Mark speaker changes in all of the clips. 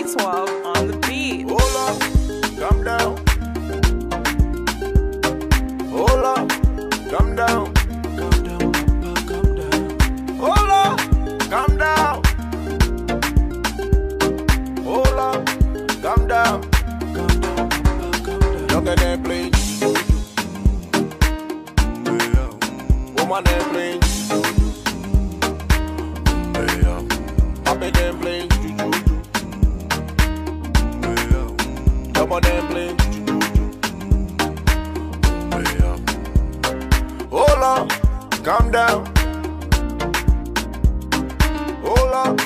Speaker 1: 12 on the beat.
Speaker 2: Hold up, calm down. Hold up, calm down.
Speaker 3: Calm down, Papa, calm down.
Speaker 2: Hold up, calm down. Hold up, calm down.
Speaker 3: Calm down, Papa, calm down.
Speaker 2: Young and they play. Woman they play. Papa they play. Double they play. Hold up, calm down. Hold up,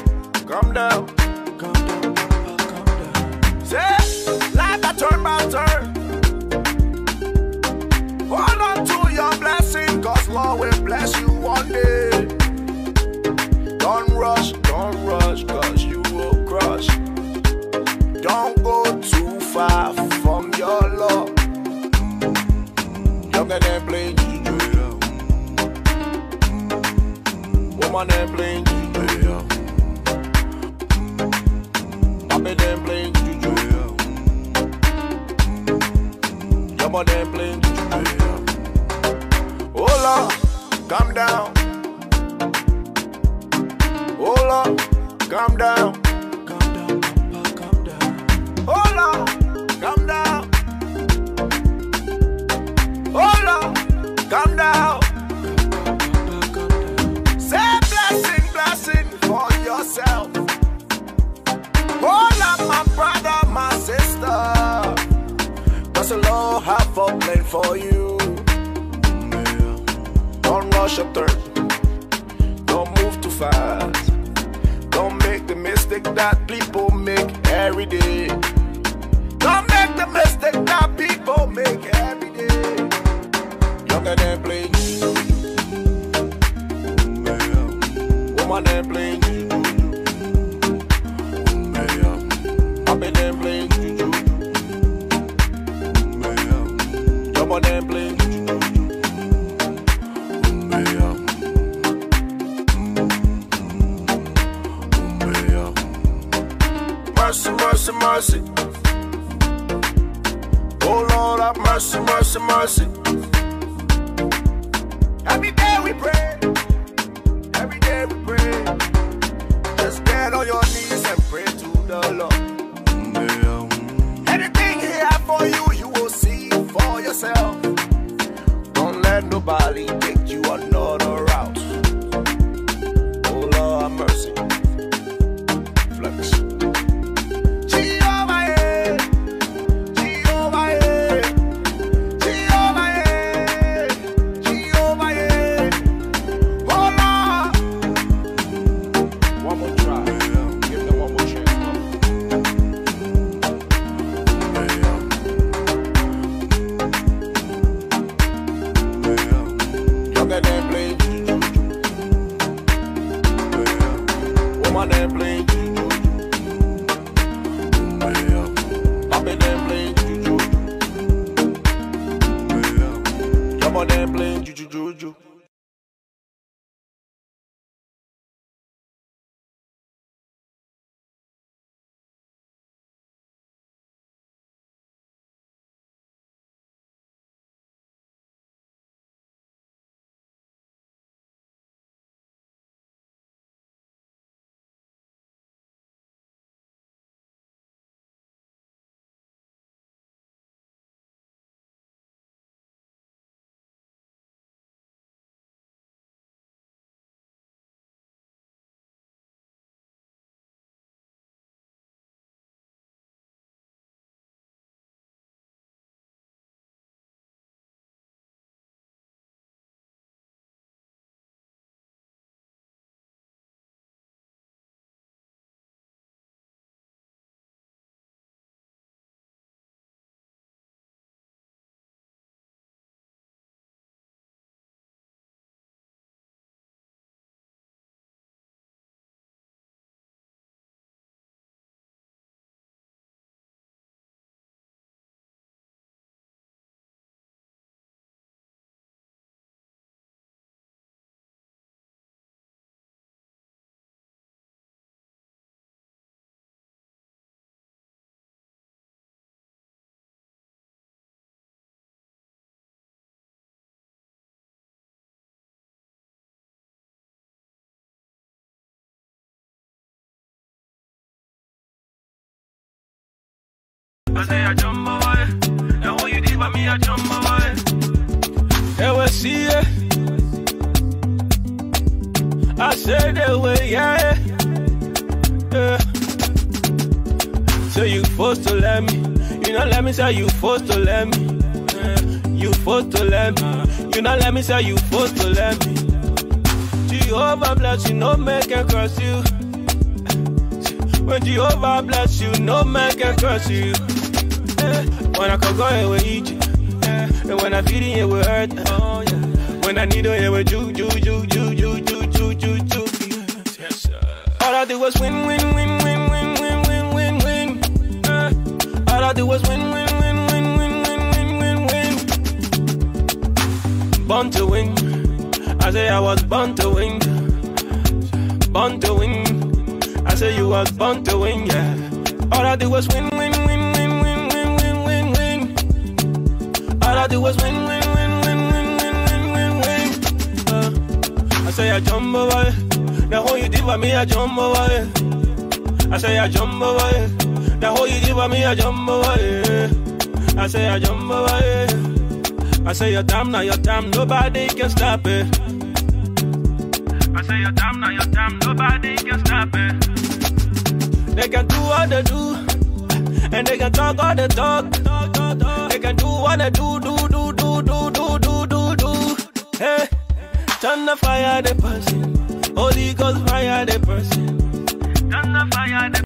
Speaker 2: calm down.
Speaker 3: Calm down, Papa, calm down.
Speaker 2: Say, life a turn by turn. Hold on to your blessing, cause Lord will bless you one day. Don't rush, cause you will crush. Don't go too far from your Lord. Younger than playing juju. Woman than playing juju. Papa than playing juju. Younger than playing juju. Hold up, calm down. Hold up, calm down.
Speaker 3: Calm down, Papa, calm down.
Speaker 2: Hold up, calm down. Hold up, calm down.
Speaker 3: Papa, calm down.
Speaker 2: Say blessing for yourself. Hold up, my brother, my sister. Cause the Lord have a plan for you. Don't rush your turn. Don't move too fast. Don't make the mistake that people make every day. Don't make the mistake that people make every day. Younger than playing. Woman than playing. Papa than playing. Younger than playing. Mercy, mercy, mercy. Oh Lord, have mercy, mercy, mercy. Every day we pray. Every day we pray. Just get on your knees and pray to the Lord. Anything He has for you, you will see for yourself. Don't let nobody take you another route. Oh Lord, have mercy. Flex.
Speaker 3: I say I jump away. Now what you did for me, I jump away.
Speaker 4: They will see it. I said they will, yeah. So you forced to let me. You not let me say you forced to let me. You forced to let me. You not let me say you forced to let me. Jehovah bless you, no man can curse you. When Jehovah bless you, no man can curse you. When I can go away with you, and when I feel it with hurt. Oh yeah. When I need it with you. Yes, sir. All I do was win. All I do was win. Born to win. I say I was born to win. Born to win. I say you was born to win, yeah. All I do was win. All I do was win. I say I jump away. Now how you did for me, I jump away. I say I jump away. Now how you did for me, I jump away. I say I jump away. I say your time, now your time, nobody can stop it. I say your time, now your time, nobody can stop it. They can do what they do, and they can talk all they talk. They can do what they do. Hey, turn the fire the person, Holy Ghost fire the person. Turn the fire the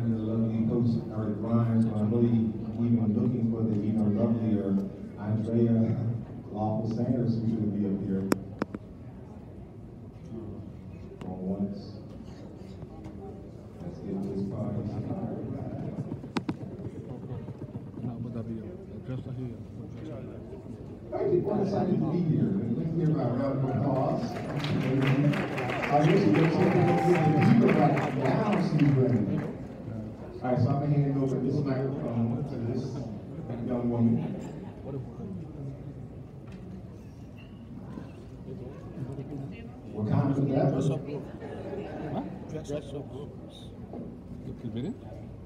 Speaker 5: finding the lovely coach, Lrtn Is, but I'm really even looking for the even lovelier Andrea Lawful Sanders, who should be up here. Going once. Let's get this party started. Thank you for deciding to be here. Let's give a round of applause. I wish you could take the people right now, Steve Brennan. All right, so I'm going to hand over this microphone to this young woman. What kind of that?
Speaker 6: Dress up Brooks. ¿Qué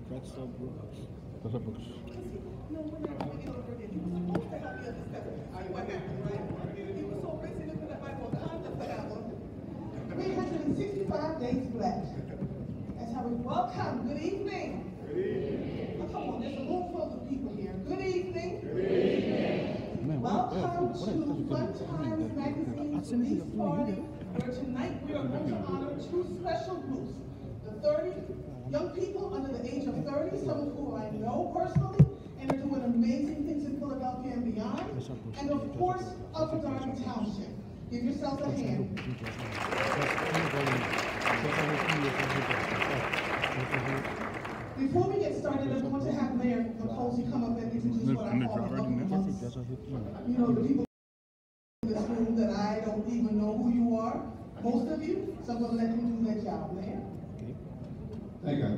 Speaker 6: Dress up Brooks. Dress up Brooks.
Speaker 7: Days left. That's how we welcome. Good evening. Good evening. Oh, come on, there's a room full of people here. Good evening. Good evening. Welcome to Fun Times Magazine's release party, where tonight we are going to honor two special groups. The 30 young people under the age of 30, some of whom I know personally, and are doing amazing things in Philadelphia and beyond. And of course, Upper Darby Township. Give yourselves a hand. Before we get started, I'm going to have Mayor Nicosi come up and introduce what I call the you know, the people in this room that I don't even know who you are, most of you, so I'm going to let him do that job, Mayor.
Speaker 5: Thank you.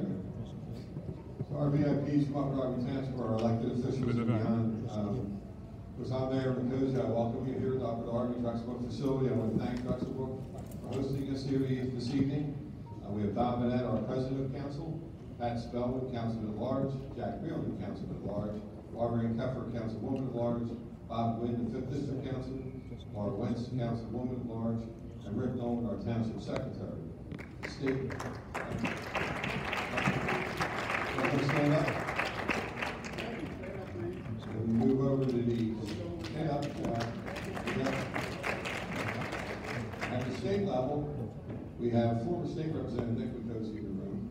Speaker 5: So our VIPs, Upper Darby Township, our elected officials and beyond. Because I'm Mayor Nicosi, I welcome you here at the Upper Darby Drexel facility. I want to thank Drexel for hosting us here this evening. We have Don Bennett, our President of Council, Pat Spellman, Councilman at Large, Jack Breland, Councilman at Large, Barbara Ann Keffer, Councilwoman at Large, Bob Gwynn, the 5th District Councilman, Laura Wentz, Councilwoman at Large, and Rick Nolan, our Township Secretary. Steve, stand up. We move over to the stand up. At the state level, we have former state representative Nick Nicosi in the room.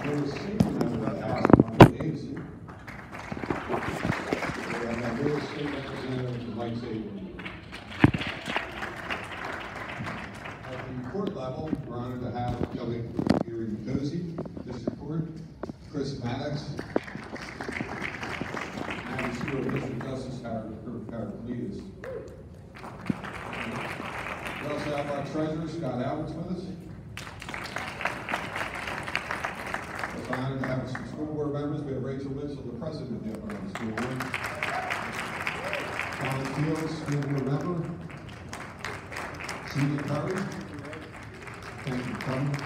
Speaker 5: There was senior member of the House, Mark Davison. We have various state representatives Mike Saban. At the court level, we're honored to have Kelly Nicosi, District Court, Chris Maddox, and Mr. Justice Howard Cletus. We also have our treasurer, Scott Alberts, with us. We're honored to have some school board members. We have Rachel Mitchell, the president of the Upper Darby School Board. Colin Fields, school board member. Celia Curry. Thank you for coming.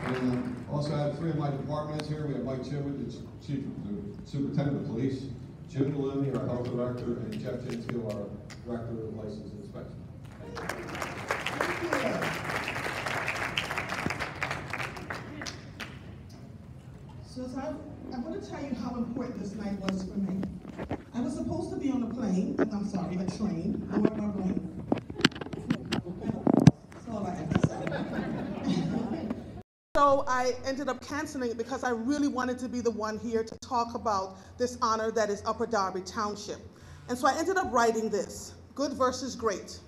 Speaker 5: And also I have 3 of my departments here. We have Mike Chibwood, the Chief Superintendent of Police, Jim Maloney, our Health Director, and Jeff Gentile, our Director of License and Inspection.
Speaker 7: So I want to tell you how important this night was for me. I was supposed to be on a train, going my brain. That's all I have to say. So I ended up canceling it because I really wanted to be the one here to talk about this honor that is Upper Darby Township. And so I ended up writing this, good versus great.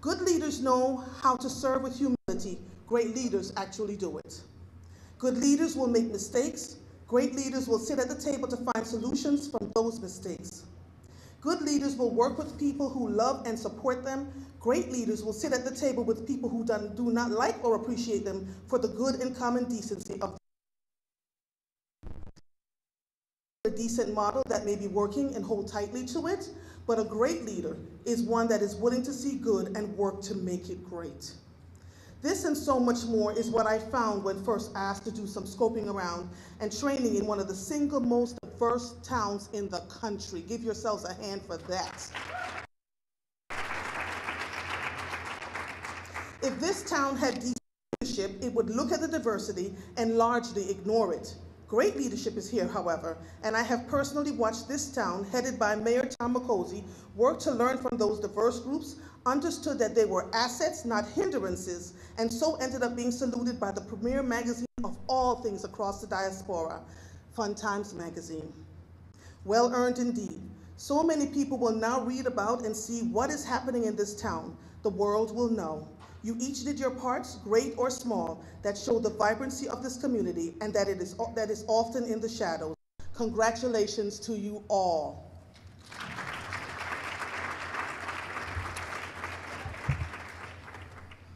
Speaker 7: Good leaders know how to serve with humility. Great leaders actually do it. Good leaders will make mistakes. Great leaders will sit at the table to find solutions from those mistakes. Good leaders will work with people who love and support them. Great leaders will sit at the table with people who do not like or appreciate them for the good and common decency of a decent model that may be working and hold tightly to it, but a great leader is one that is willing to see good and work to make it great. This and so much more is what I found when first asked to do some scoping around and training in one of the single most diverse towns in the country. Give yourselves a hand for that. If this town had decent leadership, it would look at the diversity and largely ignore it. Great leadership is here, however, and I have personally watched this town, headed by Mayor Tom Nicosi, work to learn from those diverse groups, understood that they were assets, not hindrances, and so ended up being saluted by the premier magazine of all things across the diaspora, Fun Times Magazine. Well earned indeed. So many people will now read about and see what is happening in this town. The world will know. You each did your parts, great or small, that show the vibrancy of this community and that is often in the shadows. Congratulations to you all.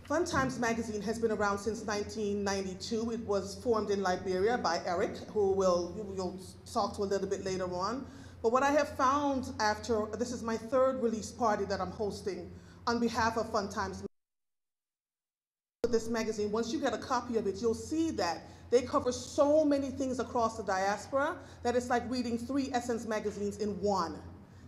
Speaker 7: Fun Times Magazine has been around since 1992. It was formed in Liberia by Eric, who you'll talk to a little bit later on. But what I have found after, this is my third release party that I'm hosting on behalf of Fun Times Magazine. With this magazine, once you get a copy of it, you'll see that they cover so many things across the diaspora that it's like reading 3 Essence magazines in one.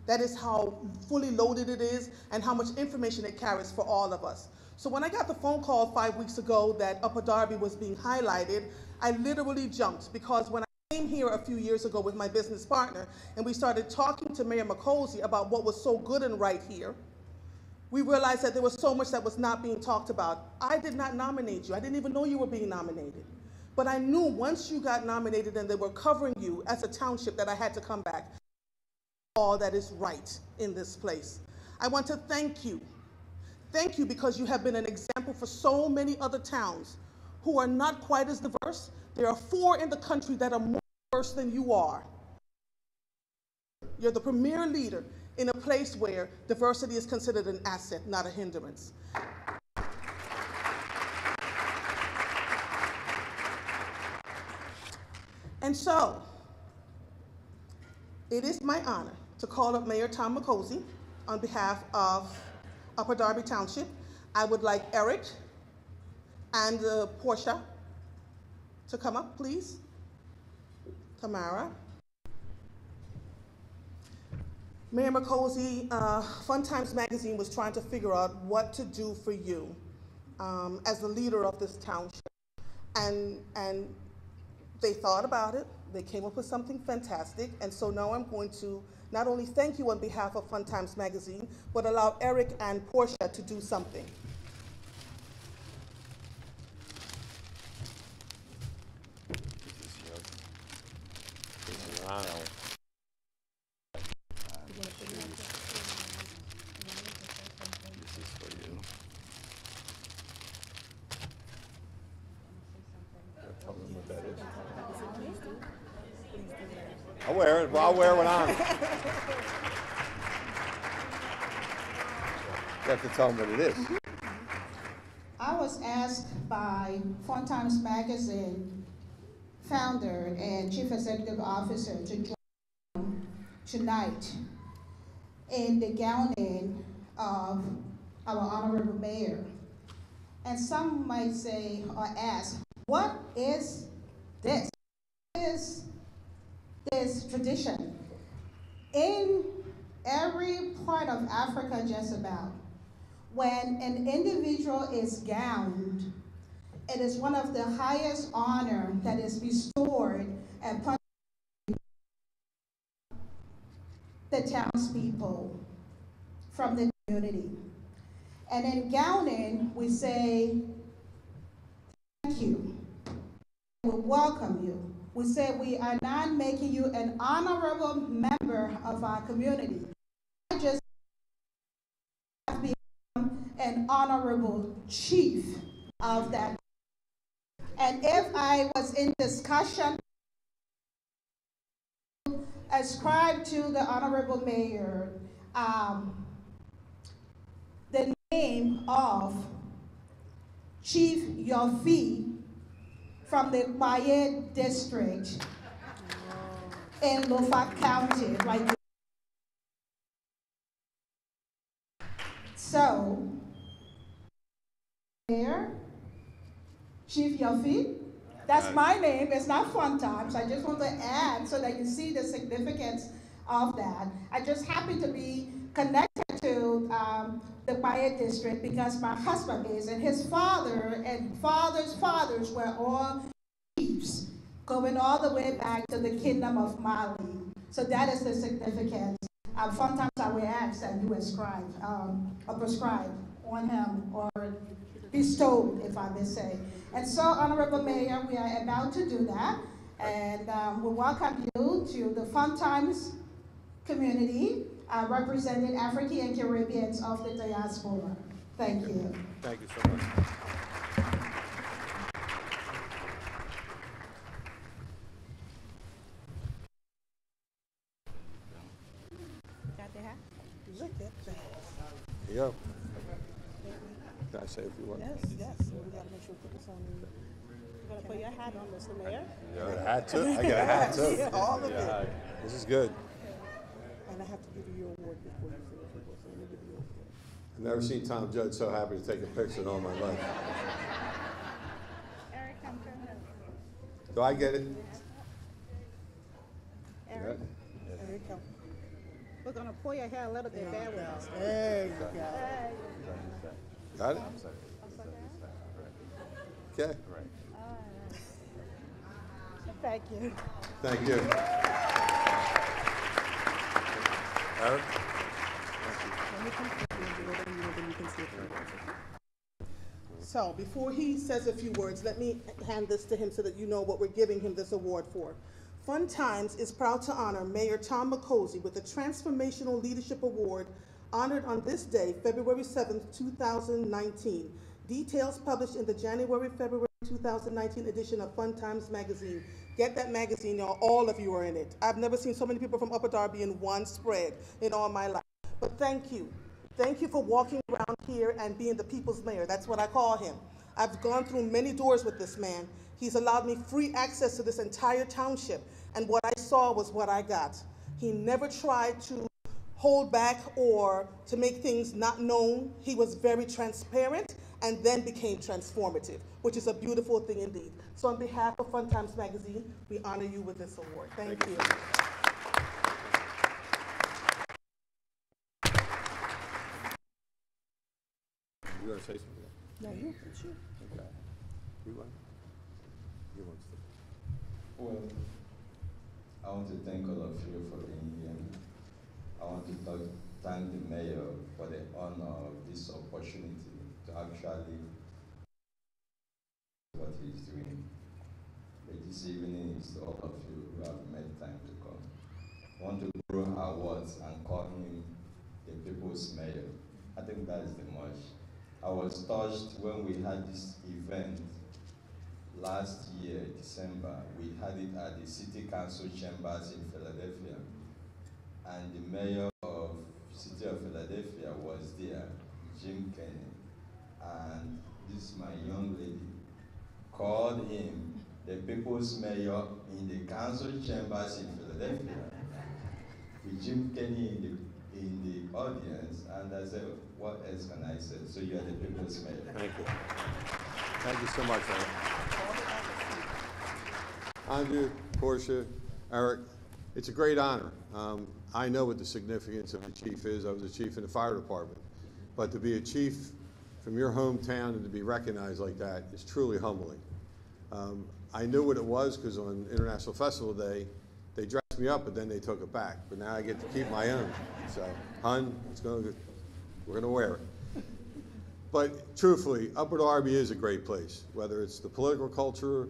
Speaker 7: That is how fully loaded it is and how much information it carries for all of us. So when I got the phone call 5 weeks ago that Upper Darby was being highlighted, I literally jumped, because when I came here a few years ago with my business partner and we started talking to Mayor McCosey about what was so good and right here, we realized that there was so much that was not being talked about. I did not nominate you. I didn't even know you were being nominated. But I knew once you got nominated and they were covering you as a township that I had to come back. All that is right in this place. I want to thank you. Thank you, because you have been an example for so many other towns who are not quite as diverse. There are 4 in the country that are more diverse than you are. You're the premier leader in a place where diversity is considered an asset, not a hindrance. And so, it is my honor to call up Mayor Tom McCosey on behalf of Upper Darby Township. I would like Eric and Portia to come up, please. Tamara. Mayor McCosey, Fun Times Magazine was trying to figure out what to do for you as the leader of this township. And they thought about it. They came up with something fantastic. And so now I'm going to not only thank you on behalf of Fun Times Magazine, but allow Eric and Portia to do something.
Speaker 8: This is Ronald. This is for you. Tell them what that is. I'll wear it. Well, I'll wear it on. You have to tell them what it is.
Speaker 9: I was asked by Fun Times Magazine founder and chief executive officer to join tonight in the gowning of our honorable mayor. And some might say or ask, what is this? What is this tradition? In every part of Africa, just about, when an individual is gowned, it is one of the highest honor that is bestowed upon the townspeople from the community. And in gowning, we say, thank you. We welcome you. We say we are not making you an honorable member of our community. I just have become an honorable chief of that. And if I was in discussion, ascribe to the honorable mayor the name of Chief Yofi from the Quiet district in Lufak County, right there. So, there, Chief Yofi, that's my name, it's not Fun Times. I just want to add so that you see the significance of that. I just happen to be connected to the Quiet district because my husband is, and his father and father's fathers were all chiefs, going all the way back to the Kingdom of Mali. So that is the significance sometimes I will ask that you ascribe or prescribe on him or bestowed, if I may say. And so, Honorable Mayor, we are about to do that. And we welcome you to the Fun Times community, representing African and Caribbeans of the diaspora. Thank you.
Speaker 8: Thank you so much.
Speaker 9: Got the hat?
Speaker 7: Look at that.
Speaker 8: Here you go. Can I say a few words?
Speaker 7: Yes. We gotta make sure we put this on. You gotta put your hat on, Mr. Mayor.
Speaker 8: You got a hat too? I got a hat too.
Speaker 7: Yeah, all of it.
Speaker 8: This is good.
Speaker 7: And I have to give you your award before you finish your book, so let me give you your award.
Speaker 8: I've never seen Tom Judge so happy to take a picture in all my life.
Speaker 9: Eric, come from him.
Speaker 8: Do I get it?
Speaker 9: Eric,
Speaker 7: There you go.
Speaker 9: we're gonna pull your hair a little bit. Bear with us.
Speaker 7: There you go.
Speaker 8: Got it? Okay.
Speaker 9: Thank you.
Speaker 8: Thank you. Eric?
Speaker 7: So before he says a few words, let me hand this to him so that you know what we're giving him this award for. Fun Times is proud to honor Mayor Tom McCosey with the Transformational Leadership Award, honored on this day, February 7th, 2019. Details published in the January-February 2019 edition of Fun Times magazine. Get that magazine, y'all. All of you are in it. I've never seen so many people from Upper Darby in one spread in all my life. But thank you. Thank you for walking around here and being the people's mayor. That's what I call him. I've gone through many doors with this man. He's allowed me free access to this entire township, and what I saw was what I got. He never tried to hold back or to make things not known. He was very transparent and then became transformative, which is a beautiful thing indeed. So on behalf of Fun Times Magazine, we honor you with this award. Thank you.
Speaker 8: You want to say something?
Speaker 7: No, you can shoot.
Speaker 8: Okay. You want? You want to?
Speaker 10: Well, I want to thank all of you for being here. I want to thank the mayor for the honor of this opportunity to actually what he's doing. But this evening is to all of you who have made time to come. I want to grow awards and call him the people's mayor. I think that is the most. I was touched when we had this event last year, December. We had it at the City Council chambers in Philadelphia. And the mayor of City of Philadelphia was there, Jim Kenny. And this my young lady called him the people's mayor in the council chambers in Philadelphia, with Jim Kenny in the audience, and I said, what else can I say? So you are the people's mayor.
Speaker 8: Thank you. Thank you so much, Eric. Andrew, Portia, Eric, it's a great honor. I know what the significance of a chief is. I was a chief in the fire department. But to be a chief from your hometown and to be recognized like that is truly humbling. I knew what it was because on International Festival Day, they dressed me up, but then they took it back. But now I get to keep my own. So, hun, we're going to wear it. But truthfully, Upper Darby is a great place, whether it's the political culture,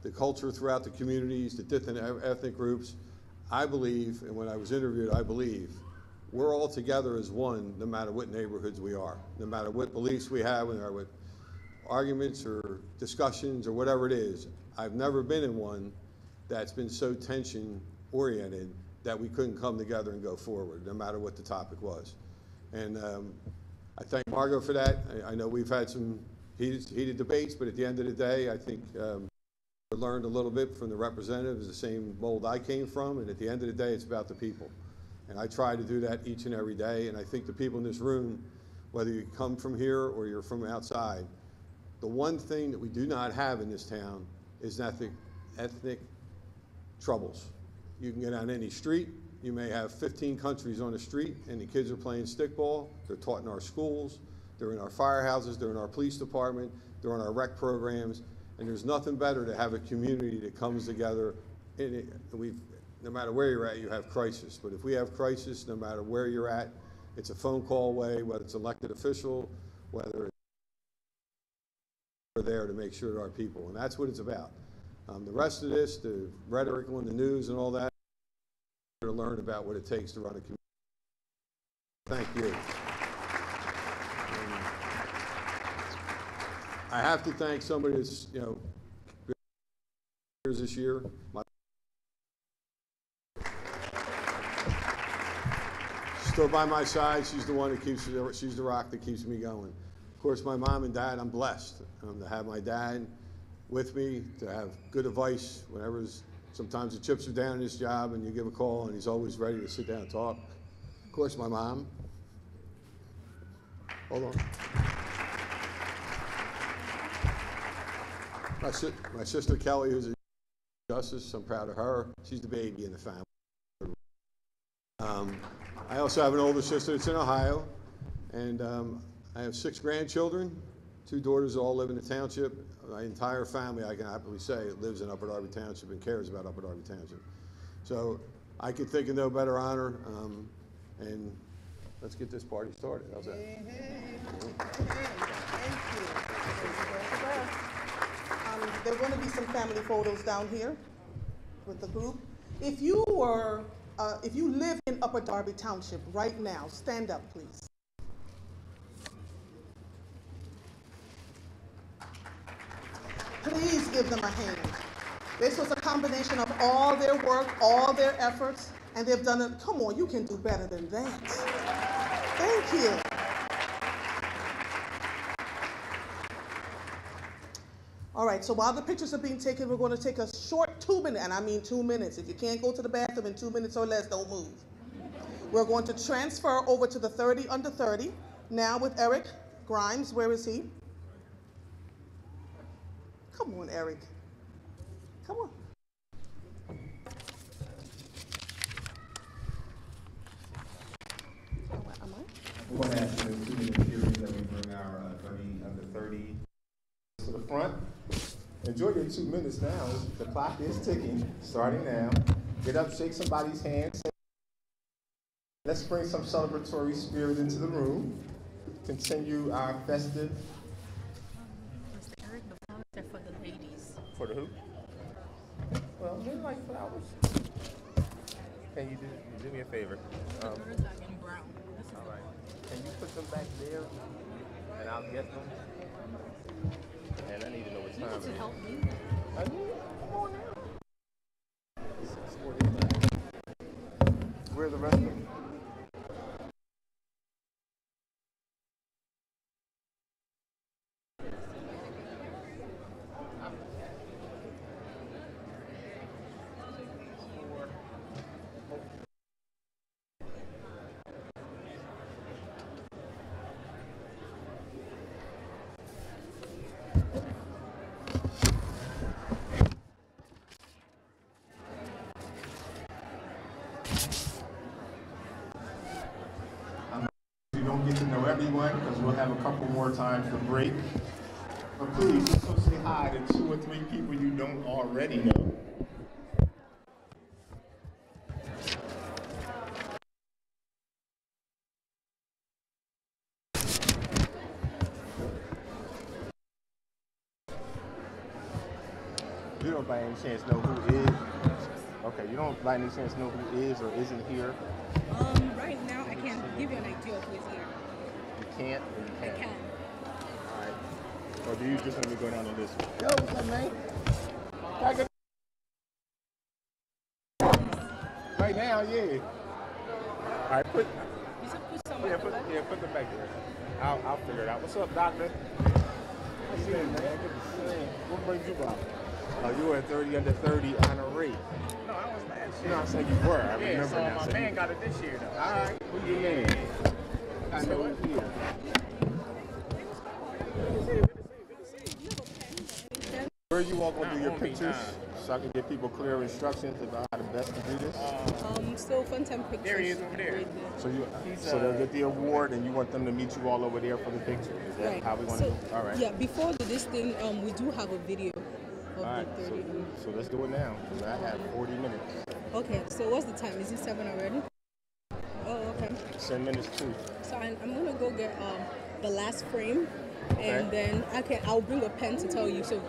Speaker 8: the culture throughout the communities, the different ethnic groups. I believe, and when I was interviewed, I believe, we're all together as one, no matter what neighborhoods we are, no matter what beliefs we have, no matter what arguments or discussions or whatever it is. I've never been in one that's been so tension-oriented that we couldn't come together and go forward, no matter what the topic was. And I thank Margot for that. I know we've had some heated debates, but at the end of the day, I think we learned a little bit from the representatives, the same mold I came from, and at the end of the day, it's about the people. And I try to do that each and every day, and I think the people in this room, whether you come from here or you're from outside, the one thing that we do not have in this town is ethnic troubles. You can get on any street, you may have 15 countries on the street, and the kids are playing stickball, they're taught in our schools, they're in our firehouses, they're in our police department, they're in our rec programs, and there's nothing better to have a community that comes together. no matter where you're at, you have crisis. But if we have crisis, no matter where you're at, it's a phone call away, whether it's elected official, whether it's we're there to make sure to our people. And that's what it's about. The rest of this, the rhetoric on the news and all that, to learn about what it takes to run a community. Thank you. I have to thank somebody that's, this year. Still by my side. She's the one that she's the rock that keeps me going. Of course, my mom and dad, I'm blessed to have my dad with me, to have good advice whenever sometimes the chips are down in this job and you give a call and he's always ready to sit down and talk. Of course, my mom. Hold on. My sister Kelly, who's a justice, I'm proud of her. She's the baby in the family. I also have an older sister that's in Ohio, and I have 6 grandchildren. 2 daughters all live in the township. My entire family, I can happily say, lives in Upper Darby Township and cares about Upper Darby Township. So I could think of no better honor, and let's get this party started. How's that?
Speaker 7: Thank you. There are going to be some family photos down here with the group. If you live in Upper Darby Township right now, stand up, please. Please give them a hand. This was a combination of all their work, all their efforts, and they've done it. Come on, you can do better than that. Thank you. All right, so while the pictures are being taken, we're going to take a short 2 minute, and I mean 2 minutes. If you can't go to the bathroom in 2 minutes or less, don't move. We're going to transfer over to the 30 under 30. Now with Eric Grimes. Where is he? Come on, Eric. Come on.
Speaker 11: We're going to ask in a 2 minute period that we bring our 30 under 30 to the front. Enjoy your 2 minutes now. The clock is ticking, starting now. Get up, shake somebody's hand. Let's bring some celebratory spirit into the room. Continue our festive.
Speaker 12: Mr. Eric, the flowers are for the ladies.
Speaker 11: For the who? Well, we like flowers. Can you do me a favor?
Speaker 12: The birds are in brown.
Speaker 11: All right. Can you put them back there, and I'll get them? And I need to know what time it is.
Speaker 12: You need to help me.
Speaker 11: I need it. Come on now. 6:45. Where are the rest of them? Get to know everyone because we'll have a couple more times for break. But please, just go say hi to 2 or 3 people you don't already know. You don't by any chance know who is? Okay, you don't by any chance know who is or isn't here?
Speaker 12: Right now I can't give you an idea of who's here.
Speaker 11: You can't or you can?
Speaker 12: I can.
Speaker 11: Alright. Or do you just want me to go down the list? Yo, what's up, man? Right now, yeah. Alright, put them back there. I'll figure it out. What's up, doctor? What's up, man? Good to see you. What brings you out? You were at 30 under 30 honorary.
Speaker 13: No, I was last year.
Speaker 11: You know, I said you were. I remember
Speaker 13: so
Speaker 11: now.
Speaker 13: my man got it this year, though.
Speaker 11: All right. Who's your man? I know he's here. Where are you all going to do your pictures so I can give people clear instructions about how to best to do this?
Speaker 12: So fun time pictures.
Speaker 13: There he is over there.
Speaker 11: So they'll get the award and you want them to meet you all over there for the picture. Is that how we want to do it? All right.
Speaker 12: Yeah, before this thing, we do have a video of
Speaker 11: all right,
Speaker 12: the 30.
Speaker 11: so let's do it now because I have 40 minutes.
Speaker 12: Okay, so what's the time? Is it 7 already? Oh, okay.
Speaker 11: 10 minutes too.
Speaker 12: So I'm gonna go get the last frame, and
Speaker 11: Okay.
Speaker 12: then I'll bring a pen to tell you. So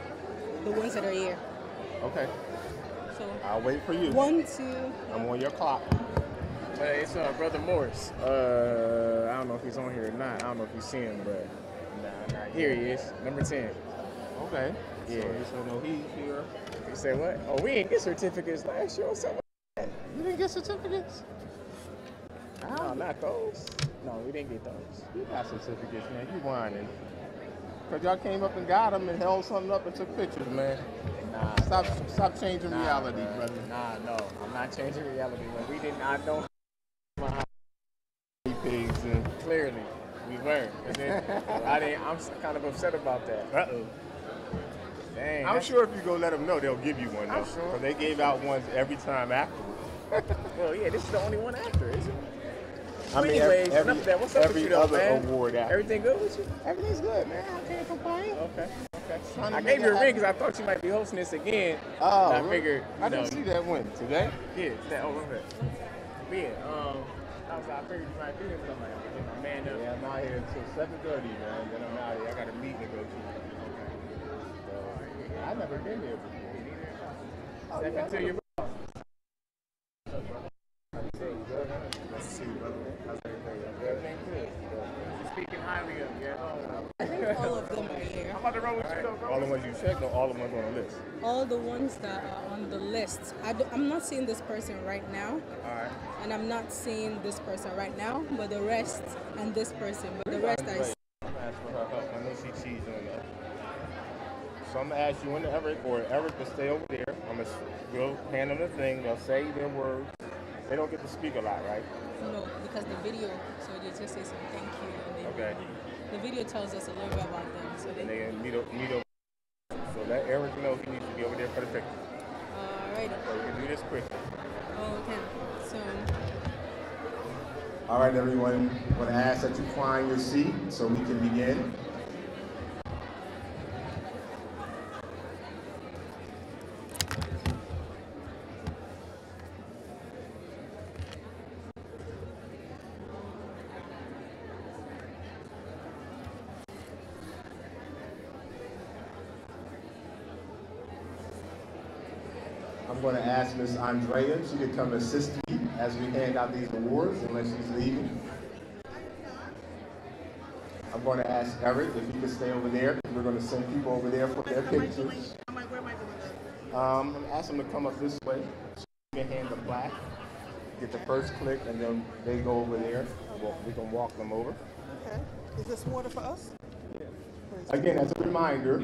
Speaker 12: the ones that are here.
Speaker 11: Okay.
Speaker 12: So
Speaker 11: I'll wait for you.
Speaker 12: 1, 2.
Speaker 11: I'm on your clock.
Speaker 13: It's Brother Morris. I don't know if he's on here or not. I don't know if you see him, but here he is, number 10.
Speaker 11: Okay.
Speaker 13: Yeah.
Speaker 11: So no, he's here.
Speaker 13: You said what? Oh, we didn't get certificates last year. What's up with that?
Speaker 11: You didn't get certificates?
Speaker 13: No, not those. No, we didn't get those.
Speaker 11: You got certificates, man. You whining. Because y'all came up and got them and held something up and took pictures, man.
Speaker 13: Nah.
Speaker 11: Stop changing reality,
Speaker 13: bro.
Speaker 11: brother.
Speaker 13: Nah, no. I'm not changing reality. We did not know my
Speaker 11: pigs and
Speaker 13: clearly we weren't. I'm kind of upset about that.
Speaker 11: Uh-oh.
Speaker 13: Dang.
Speaker 11: I'm sure if you go let them know, they'll give you one, though.
Speaker 13: I'm sure.
Speaker 11: Because they gave out ones every time afterwards.
Speaker 13: Well, yeah, this is the only one after, isn't it?
Speaker 11: I mean,
Speaker 13: anyways, enough of that. What's up with
Speaker 11: every
Speaker 13: you, though,
Speaker 11: other
Speaker 13: man?
Speaker 11: award after.
Speaker 13: Everything good with you?
Speaker 11: Everything's good, man. I can't complain.
Speaker 13: Okay.
Speaker 11: Trying to
Speaker 13: I
Speaker 11: make
Speaker 13: gave you a
Speaker 11: it
Speaker 13: ring because I thought you might be hosting this again.
Speaker 11: Oh,
Speaker 13: I figured.
Speaker 11: I didn't see that one today.
Speaker 13: Yeah, okay. But yeah, I figured you might be here, but I'm like, I'm getting my man up.
Speaker 11: Yeah, I'm out here until 7:30, man. Then I'm out here. I got a meeting to go to. So, I've never been there before.
Speaker 13: Step into your
Speaker 11: Let's see, brother. How's everything?
Speaker 13: everything good. You're speaking highly of you.
Speaker 12: I think all of them are here.
Speaker 13: I'm about to roll with you, though, bro.
Speaker 11: All the ones you checked, or all the ones on the list?
Speaker 12: All the ones that are on the list. I'm not seeing this person right now.
Speaker 11: All right.
Speaker 12: And I'm not seeing this person right now, but the rest, and this person, but the rest I see.
Speaker 11: I'm going to ask for her help. I know she cheats on that. So I'm going to ask you and Eric, or Eric to stay over there. We'll hand them the thing. They'll say their words. They don't get to speak a lot, right?
Speaker 12: No, because the video, so they just say some thank you. And
Speaker 11: Okay.
Speaker 12: The video tells us a little bit about them. So
Speaker 11: And they meet over. So let Eric know he needs to be over there for the picture.
Speaker 12: Alright.
Speaker 11: So we can do this quick.
Speaker 12: Okay. So.
Speaker 11: All right, everyone. I'm going to ask that you find your seat so we can begin. I'm going to ask Ms. Andrea if she could come assist me as we hand out these awards, unless she's leaving. I'm going to ask Eric if he could stay over there. We're going to send people over there for their pictures.
Speaker 7: Where am I going?
Speaker 11: I'm going to ask them to come up this way. So you can hand the plaque, get the first click, and then they go over there. We can walk them over.
Speaker 7: Okay. Is this water for us?
Speaker 11: Again, as a reminder,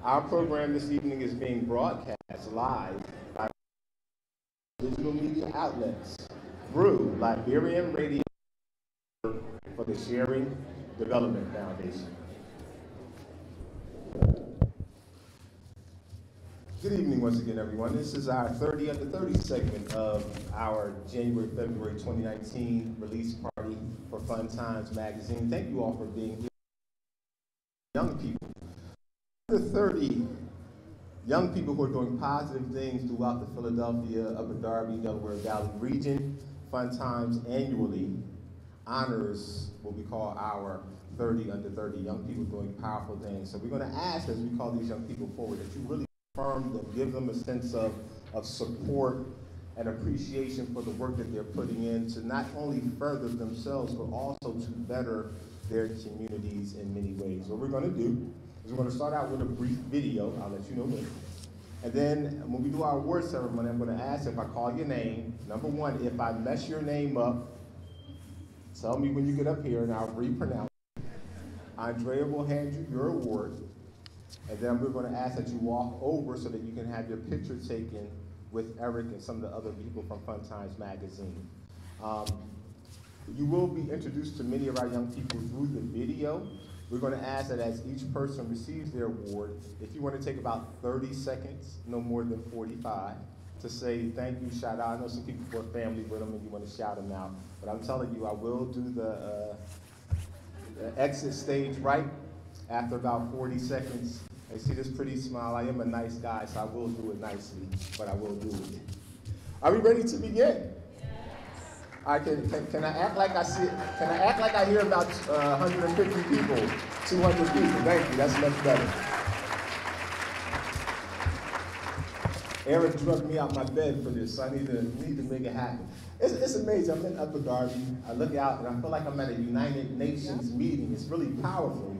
Speaker 11: our program this evening is being broadcast live by digital media outlets through Liberian Radio for the Sharing Development Foundation. Good evening once again, everyone. This is our 30 Under 30 segment of our January-February 2019 release party for Fun Times Magazine. Thank you all for being here. Young people. Under 30 young people who are doing positive things throughout the Philadelphia, Upper Darby, Delaware Valley region. Fun Times annually honors what we call our 30 Under 30 young people doing powerful things. So we're going to ask, as we call these young people forward, that you really affirm them, give them a sense of support and appreciation for the work that they're putting in to not only further themselves, but also to better their communities in many ways. What we're going to do is we're going to start out with a brief video. I'll let you know when. And then when we do our award ceremony, I'm going to ask if I call your name. Number one, if I mess your name up, tell me when you get up here and I'll repronounce it. Andrea will hand you your award. And then we're going to ask that you walk over so that you can have your picture taken with Eric and some of the other people from Fun Times Magazine. You will be introduced to many of our young people through the video. We're going to ask that as each person receives their award, if you want to take about 30 seconds, no more than 45, to say thank you, shout out. I know some people who are family with them and you want to shout them out, but I'm telling you, I will do the exit stage right after about 40 seconds. I see this pretty smile. I am a nice guy, so I will do it nicely, but I will do it. Are we ready to begin? I can I act like I see? Can I act like I hear about 150 people, 200 people? Thank you. That's much better. Eric drugged me out my bed for this, so I need to make it happen. It's amazing. I'm in Upper Darby. I look out and I feel like I'm at a United Nations meeting. It's really powerful.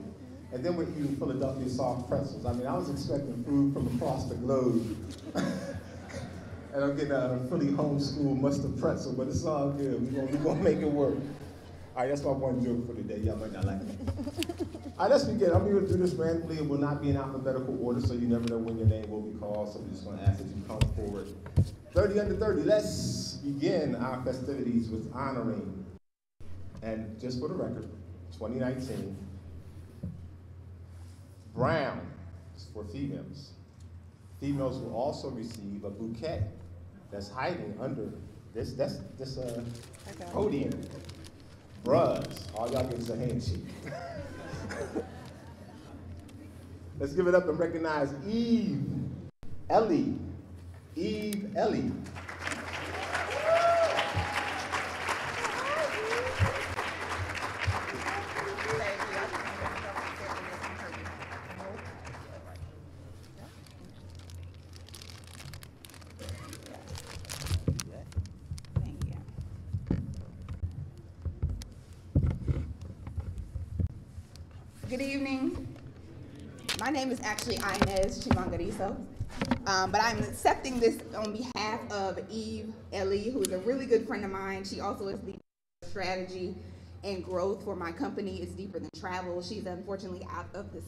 Speaker 11: And then we're eating Philadelphia soft pretzels. I mean, I was expecting food from across the globe. And I'm getting a Philly homeschool mustard pretzel, but it's all good. We're gonna make it work. All right, that's my one joke for today. Y'all might not like it. All right, let's begin. I'm going to do this randomly. It will not be in alphabetical order, so you never know when your name will be called. So we're just going to ask that you come forward. 30 under 30. Let's begin our festivities with honoring. And just for the record, 2019, brown is for females. Females will also receive a bouquet that's hiding under this podium. Bruhs, all y'all get is a handshake. Let's give it up and recognize Eve Ellie. Eve Ellie.
Speaker 14: Good evening. My name is actually Inez Chimangariso, but I'm accepting this on behalf of Eve Ellie, who is a really good friend of mine. She also is the strategy and growth for my company. It's Deeper Than Travel. She's unfortunately out of the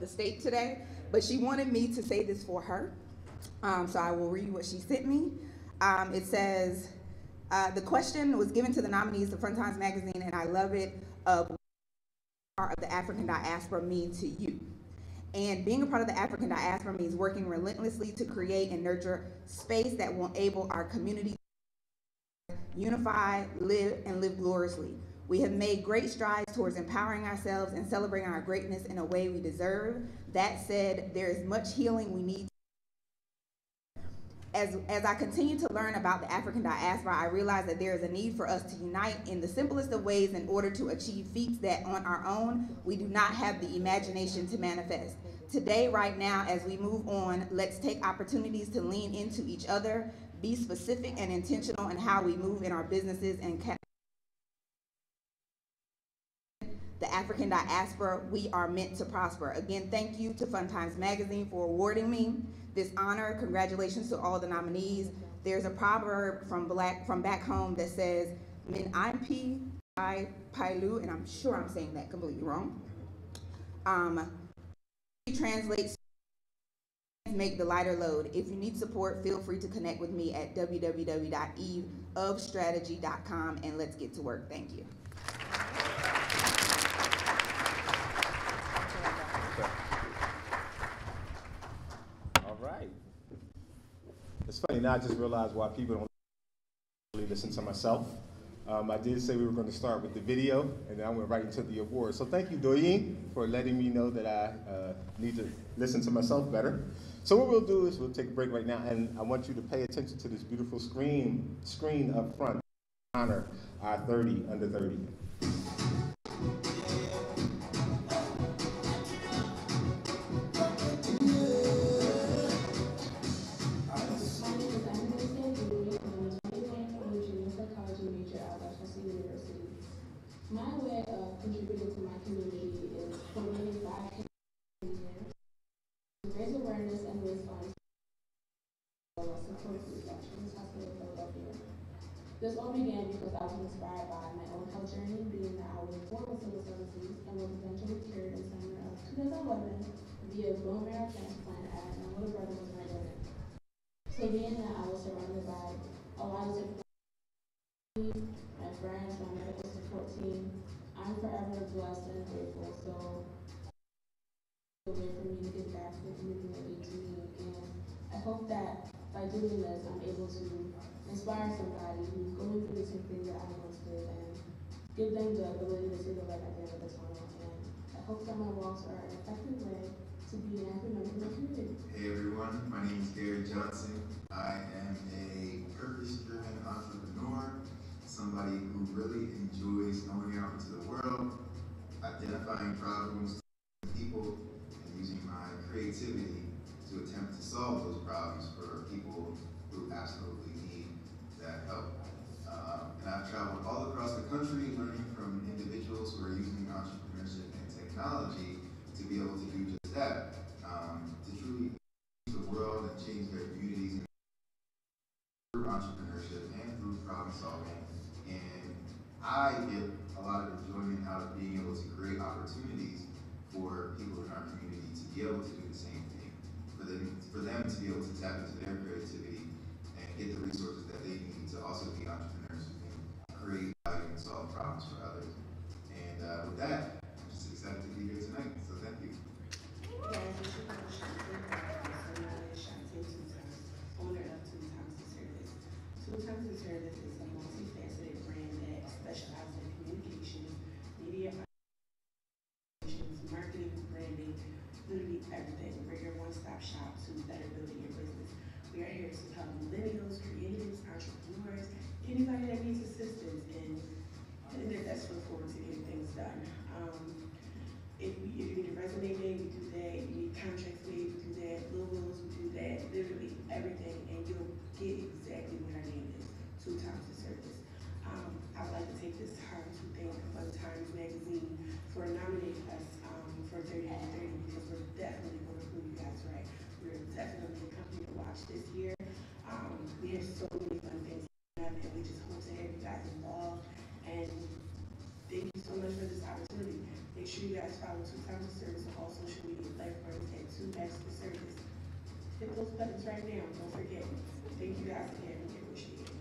Speaker 14: state today, but she wanted me to say this for her. So I will read what she sent me. It says, the question was given to the nominees of Front Times Magazine, and I love it. Of the African diaspora mean to you? And being a part of the African diaspora means working relentlessly to create and nurture space that will enable our community to unify, live, and live gloriously. We have made great strides towards empowering ourselves and celebrating our greatness in a way we deserve. That said, there is much healing we need. As I continue to learn about the African diaspora, I realize that there is a need for us to unite in the simplest of ways in order to achieve feats that on our own, we do not have the imagination to manifest. Today, right now, as we move on, let's take opportunities to lean into each other, be specific and intentional in how we move in our businesses and the African diaspora, we are meant to prosper. Again, thank you to Fun Times Magazine for awarding me this honor. Congratulations to all the nominees. There's a proverb from back home that says, "Min Impi I Pailu," and I'm sure I'm saying that completely wrong. Translates, make the lighter load. If you need support, feel free to connect with me at www.eveofstrategy.com, and let's get to work. Thank you.
Speaker 11: All right. It's funny, now I just realized why people don't really listen to myself. I did say we were going to start with the video, and then I went right into the awards. So thank you, Doyin, for letting me know that I need to listen to myself better. So what we'll do is we'll take a break right now, and I want you to pay attention to this beautiful screen up front. Honor our 30 under 30.
Speaker 15: My way of contributing to my community is promoting 5K to raise awareness and raise funds for support food sections, Hospital of Philadelphia. This all began because I was inspired by my own health journey, being that I was born with civil services and was eventually cured in summer of 2011 via bone marrow transplant as my little brother was my donor. So being that I was surrounded by a lot of different my friends, my medical support team, I'm forever blessed and grateful. So a way for me to give back to the community that gave to me, and I hope that by doing this, I'm able to inspire somebody who's going through the same thing that I once did, and give them the ability to see the light at the end of the tunnel. And I hope that my walks are an effective way to be an active member of the community.
Speaker 16: Hey everyone, my name is Gary Johnson. I am a Kirk really enjoys going out into the world, identifying problems to people, and using my creativity to attempt to solve those problems for people who absolutely need that help. And I've traveled all across the country learning from individuals who are using entrepreneurship and technology to be able to do just that, to truly change the world and change their communities through entrepreneurship and through problem solving. And I get a lot of enjoyment out of being able to create opportunities for people in our community to be able to do the same thing, for them to be able to tap into their creativity and get the resources that they need to also be entrepreneurs who can create value and solve problems for others. And with that, I'm just excited to be here tonight, so thank you.
Speaker 17: Owner of Two Times the Service. Two Times the Service is a multifaceted brand that specializes in communications, media operations, marketing, branding, literally everything. We're your one-stop shop to better building your business. We are here to help millennials, creatives, entrepreneurs, anybody that needs assistance in putting their best foot forward to getting things done. If you need a resume made, we do that. If you need contracts made, we do that. Logos, we do that. Literally everything, and you'll get exactly what our name is. Two Times the Service. I would like to take this time to thank Fun Times Magazine for nominating us for 30 Under 30 because we're definitely going to prove you guys right. We're definitely a company to watch this year. We have so many fun things coming up, and we just hope to have you guys involved. And thank you so much for this opportunity. Make sure you guys follow Two Times the Service on all social media platforms at 2X the Service. Hit those buttons right now. Don't forget. Thank you guys again. We appreciate it.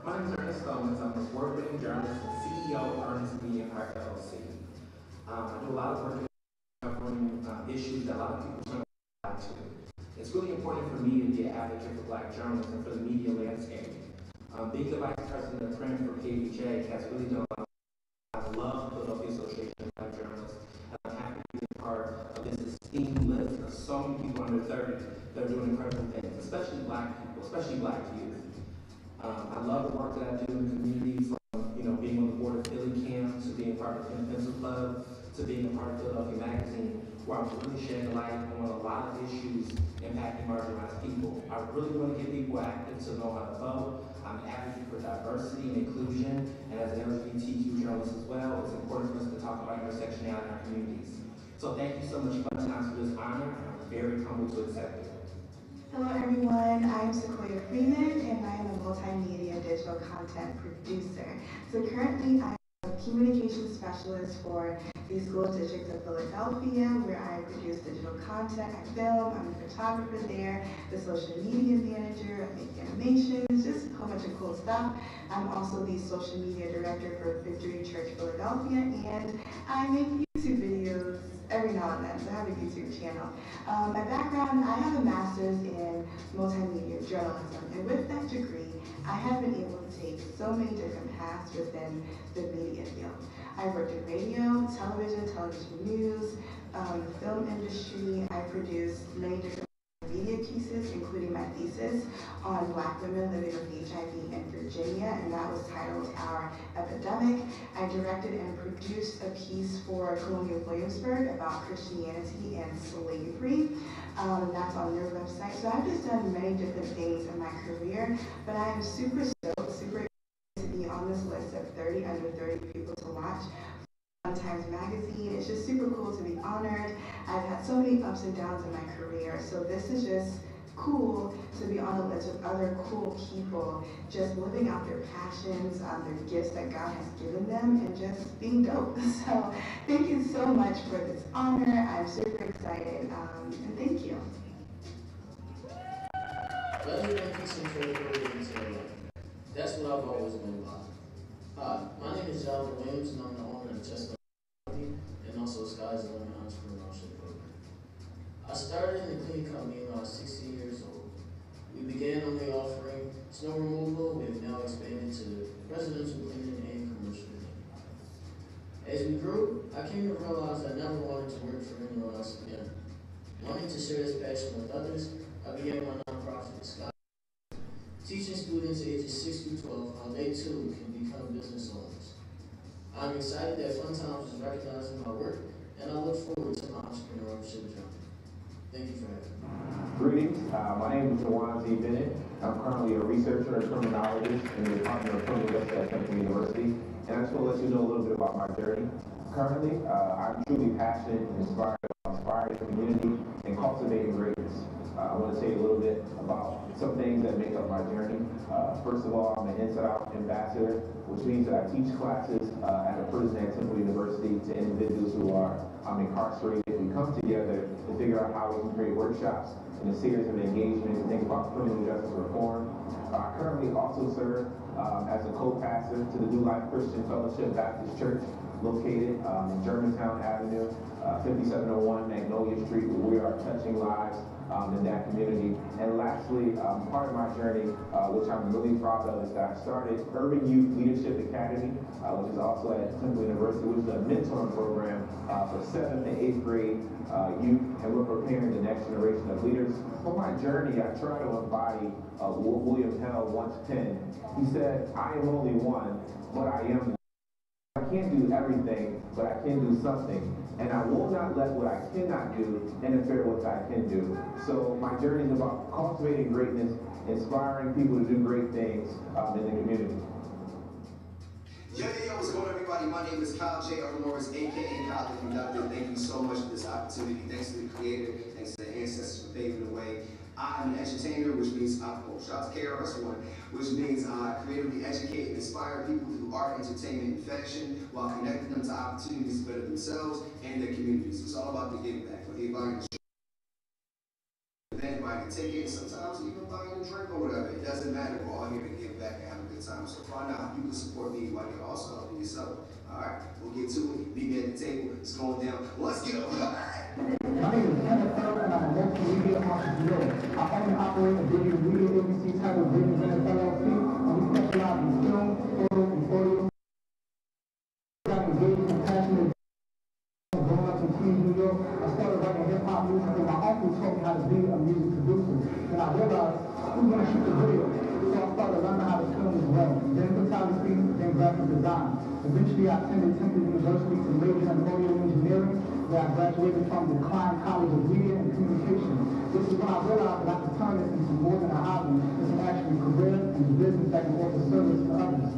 Speaker 18: My name is Ernest Stallings. I'm a award-winning journalist and CEO of Lrtn Is Media Empire LLC. I do a lot of work in covering issues that a lot of people don't apply to. It's really important for me to be an advocate for Black journalists and for the media landscape. Being the Vice President of Print for KVJ has really done a lot. I love the Philadelphia Association of Black Journalists, and I'm happy to be a part of this esteemed list of so many people under 30 that are doing incredible things, especially Black people, especially Black youth. I love the work that I do in the community, from being on the board of Philly Camp, to being part of the Pen Pencil Club, to being a part of Philadelphia Magazine, where I'm really shedding light on a lot of issues impacting marginalized people. I really want to get people active to know how to vote. I'm an advocate for diversity and inclusion, and as an LGBTQ journalist as well, it's important for us to talk about intersectionality in our communities. So thank you so much, Fun Times, for this honor, and I'm very humbled to accept it.
Speaker 19: Hello everyone, I am Sequoia Freeman and I am a multimedia digital content producer. So currently I am a communications specialist for the school district of Philadelphia, where I produce digital content, I film, I'm a photographer there, the social media manager, I make animations, just a whole bunch of cool stuff. I'm also the social media director for Victory Church Philadelphia, and I make YouTube videos every now and then, so I have a YouTube channel. My background, I have a master's in multimedia journalism, and with that degree, I have been able to take so many different paths within the media field. I've worked in radio, television news, the film industry. I produced many different media pieces, including my thesis on Black women living with HIV in Virginia, and that was titled Our Epidemic. I directed and produced a piece for Colonial Williamsburg about Christianity and slavery. That's on their website. So I've just done many different things in my career, but I am super stoked, super excited to be on this list of 30 under 30 people to watch. Times Magazine. It's just super cool to be honored. I've had so many ups and downs in my career, so this is just cool to be on a list with other cool people, just living out their passions, their gifts that God has given them, and just being dope. So thank you so much for this honor. I'm super excited, and thank you.
Speaker 20: Let's make some credibility into your life. That's what I've always been about. Hi, my name is Jonathan Williams, and I'm the owner of Chestnut and also Sky's the Limit Entrepreneurship Program. I started in the cleaning company when I was 16 years old. We began only offering snow removal. We have now expanded to residential cleaning and commercial cleaning. As we grew, I came to realize I never wanted to work for anyone else again. Wanting to share this passion with others, I began my nonprofit, Sky, teaching students ages ages 6 through 12 how they too can become business owners. I'm excited that Fun Times is recognizing my work, and I look forward to my entrepreneurship journey. Thank you for having me.
Speaker 18: Greetings, my name is Jawan Z. Bennett. I'm currently a researcher and criminologist in the Department of Criminal Justice at Temple University, and I just want to let you know a little bit about my journey. Currently, I'm truly passionate and inspired about inspiring the community and cultivating greatness. I want to tell you a little bit about some things that make up my journey. First of all, I'm an Inside Out ambassador, which means that I teach classes at a prison at Temple University to individuals who are incarcerated. We come together to figure out how we can create workshops in a series of engagements to think about criminal justice reform. I currently also serve as a co-pastor to the New Life Christian Fellowship Baptist Church, located in Germantown Avenue, 5701 Magnolia Street, where we are touching lives in that community. And lastly, part of my journey, which I'm really proud of, is that I started Urban Youth Leadership Academy, which is also at Temple University, which is a mentoring program for 7th and 8th grade youth, and we're preparing the next generation of leaders. For my journey, I try to embody what William Held once penned. He said, "I am only one, but I am one. I can't do everything, but I can do something. And I will not let what I cannot do interfere with what I can do." So my journey is about cultivating greatness, inspiring people to do great things in the community.
Speaker 16: Yo, what's going on, everybody? My name is Kyle J. Morris, aka Kyle the Conductor. Thank you so much for this opportunity. Thanks to the creator, thanks to the ancestors for paving the way. I am an entertainer, which means shout out to KRS-One, which means I creatively educate and inspire people through art, entertainment, and fashion, while connecting them to opportunities to better themselves and their communities. It's all about the give back. Whether you're buying a then buying a ticket, sometimes even buying a drink or whatever. It doesn't matter. We're all here to give back and have a good time. So find out how you can support me while you're also helping yourself. All right, we'll get to it. Meet me at the table. It's going down. Let's go.
Speaker 21: My name is Kenneth Farrell, and I'm a multimedia entrepreneur. I own and operate a video media agency titled Lrtn Is LLC, and we specialize in film, photo, and audio. I'm engaged and passionate. Growing up in Queens, New York, I started writing hip-hop music, and my uncle taught me how to be a music producer. And I realized who's going to shoot the video, so I started learning how to film as well. Then photography, then graphic design. Eventually, I attended Temple University to major in audio engineering, where I graduated from the Klein College of Media and Communication. This is when I realized that I could turn this into more than a hobby. It's an actual career and a business that can offer service to others.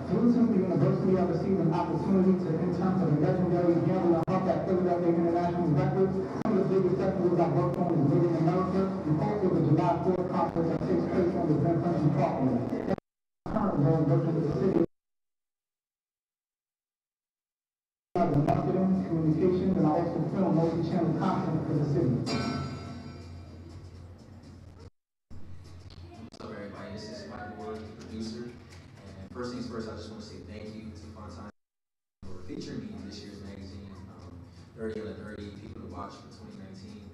Speaker 21: Through Temple University, I received an opportunity to intern for the legendary Gambler Hub at Philadelphia International Records. Some of the biggest festivals I worked on is Made in America, and also the July 4th conference that takes place on the Ben Franklin Parkway. Current role working with the city of marketing, communications, and I also film multi-channel content for the city.
Speaker 22: What's up, everybody? This is Mike Moore, producer. And first things first, I just want to say thank you to Fun Times for featuring me in this year's magazine. 30 under 30, people to watch for 2019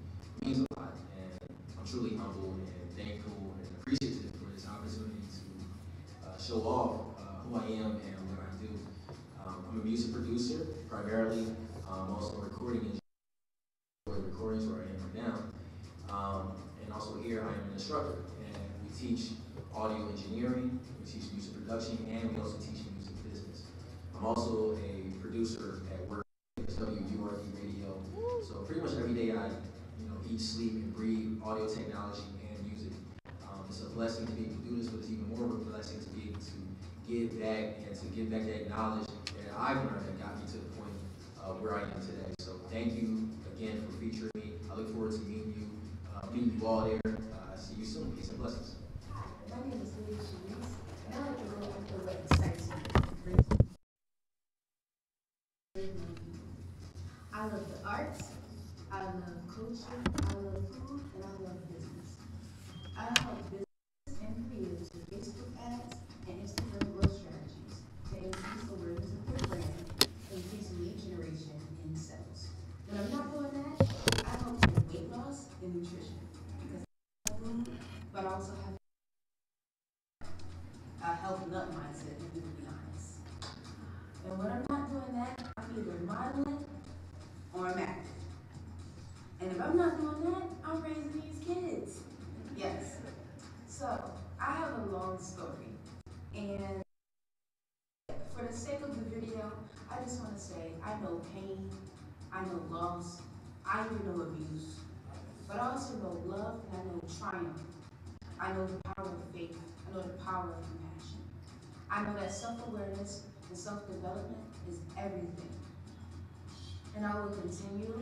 Speaker 22: means a lot. And I'm truly humble and thankful and appreciative for this opportunity to show off who I am and what I do. I'm a music producer, primarily. I'm also a recording engineer, recordings where I am right now. And also here I am an instructor. And we teach audio engineering, we teach music production, and we also teach music business. I'm also a producer at work at WURD Radio. So pretty much every day I eat, sleep, and breathe audio technology and music. It's a blessing to be able to do this, but it's even more of a blessing to be able to give back and to give back that knowledge that I've learned that got me to the point where I am today. So thank you again for featuring me. I look forward to meeting you all there. See you soon. Peace and blessings.
Speaker 23: My name is Lee Cheese, and I like to go after what excites me. I love the arts, I love culture, I love food, and I love business. I help businesses and creators with Facebook ads and Instagram growth strategies to increase awareness of their brand, increase lead generation, and sales. When I'm not doing that, I help with weight loss and nutrition because I have food, but I also have a health nut mindset, to be honest. And when I'm not doing that, I'm either modeling or I'm active. And if I'm not doing that, I'm raising these kids. Yes. So I have a long story. I even know abuse, but I also know love and I know triumph. I know the power of faith. I know the power of compassion. I know that self-awareness and self-development is everything. And I will continue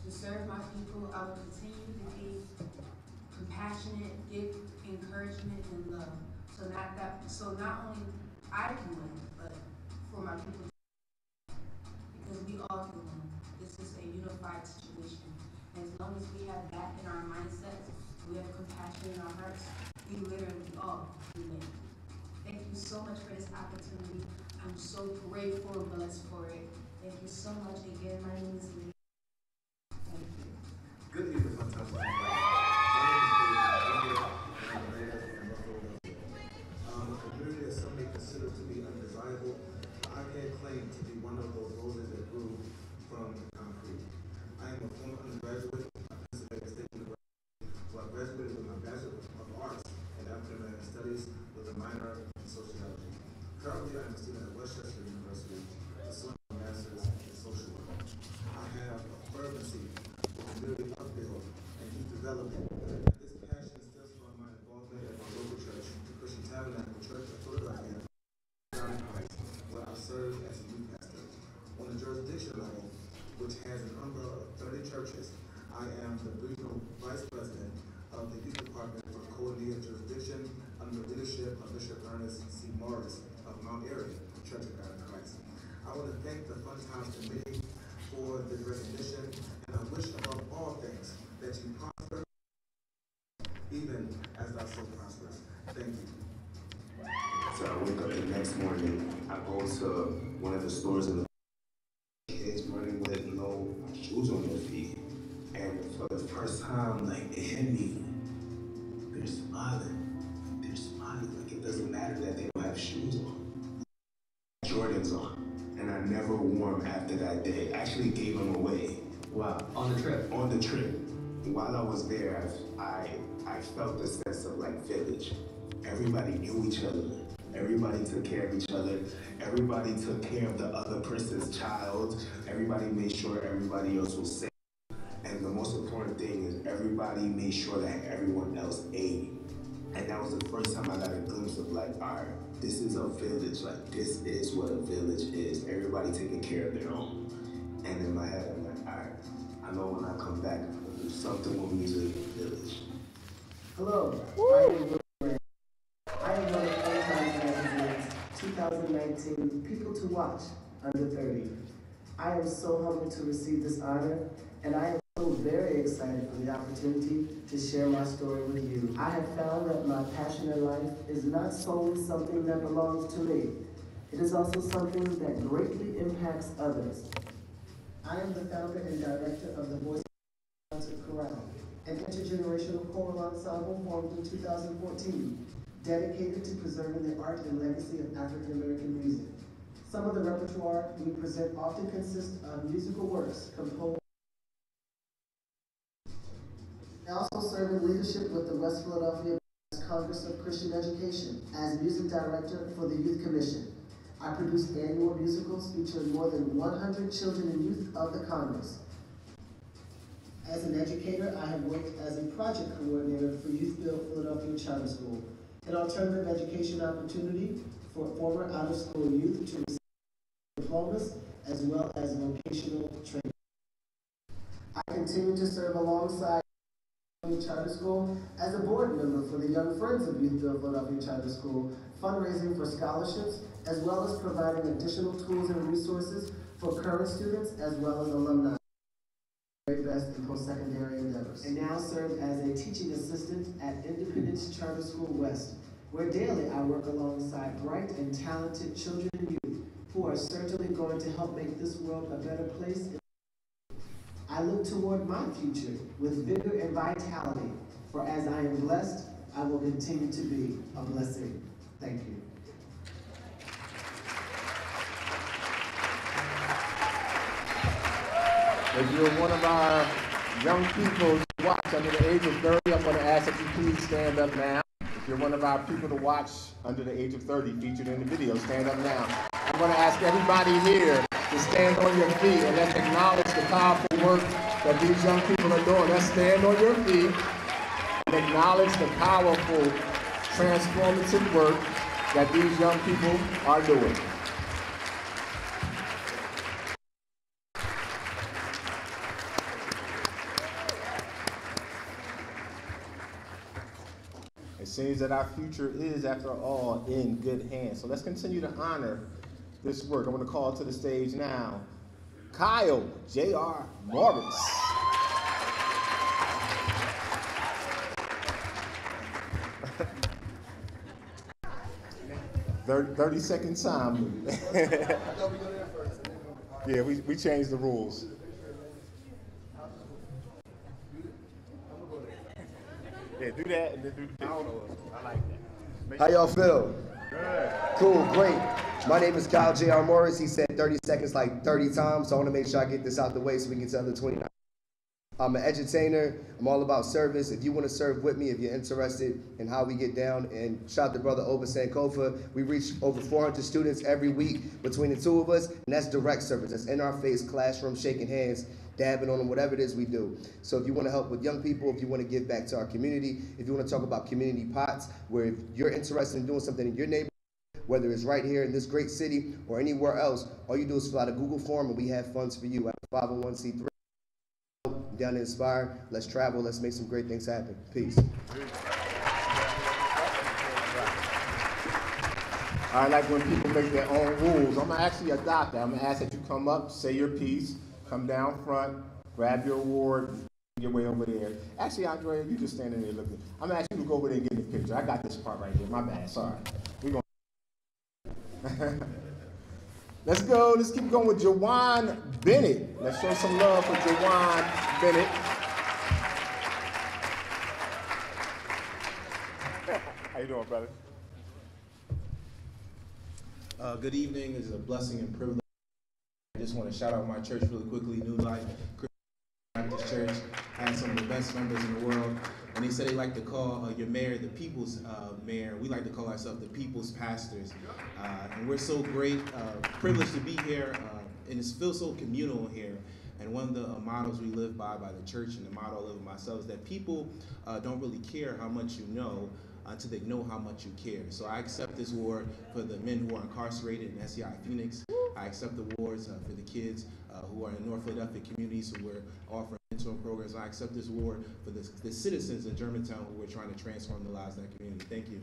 Speaker 23: to serve my people. I will continue to be compassionate, give encouragement and love. So not only I can win, but for my people, because we all can win. This is a unified situation. And as long as we have that in our mindsets, we have compassion in our hearts, we literally all can win. Thank you so much for this opportunity. I'm so grateful and blessed for it. Thank you so much again. My name is Lee. Thank you.
Speaker 1: Good evening, fantastic. My name is a community that some may consider to be undesirable. I can claim to be one of those roses that grew from concrete. I am a former undergraduate at Pennsylvania State University, where I graduated with my Bachelor of Arts in African American Studies with a minor in Sociology. Currently, I am a student at Westchester University, pursuing a Master's in Social Work. I have a fervency for community upbuild and youth development. This passion stems from my involvement at my local church, the Christian Tabernacle Church of Philadelphia, where I serve as a youth pastor. On the jurisdiction level, which has an umbrella of 30 churches, I am the regional vice president of the youth department for Coordinated Jurisdiction under the leadership of Bishop Ernest C. Morris of Mount Airy, Church of God in Christ. I want to thank the Fun Times Committee for the recognition, and I wish above all things that you prosper, even as thou so prosperous. Thank you.
Speaker 2: So I wake up the next morning, I go to one of the stores in the kids running with no shoes on their feet. And for the first time, like, it hit me. They're smiling. They're smiling. Like, it doesn't matter that they don't have shoes on. Jordans on. And I never wore them after that day. I actually gave them away. Wow. On the trip? On the trip. While I was there, I felt the sense of, like, village. Everybody knew each other. Everybody took care of each other. Everybody took care of the other person's child. Everybody made sure everybody else was safe. And the most important thing is everybody made sure that everyone else ate. And that was the first time I got a glimpse of, like, all right, this is a village. Like, this is what a village is. Everybody taking care of their own. And in my head, I'm like, all right, I know when I come back, I'm gonna do something with music in the village.
Speaker 21: Hello, I am one of Fun Times Magazine's 2019 People to Watch Under 30. I am so humbled to receive this honor, and I am so very excited for the opportunity to share my story with you. I have found that my passion in life is not solely something that belongs to me. It is also something that greatly impacts others. I am the founder and director of the Voice Concert Chorale, an intergenerational choral ensemble formed in 2014, dedicated to preserving the art and legacy of African American music. Some of the repertoire we present often consists of musical works composed. I also serve in leadership with the West Philadelphia Congress of Christian Education as music director for the Youth Commission. I produce annual musicals featuring more than 100 children and youth of the Congress. As an educator, I have worked as a project coordinator for Youth Build Philadelphia Charter School, an alternative education opportunity for former out-of-school youth to receive diplomas as well as vocational training. I continue to serve alongside Charter School as a board member for the Young Friends of Youth Build Philadelphia Charter School, fundraising for scholarships, as well as providing additional tools and resources for current students as well as alumni. Very best in post-secondary endeavors. And now serve as a teaching assistant at Independence Charter School West, where daily I work alongside bright and talented children and youth who are certainly going to help make this world a better place. I look toward my future with vigor and vitality, for as I am blessed, I will continue to be a blessing. Thank you.
Speaker 11: If you're one of our young people to watch under the age of 30, I'm going to ask that you please stand up now. If you're one of our people to watch under the age of 30 featured in the video, stand up now. I'm going to ask everybody here to stand on your feet and let's acknowledge the powerful work that these young people are doing. Let's stand on your feet and acknowledge the powerful, transformative work that these young people are doing. It seems that our future is, after all, in good hands. So let's continue to honor this work. I'm going to call to the stage now Kyle J.R. Morris. 30-second time. Yeah, we changed the rules. Yeah, do that and then do the picture. I like that.
Speaker 3: How y'all feel?
Speaker 11: Good.
Speaker 3: Cool, great. My name is Kyle J.R. Morris. He said 30 seconds like 30 times, so I want to make sure I get this out the way so we can get to the other 29. I'm an edutainer. I'm all about service. If you want to serve with me, if you're interested in how we get down, and shout out to Brother Oba Sankofa. We reach over 400 students every week between the two of us, and that's direct service. That's in our face, classroom, shaking hands, dabbing on them, whatever it is we do. So if you want to help with young people, if you want to give back to our community, if you want to talk about community pots, where if you're interested in doing something in your neighborhood, whether it's right here in this great city or anywhere else, all you do is fill out a Google form and we have funds for you. I'm 501c3. Down to Inspire. Let's travel. Let's make some great things happen. Peace.
Speaker 11: I like when people make their own rules. I'm going to actually adopt that. I'm going to ask that you come up, say your piece, come down front, grab your award, your way over there. Actually, Andrea, you just standing there looking. I'm going to ask you to go over there and get the picture. I got this part right here. My bad. Sorry. We're going to... Let's go. Let's keep going with Jawan Bennett. Let's show some love for Jawan Bennett. How you doing, brother?
Speaker 4: Good evening. It's a blessing and privilege. I just want to shout out my church really quickly, New Life Christian Baptist Church. I had some of the best members in the world. And they said they like to call your mayor the people's mayor. We like to call ourselves the people's pastors. And we're so great, privileged to be here, and it feels so communal here. And one of the mottos we live by the church, and the motto I live by myself, is that people don't really care how much you know until they know how much you care. So I accept this award for the men who are incarcerated in SCI Phoenix. I accept the awards for the kids who are in North Philadelphia communities who we're offering mentoring programs. I accept this award for the citizens in Germantown who we're trying to transform the lives of that community. Thank you.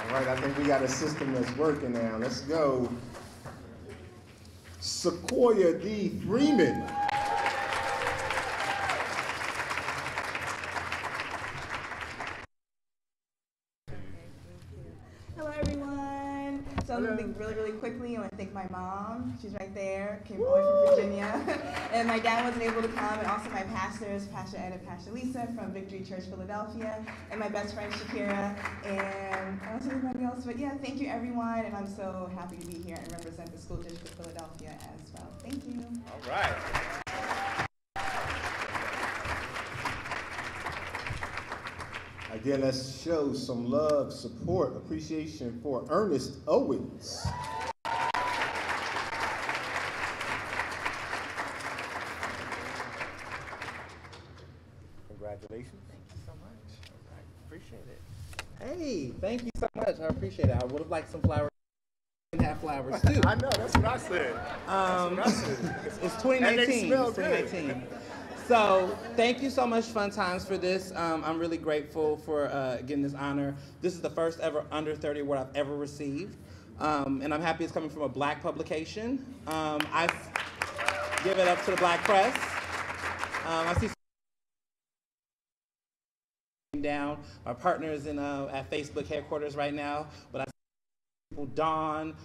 Speaker 11: All right, I think we got a system that's working now. Let's go. Sequoia D. Freeman.
Speaker 6: Hello, everyone. So I'm going to think really quickly. I want to thank my mom. She's right there. Came all the way from Virginia. And my dad wasn't able to come. And also my pastors, Pastor Ed and Pastor Lisa from Victory Church Philadelphia. And my best friend, Shakira. And I don't know anybody else. But yeah, thank you, everyone. And I'm so happy to be here and represent the School District of Philadelphia as well. Thank you.
Speaker 11: All right. Again, let's show some love, support, appreciation for Ernest Owens. Congratulations.
Speaker 24: Thank you so much. I appreciate it. Hey, thank you so much. I appreciate it. I would have liked some flowers. And have flowers too.
Speaker 11: I know, that's what I said.
Speaker 24: It's 2019.
Speaker 11: And they smell
Speaker 24: it's 2019. So thank you so much, Fun Times, for this. I'm really grateful for getting this honor. This is the first ever Under 30 award I've ever received. And I'm happy it's coming from a Black publication. I give it up to the Black press. I see down. My partner is in at Facebook headquarters right now, but I see Dawn,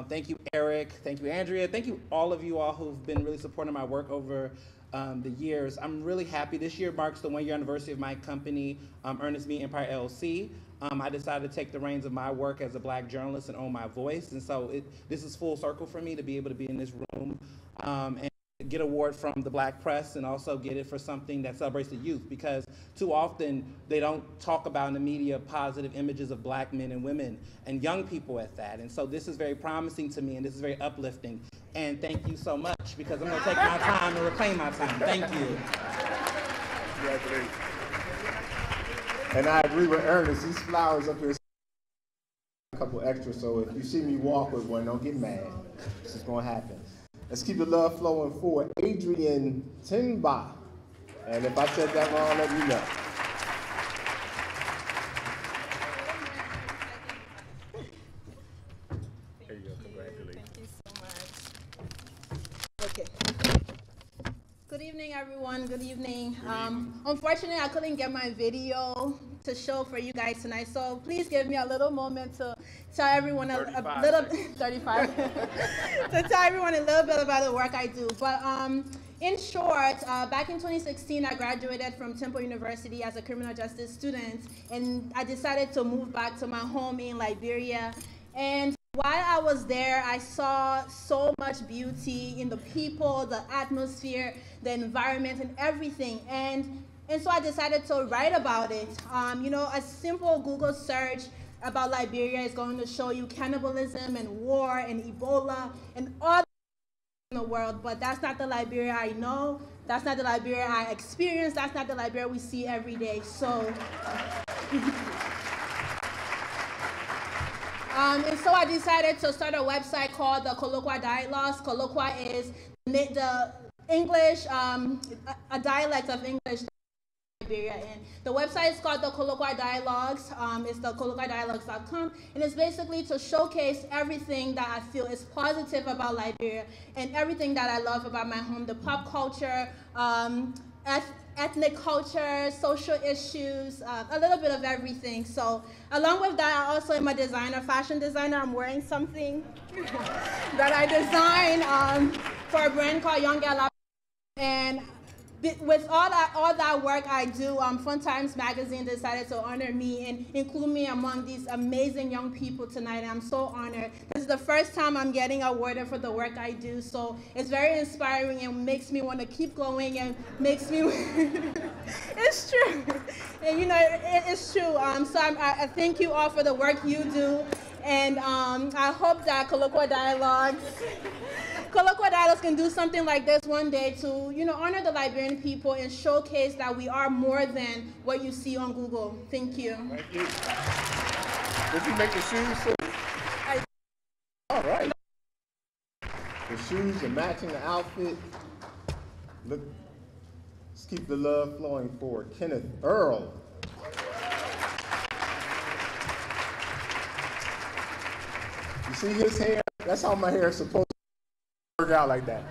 Speaker 24: thank you, Eric, thank you, Andrea, thank you, all of you all who've been really supporting my work over the years. I'm really happy. This year marks the 1-year anniversary of my company, Ernest Media Empire LLC. I decided to take the reins of my work as a Black journalist and own my voice, and so this is full circle for me to be able to be in this room and get an award from the Black press and also get it for something that celebrates the youth, because too often they don't talk about in the media positive images of Black men and women and young people at that. And so this is very promising to me, and this is very uplifting. And thank you so much, because I'm going to take my time and reclaim my time. Thank you.
Speaker 11: Congratulations. And I agree with Ernest. These flowers up here, a couple extras, so if you see me walk with one, don't get mad. This is going to happen. Let's keep the love flowing for Adrian Timba. And if I said that wrong, let me know.
Speaker 13: There you go. Congratulations.
Speaker 5: Thank you so much. Okay. Good evening, everyone. Good evening. Unfortunately, I couldn't get my video to show for you guys tonight, so please give me a little moment to tell everyone a little 35 to tell everyone a little bit about the work I do. But in short, back in 2016, I graduated from Temple University as a criminal justice student, and I decided to move back to my home in Liberia. And while I was there, I saw so much beauty in the people, the atmosphere, the environment, and everything. And so I decided to write about it. You know, a simple Google search about Liberia is going to show you cannibalism and war and Ebola and all in the world, but that's not the Liberia I know. That's not the Liberia I experience. That's not the Liberia we see every day. So. And so I decided to start a website called the Colloqua Dialogues. Colloqua is the English, a dialect of English in Liberia. And the website is called the Colloqua Dialogues. It's the colloquiadialogues.com. And it's basically to showcase everything that I feel is positive about Liberia and everything that I love about my home, the pop culture, ethnic culture, social issues, a little bit of everything. So along with that, I also am a designer, fashion designer. I'm wearing something that I designed for a brand called Young Gal. And with all that work I do, Fun Times Magazine decided to honor me and include me among these amazing young people tonight. And I'm so honored. This is the first time I'm getting awarded for the work I do, so it's very inspiring and makes me want to keep going and makes me. It's true, and you know it's true. So I thank you all for the work you do, and I hope that Colloqua Dialogues can do something like this one day to, you know, honor the Liberian people and showcase that we are more than what you see on Google. Thank you.
Speaker 11: Thank you. Did you make the shoes too? All right. The shoes are matching the outfit. Look, let's keep the love flowing for Kenneth Earl. You see his hair? That's how my hair is supposed to work out like that.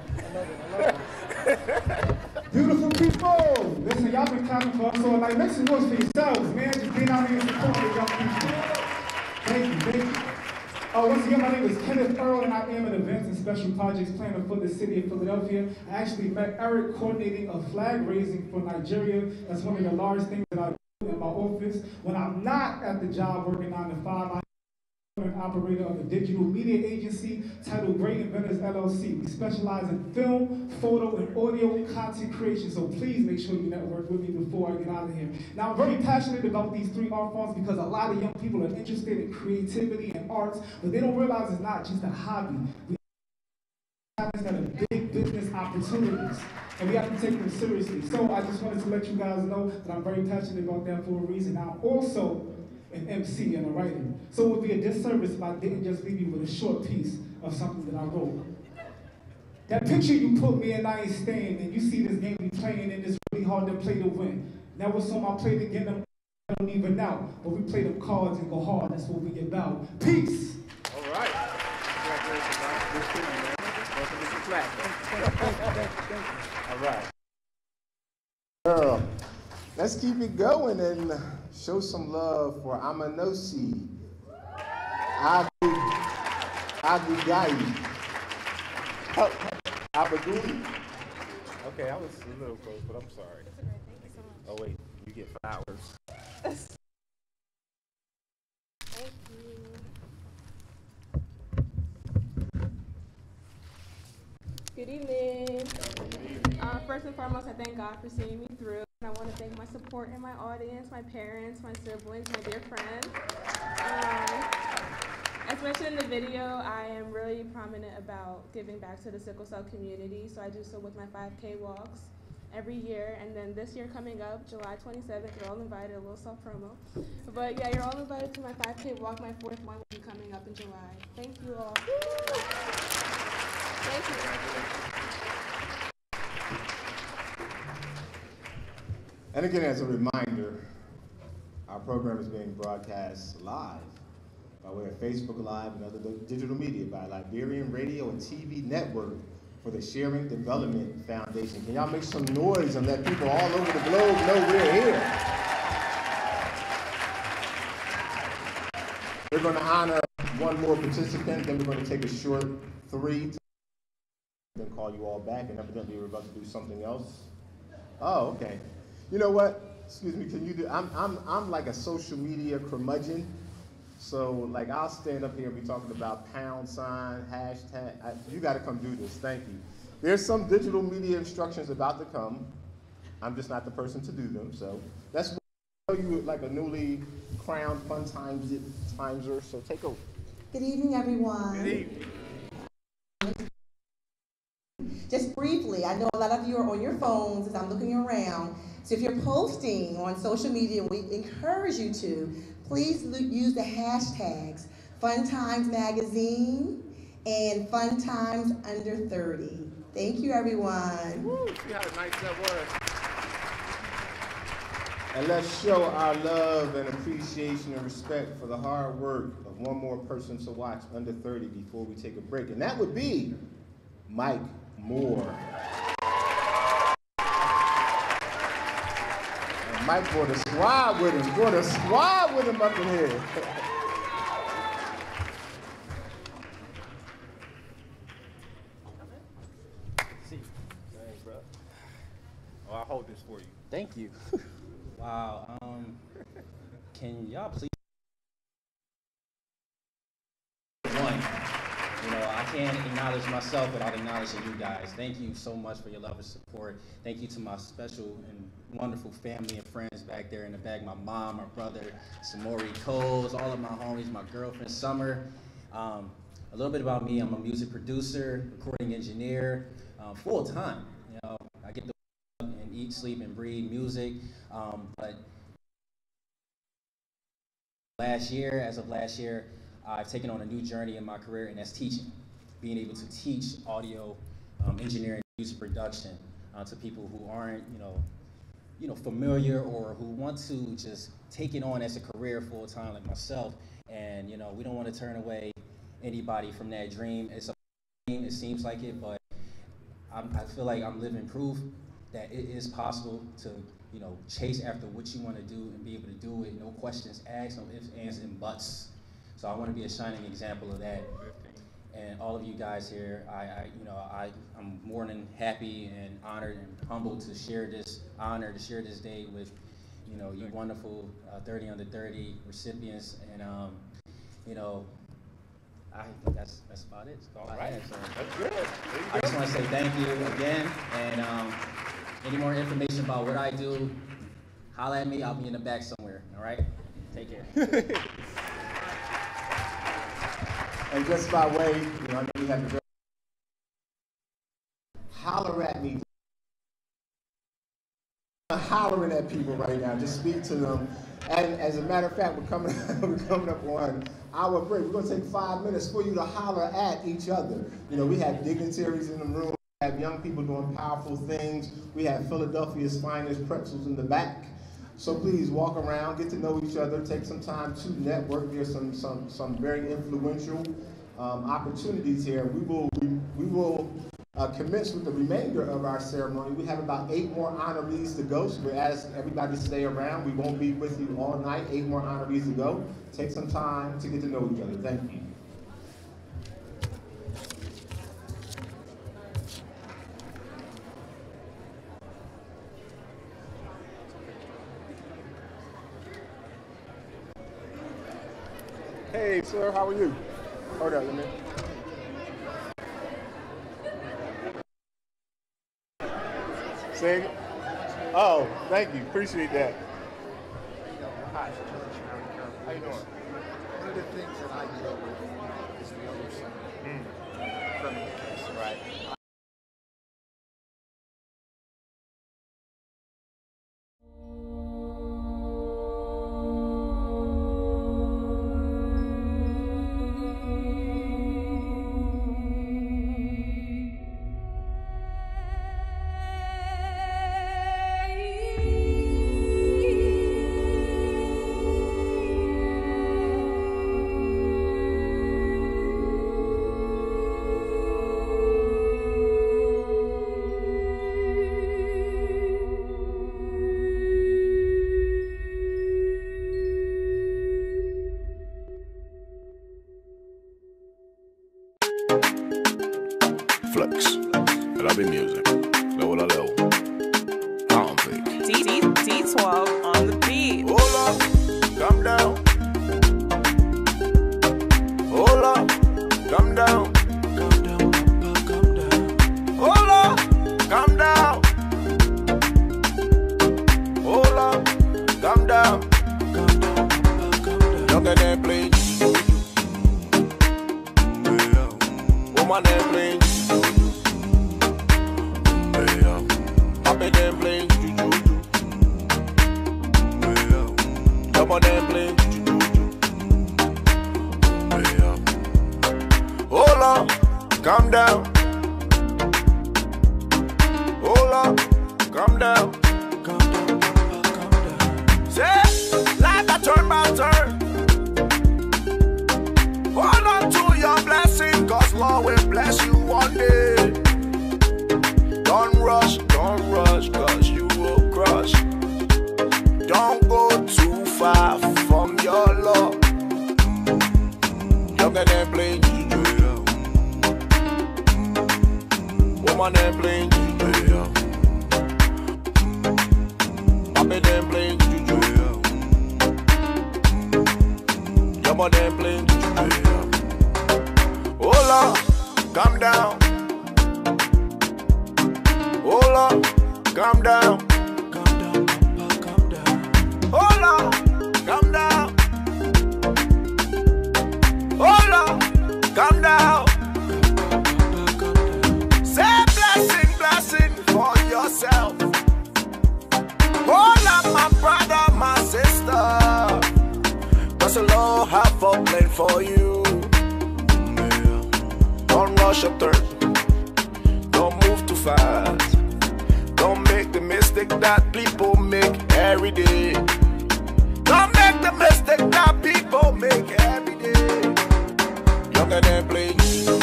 Speaker 21: Beautiful people! Listen, y'all been clapping for us, so like, make some noise for yourselves, man. Just being out here and supporting the young people. Thank you, thank you. Once again, my name is Kenneth Earl, and I am an events and special projects planner for the city of Philadelphia. I actually met Eric coordinating a flag raising for Nigeria. That's one of the largest things that I do in my office. When I'm not at the job working 9 to 5, I'm an operator of a digital media agency titled Great Inventors LLC. We specialize in film, photo, and audio content creation, so please make sure you network with me before I get out of here. Now, I'm very passionate about these 3 art forms because a lot of young people are interested in creativity and arts, but they don't realize it's not just a hobby. We have that are big business opportunities, and we have to take them seriously. So I just wanted to let you guys know that I'm very passionate about that for a reason. Now, I'm also an MC and a writer. So it would be a disservice if I didn't just leave you with a short piece of something that I wrote. That picture you put me in, I ain't staying, and you see this game we playing, and it's really hard to play to win. Now what's on my plate again, I don't even know, but we play them cards and go hard, that's what we about. Peace!
Speaker 13: All right. Congratulations, man. Good shooting, man. Welcome to the class.
Speaker 11: All right. Girl, let's keep it going and show some love for Amanosi Abugai. Abagui.
Speaker 13: Okay, I was a little close, but I'm sorry. Oh, wait. You get flowers.
Speaker 5: Thank you. Good evening.
Speaker 8: first and foremost, I thank God for seeing me through. And I want to thank my support and my audience, my parents, my siblings, my dear friends. As mentioned in the video, I am really prominent about giving back to the sickle cell community, so I do so with my 5K walks every year. And then this year coming up, July 27th, you're all invited, a little soft promo. But yeah, you're all invited to my 5K walk. My 4th one will be coming up in July. Thank you all. Thank you.
Speaker 11: And again, as a reminder, our program is being broadcast live by way of Facebook Live and other digital media by Liberian Radio and TV Network for the Sharing Development Foundation. Can y'all make some noise and let people all over the globe know we're here? We're going to honor one more participant, then we're going to take a short 3, then call you all back, and evidently we're about to do something else. Oh, okay. You know what? Excuse me, can you do, I'm like a social media curmudgeon. So, like, I'll stand up here and be talking about #, hashtag. You got to come do this. Thank you. There's some digital media instructions about to come. I'm just not the person to do them. So that's what I'll tell you, like a newly crowned fun timeser. So take over.
Speaker 9: Good evening, everyone.
Speaker 11: Good evening.
Speaker 9: Just briefly, I know a lot of you are on your phones as I'm looking around. So if you're posting on social media, we encourage you to please use the hashtags Fun Times Magazine and Fun Times Under 30. Thank you, everyone.
Speaker 11: Woo, see how nice that was. And let's show our love and appreciation and respect for the hard work of one more person to watch under 30 before we take a break. And that would be Mike Moore. Mike brought a squad with him, up in here.
Speaker 24: See.
Speaker 11: Thanks, bro. Oh, I'll hold this for you.
Speaker 24: Thank you. Wow. Can y'all please? I can't acknowledge myself without acknowledging you guys. Thank you so much for your love and support. Thank you to my special and wonderful family and friends back there in the back. My mom, my brother, Samori Coles, all of my homies, my girlfriend, Summer. A little bit about me, I'm a music producer, recording engineer, full time. I get to work and eat, sleep, and breathe music. But as of last year, I've taken on a new journey in my career, and that's teaching. Being able to teach audio engineering, music production to people who aren't, familiar or who want to just take it on as a career full time like myself. And we don't want to turn away anybody from that dream. It's a dream, it seems like it, but I feel like I'm living proof that it is possible to, chase after what you want to do and be able to do it. No questions asked, no ifs, ands, and buts. So I want to be a shining example of that. And all of you guys here, I'm more than happy and honored and humbled to share this honor, to share this day with, you wonderful 30 under 30 recipients. And, I think that's about it. That's all I have. So
Speaker 11: That's good.
Speaker 24: I just want to say thank you again. And any more information about what I do, holla at me. I'll be in the back somewhere. All right? Take care.
Speaker 11: And just by way, I know we have to holler at me. I'm hollering at people right now. Just speak to them. And as a matter of fact, we're coming up on our break. We're going to take 5 minutes for you to holler at each other. We have dignitaries in the room. We have young people doing powerful things. We have Philadelphia's finest pretzels in the back. So please walk around, get to know each other, take some time to network. There's some very influential opportunities here. We will commence with the remainder of our ceremony. We have about 8 more honorees to go, so we ask everybody to stay around. We won't be with you all night. 8 more honorees to go. Take some time to get to know each other. Thank you. Hey, sir, how are you? Hold on a minute. Sing it. Oh, thank you. Appreciate that. Hi. How you doing?
Speaker 7: One of the things that I deal with is the other side. Criminal case.
Speaker 11: Right.
Speaker 10: Flex, grave music, luego la leo.
Speaker 12: D12 on the beat.
Speaker 10: Hold up, calm down. Hold up, calm down. Hold up, calm down. Hold up, calm down. Look at that, please. Woman, that please. Happy them playing juju. Come on them playing juju. Hold up, calm down. Hold up, calm down. Say, life a turn by turn. Hold on to your blessing, cause Lord will bless you one day. Don't rush, cause you will crush. Don't go too far from your Lord. Young and them playing juju. Woman them playing juju. Papi them playing juju. Yama them playing juju. Hold up, calm down. Hold up, calm down. Hold up, calm down. Hold up, calm down. Say blessing for yourself. Hold up, my brother, my sister. Cause the Lord have a plan for you. Don't rush your turn. Don't move too fast. Don't make the mistake that people make every day. Don't make the mistake that people make every day. Younger than playing juju.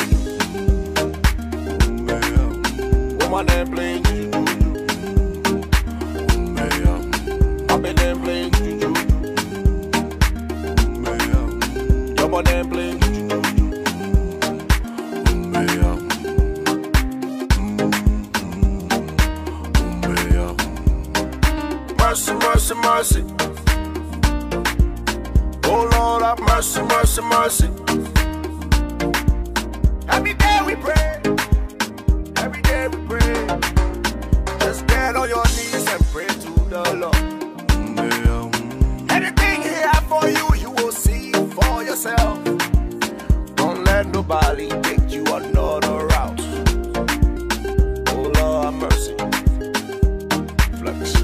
Speaker 10: Woman than playing juju. Papi than playing juju. Younger than playing juju. Mercy, mercy, mercy. Oh Lord, have mercy, mercy, mercy. Every day we pray. Every day we pray. Just get on your knees and pray to the Lord. Anything He has for you, you will see for yourself. Don't let nobody take you another route. Oh Lord, have mercy. Flex.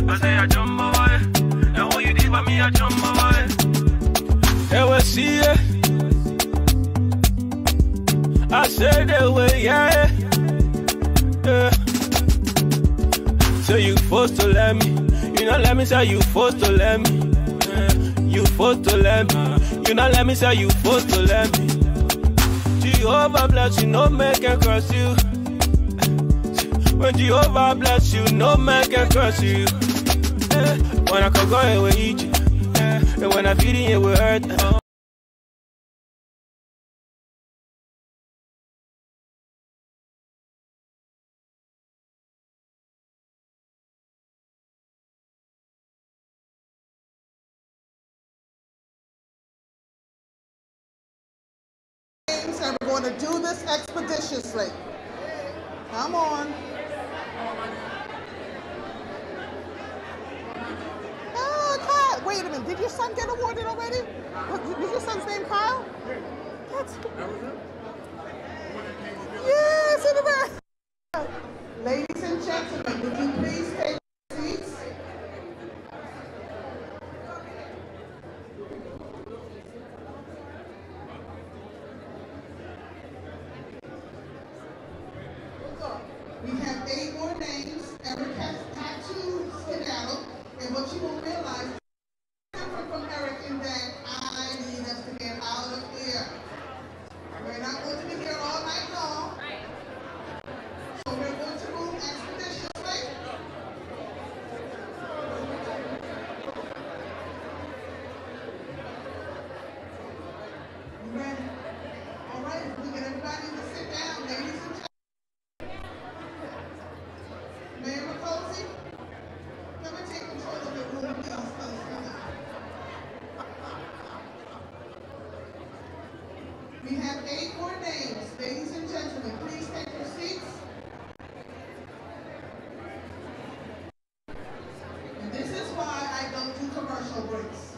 Speaker 10: I say I jump away. Now what you did by me, I jump away. They will see it. I say they will, yeah. say you forced to let me. You not let me say you forced to let me. You forced to let me. You not let me say you forced to let me. Jehovah bless you, no man can curse you. When Jehovah bless you, no man can curse you. When I can go away, eat you. And when I feed you, it will hurt.
Speaker 14: And we're going to do this expeditiously. Come on. Oh, Kyle. Wait a minute. Did your son get awarded already? Was your son's name Kyle? That's... Yes, in the back. Ladies and gentlemen, would you please take seats? We have 8 more names. Eric has had to skedaddle. And what you will realize is different from Eric in that I need us to get out of here. We're not going to be here all night long. So we're going to move expeditiously. You ready? All right, we get everybody to sit down, ladies and gentlemen. Mayor McCosey, come and take control of the room, please. We have 8 more names. Ladies and gentlemen, please take your seats. And this is why I don't do commercial breaks.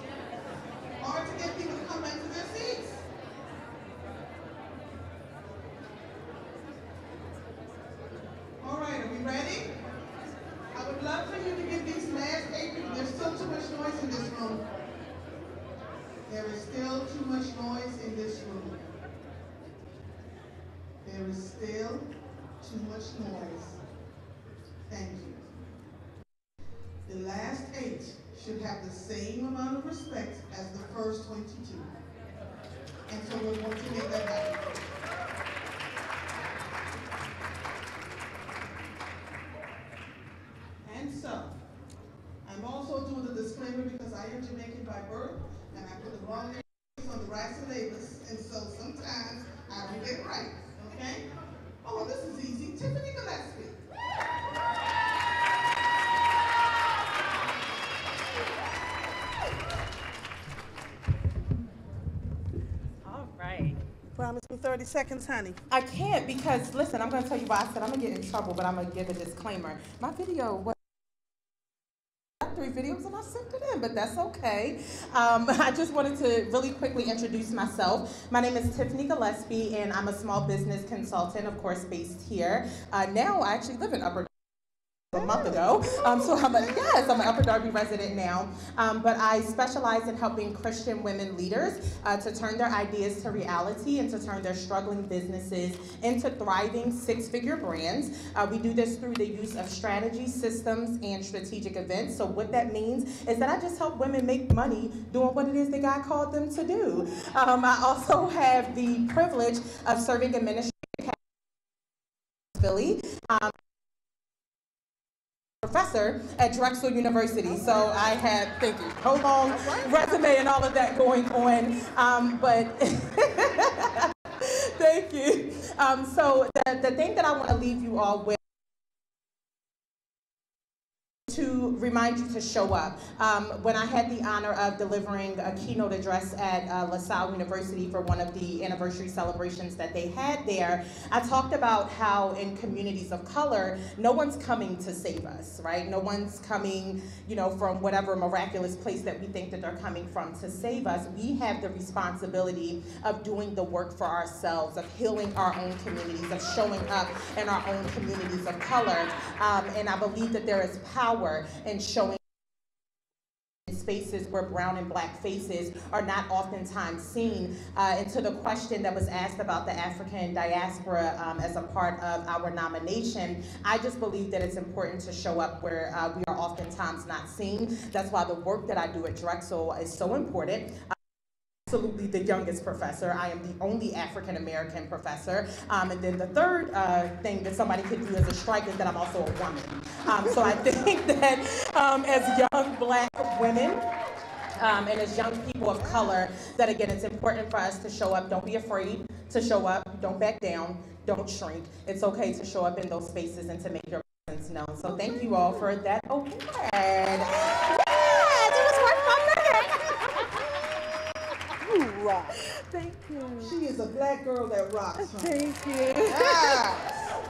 Speaker 14: Hard to get people to come back to their seats. All right, are we ready? I would love for you to give these last 8 people, there's still too much noise in this room. There is still too much noise in this room. There is still too much noise. Thank you. The last 8 should have the same amount of respect as the first 22. And so we're going to make that happen. And so, I'm also doing the disclaimer because I am Jamaican by birth, and I put the wrong names on the rights of labels, and so sometimes I don't get it right, okay? Oh, this is easy. Tiffany Gillespie.
Speaker 15: All right.
Speaker 14: Promise me 30 seconds, honey.
Speaker 15: I can't because, listen, I'm going to tell you why I said I'm going to get in trouble, but I'm going to give a disclaimer. My video was 3 videos and I sent it in, but that's okay. I just wanted to really quickly introduce myself. My name is Tiffany Gillespie, and I'm a small business consultant, of course, based here. Now I actually live in Upper a month ago, so I'm an Upper Darby resident now, but I specialize in helping Christian women leaders to turn their ideas to reality and to turn their struggling businesses into thriving 6-figure brands. We do this through the use of strategy, systems, and strategic events. So what that means is that I just help women make money doing what it is that God called them to do. I also have the privilege of serving in ministry in Philly. Professor at Drexel University, so I had, thank you, whole long resume and all of that going on, but thank you. So the thing that I want to leave you all with, to remind you to show up. When I had the honor of delivering a keynote address at LaSalle University for one of the anniversary celebrations that they had there, I talked about how in communities of color, no one's coming to save us, right? No one's coming, from whatever miraculous place that we think that they're coming from to save us. We have the responsibility of doing the work for ourselves, of healing our own communities, of showing up in our own communities of color. And I believe that there is power in showing spaces where brown and black faces are not oftentimes seen. And to the question that was asked about the African diaspora as a part of our nomination, I just believe that it's important to show up where we are oftentimes not seen. That's why the work that I do at Drexel is so important. Absolutely the youngest professor. I am the only African American professor. And then the third thing that somebody could do as a strike is that I'm also a woman. So I think that as young black women, and as young people of color, that again, it's important for us to show up. Don't be afraid to show up. Don't back down. Don't shrink. It's okay to show up in those spaces and to make your presence known. So thank you all for that award.
Speaker 14: You rock.
Speaker 15: Thank you.
Speaker 14: She is a black girl that rocks. Huh?
Speaker 15: Thank you.
Speaker 14: Yes.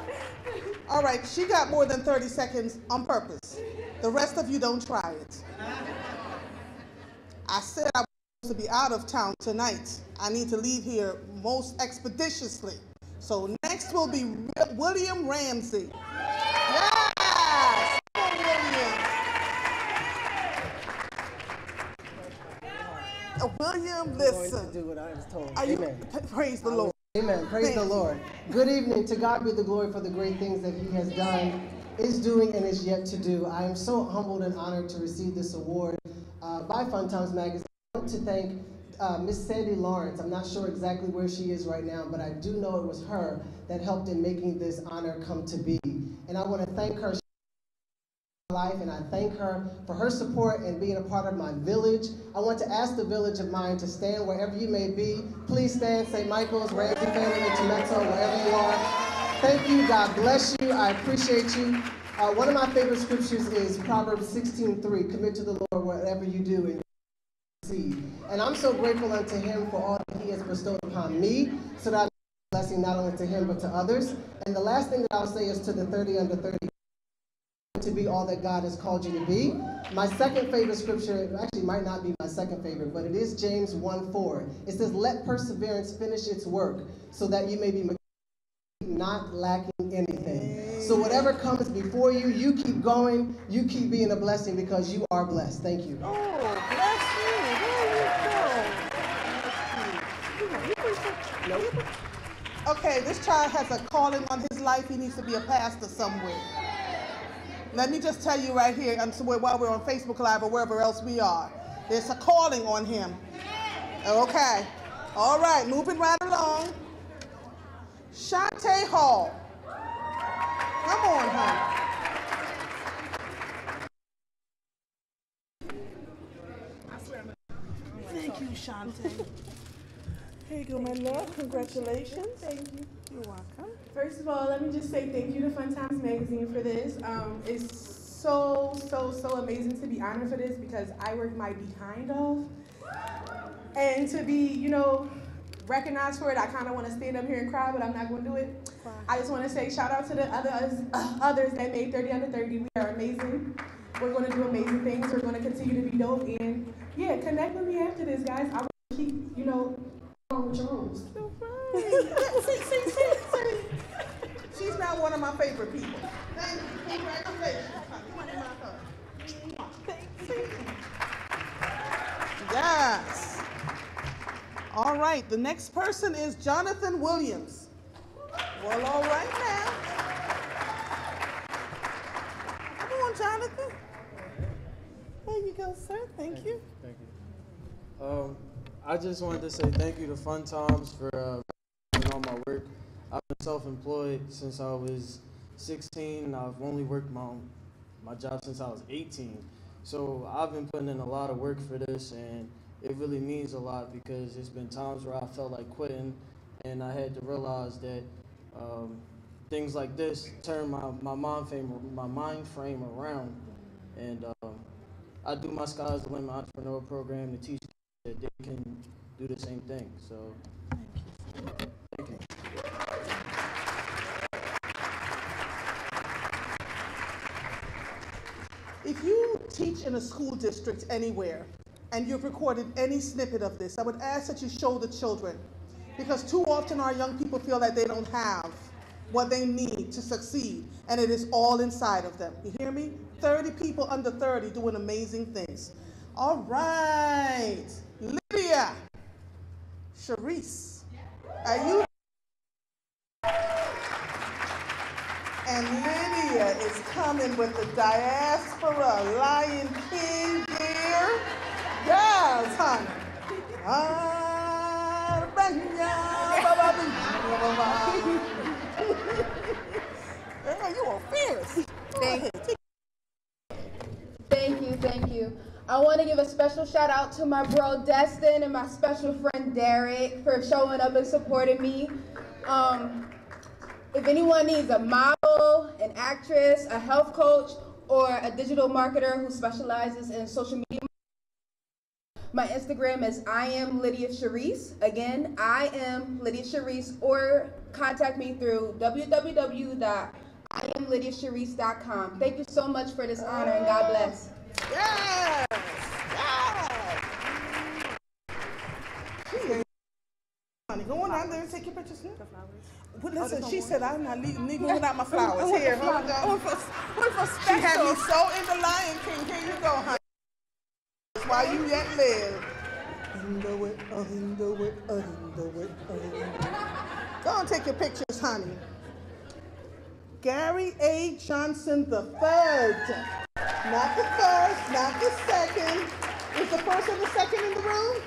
Speaker 14: All right, she got more than 30 seconds on purpose. The rest of you don't try it. I said I was supposed to be out of town tonight. I need to leave here most expeditiously. So next will be William Ramsey. Yes! William, listen.
Speaker 17: I'm going to do what I was told.
Speaker 14: Amen. Praise the Lord.
Speaker 17: Amen. Praise the Lord. Good evening. To God be the glory for the great things that He has done, is doing, and is yet to do. I am so humbled and honored to receive this award by Fun Times Magazine. I want to thank Miss Sandy Lawrence. I'm not sure exactly where she is right now, but I do know it was her that helped in making this honor come to be. And I want to thank her life, and I thank her for her support and being a part of my village. I want to ask the village of mine to stand wherever you may be. Please stand, St. Michael's, Ramsey family, Intermezzo, wherever you are. Thank you. God bless you. I appreciate you. One of my favorite scriptures is Proverbs 16:3. Commit to the Lord whatever you do and succeed. And I'm so grateful unto Him for all that He has bestowed upon me, so that I'm a blessing not only to Him but to others. And the last thing that I'll say is to the 30 under 30. To be all that God has called you to be. My second favorite scripture, actually might not be my second favorite, but it is James 1:4. It says, let perseverance finish its work so that you may be not lacking anything. So whatever comes before you, you keep going, you keep being a blessing because you are blessed. Thank you.
Speaker 14: Oh, bless you. There you go. Okay, this child has a calling on his life. He needs to be a pastor somewhere. Let me just tell you right here, while we're on Facebook Live or wherever else we are, there's a calling on him. Okay. All right, moving right along. Shantae Hall. Come on, honey. Thank you, Shantae. Here you go, my love. Congratulations.
Speaker 8: Thank you.
Speaker 14: You're welcome.
Speaker 8: First of all, let me just say thank you to Fun Times Magazine for this. It's so amazing to be honored for this because I work my behind off. And to be, recognized for it, I kind of want to stand up here and cry, but I'm not going to do it. I just want to say shout out to the others that made 30 under 30. We are amazing. We're going to do amazing things. We're going to continue to be dope. And yeah, connect with me after this, guys. I will keep, on with your rules.
Speaker 14: See. She's not one of my favorite people. Thank you. Congratulations. Yes. All right. The next person is Jonathan Williams. Well, all right now. Come on, Jonathan. There you go, sir. Thank you.
Speaker 18: Thank you. I just wanted to say thank you to Fun Times for doing all my work. I've been self-employed since I was 16. I've only worked my job since I was 18. So I've been putting in a lot of work for this, and it really means a lot because there's been times where I felt like quitting, and I had to realize that things like this turn my mind frame around. And I do my Sky's the Limit Entrepreneur program to teach that they can do the same thing. So thank you.
Speaker 14: If you teach in a school district anywhere and you've recorded any snippet of this, I would ask that you show the children, because too often our young people feel that they don't have what they need to succeed, and it is all inside of them. You hear me? 30 people under 30 doing amazing things. All right. Lydia. Sharice. Are you? And Lydia is coming with the Diaspora Lion King gear. Yes, honey. Girl, you are fierce.
Speaker 16: Thank you. I want to give a special shout out to my bro Destin and my special friend Derek for showing up and supporting me. If anyone needs a model, an actress, a health coach, or a digital marketer who specializes in social media, my Instagram is I am Lydia Sharice. Again, I am Lydia Sharice, or contact me through www.IamLydiaSharice.com. Thank you so much for this honor, and God bless.
Speaker 14: Yes! Yes! Honey, go on down there and take your pictures. But listen, she said I'm not leaving without my flowers. Here, hold on. She had me so in the Lion King. Here you go, honey. While you yet live. Go and take your pictures, honey. Gary A. Johnson III. Not the first, not the second. Is the first and the second in the room?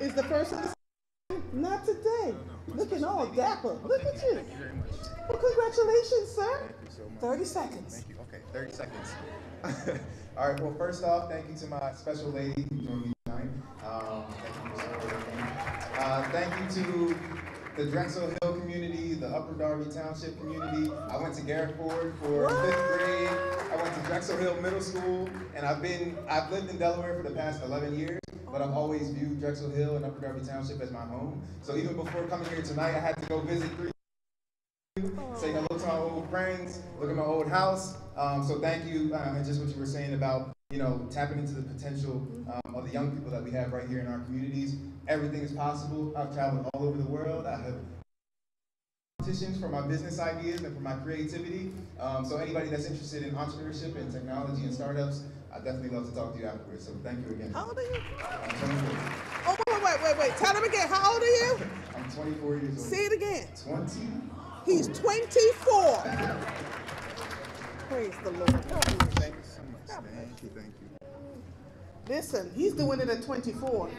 Speaker 14: Is the first and the second? Not today. Looking all dapper. Look at you. Well, congratulations, sir.
Speaker 11: Thank you so much.
Speaker 14: 30 seconds.
Speaker 11: Thank you. Okay, 30 seconds. All right, well, first off, thank you to my special lady who joined me tonight. Thank you for supporting me. Thank you to the Drexel Hill community, the Upper Darby Township community. I went to Garrett Ford for 5th grade. I went to Drexel Hill Middle School, and I've lived in Delaware for the past 11 years, but I've always viewed Drexel Hill and Upper Darby Township as my home. So even before coming here tonight, I had to go visit 3, say hello to my old friends, look at my old house. So thank you, and just what you were saying about, tapping into the potential of the young people that we have right here in our communities. Everything is possible. I've traveled all over the world. I have competitions for my business ideas and for my creativity. So anybody that's interested in entrepreneurship and technology and startups, I'd definitely love to talk to you afterwards. So thank you again.
Speaker 14: How old are you?
Speaker 11: I'm 24.
Speaker 14: Oh, wait. Tell him again. How old are you?
Speaker 11: I'm 24 years old.
Speaker 14: Say it again.
Speaker 11: 20.
Speaker 14: He's 24. Praise the Lord.
Speaker 11: Thank you so much. Thank you.
Speaker 14: Listen, he's doing it at 24.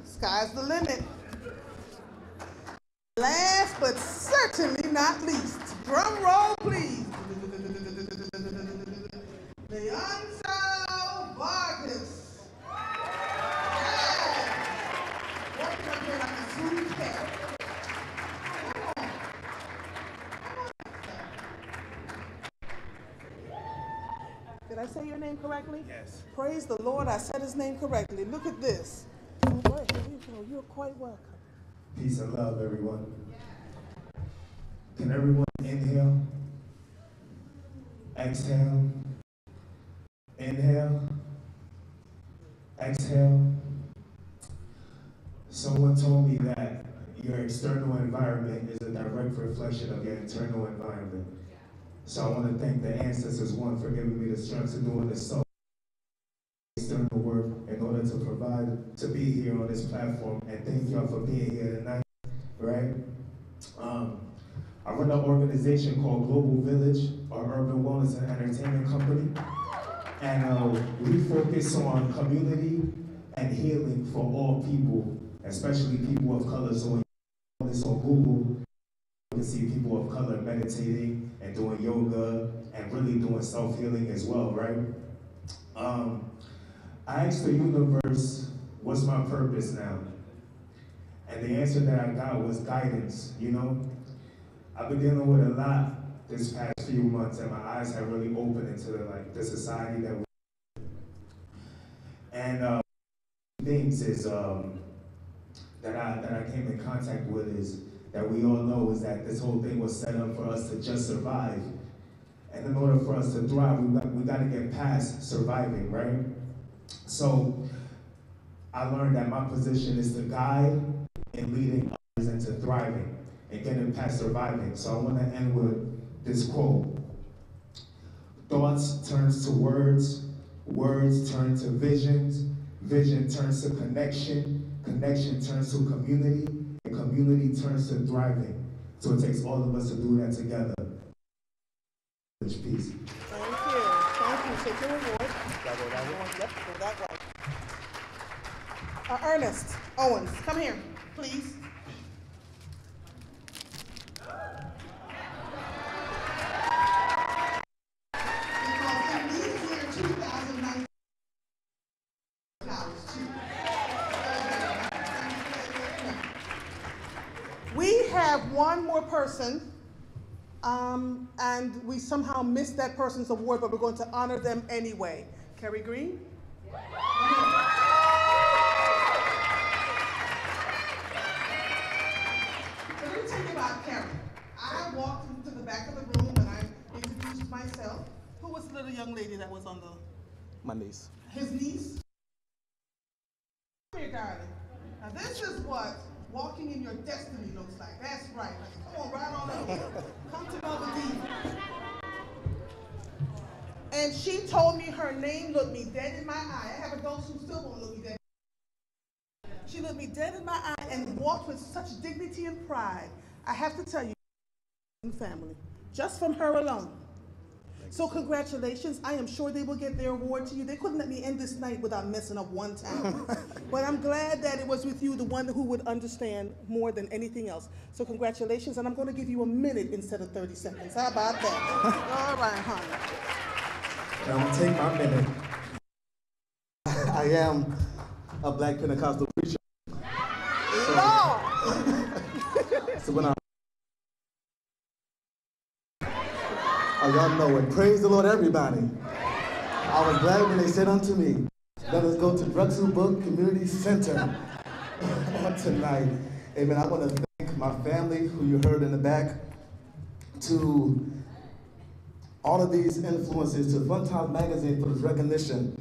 Speaker 14: Sky's the limit. Last but certainly not least, drum roll please. Leonzo Vargas. Walking up here like a smooth cat. Did I say your name correctly?
Speaker 11: Yes.
Speaker 14: Praise the Lord, I said his name correctly. Look at this. Oh, boy, here you go. You're quite welcome.
Speaker 2: Peace and love, everyone. Can everyone inhale? Exhale. Inhale. Exhale. Someone told me that your external environment is a direct reflection of your internal environment. So I want to thank the ancestors, one, for giving me the strength to doing this external work in order to provide, to be here on this platform, and thank y'all for being here tonight, right? I run an organization called Global Village, our urban wellness and entertainment company, and we focus on community and healing for all people, especially people of color. So when you do this on Google, you can see people of color meditating and doing yoga and really doing self-healing as well, right? I asked the universe, what's my purpose now? And the answer that I got was guidance, I've been dealing with a lot this past few months, and my eyes have really opened into the society that we and things is that I came in contact with is that we all know is that this whole thing was set up for us to just survive. And in order for us to thrive, we got to get past surviving, right? So I learned that my position is to guide and leading others into thriving and getting past surviving. So I want to end with this quote. Thoughts turns to words, Words turn to visions, vision turns to connection, connection turns to community, and community turns to thriving. So it takes all of us to do that together. Peace.
Speaker 14: Thank you. Thank you. Take your reward. Yep, go that way. Ernest Owens, come here, please. We have one more person, and we somehow missed that person's award, but we're going to honor them anyway. Kerry Green? So let me tell you about Kerry. I walked into the back of the room and I introduced myself. Who was the little young lady that was on the...
Speaker 24: My niece.
Speaker 14: His niece? Come here, darling. Now this is what walking in your destiny looks like. That's right. Come on, right on up here. Come to know the diva. And she told me her name, looked me dead in my eye. I have adults who still won't look me dead. She looked me dead in my eye and walked with such dignity and pride. I have to tell you, family, just from her alone. So congratulations. I am sure they will get their award to you. They couldn't let me end this night without messing up one time. But I'm glad that it was with you, the one who would understand more than anything else. So congratulations, and I'm going to give you a minute instead of 30 seconds. How about that? All right, honey.
Speaker 1: I'm going to take my minute. I am a Black Pentecostal preacher. So when y'all know it. Praise the Lord, everybody. I was glad when they said unto me, let us go to Drexel Book Community Center tonight. Amen. I want to thank my family, who you heard in the back, to all of these influences, to Fun Times Magazine for this recognition.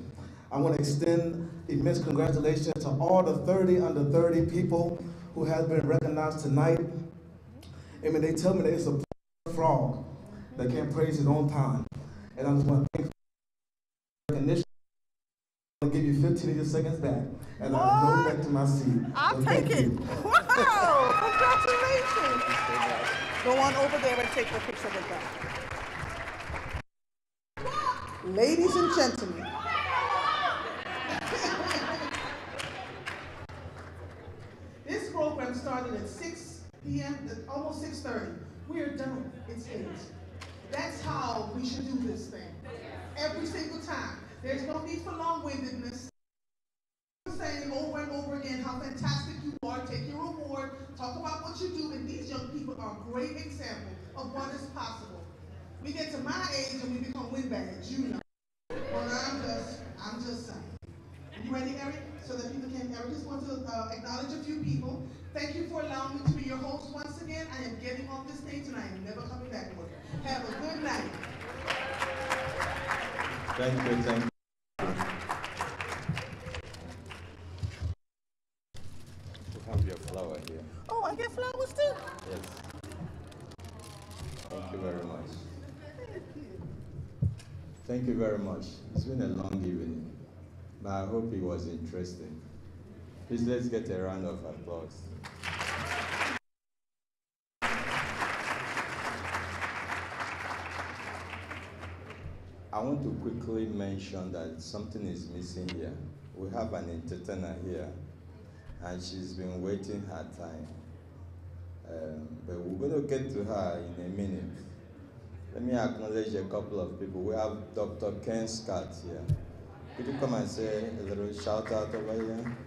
Speaker 1: I want to extend immense congratulations to all the 30 under 30 people who have been recognized tonight. Amen. They tell me that it's a frog that can't praise his own time. And I just want to thank you for the recognition. I'm going to give you 15 of your seconds back. And I'll go back to my seat.
Speaker 14: I'll take it. Wow, congratulations. Go on over there and take the picture with that. Ladies and gentlemen. This program started at 6 p.m., almost 6:30. We are done. It's 8. That's how we should do this thing. Every single time. There's no need for long-windedness. Saying over and over again how fantastic you are, take your reward, talk about what you do, and these young people are a great example of what is possible. We get to my age and we become windbags, you know. Well, I'm just saying. Are you ready, Eric? So that people can, Eric just wants to acknowledge a few people. Thank you for allowing me to be your host once again. I am getting off this stage and I am never coming back more. Have a good night.
Speaker 19: Thank you, thank you. You have your flower here.
Speaker 14: Oh, I get flowers too?
Speaker 19: Yes. Thank you very much. Thank you very much. It's been a long evening, but I hope it was interesting. Please let's get a round of applause. I want to quickly mention that something is missing here. We have an entertainer here, and she's been waiting her time. But we're going to get to her in a minute. Let me acknowledge a couple of people. We have Dr. Ken Scott here. Could you come and say a little shout out over here?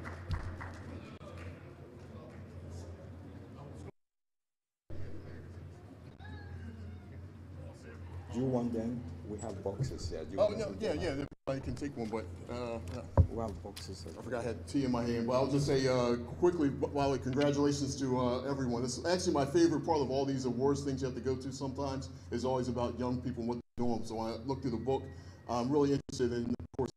Speaker 19: Do you want them? We have boxes here. Do you want
Speaker 20: no, yeah, everybody can take one, but
Speaker 19: we have boxes.
Speaker 20: I forgot I had tea in my hand, but I'll just say quickly, Wally, congratulations to everyone. This is actually my favorite part of all these awards things you have to go to sometimes is always about young people and what they're doing. So when I looked through the book, I'm really interested in, of course,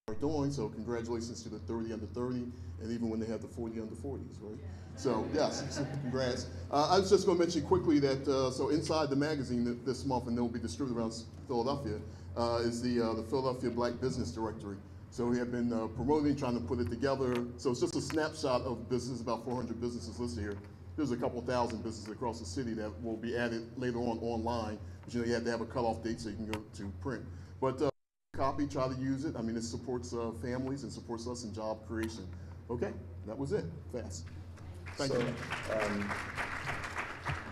Speaker 20: what they're doing. So congratulations to the 30 under 30, and even when they have the 40 under 40s, right? So yes, so congrats. I was just going to mention quickly that so inside the magazine this month, and they'll be distributed around Philadelphia, is the Philadelphia Black Business Directory. So we have been promoting, trying to put it together. So it's just a snapshot of businesses, about 400 businesses listed here. There's a couple thousand businesses across the city that will be added later on online, but you know you have to have a cutoff date so you can go to print. But copy, try to use it. I mean, it supports families and supports us in job creation. Okay, that was it. Fast. Thank you.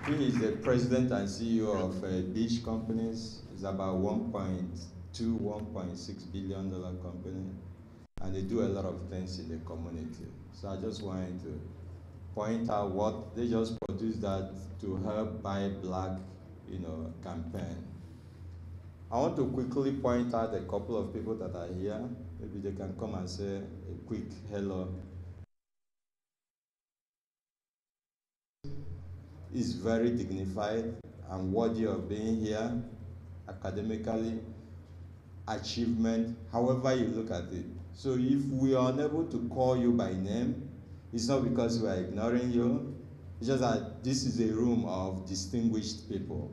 Speaker 19: He is the president and CEO of Beach Companies. It's about $1.6 billion company, and they do a lot of things in the community. So I just wanted to point out what they just produced that to help Buy Black, campaign. I want to quickly point out a couple of people that are here. Maybe they can come and say a quick hello. Is very dignified and worthy of being here, academically, achievement, however you look at it. So if we are unable to call you by name, it's not because we are ignoring you, it's just that this is a room of distinguished people.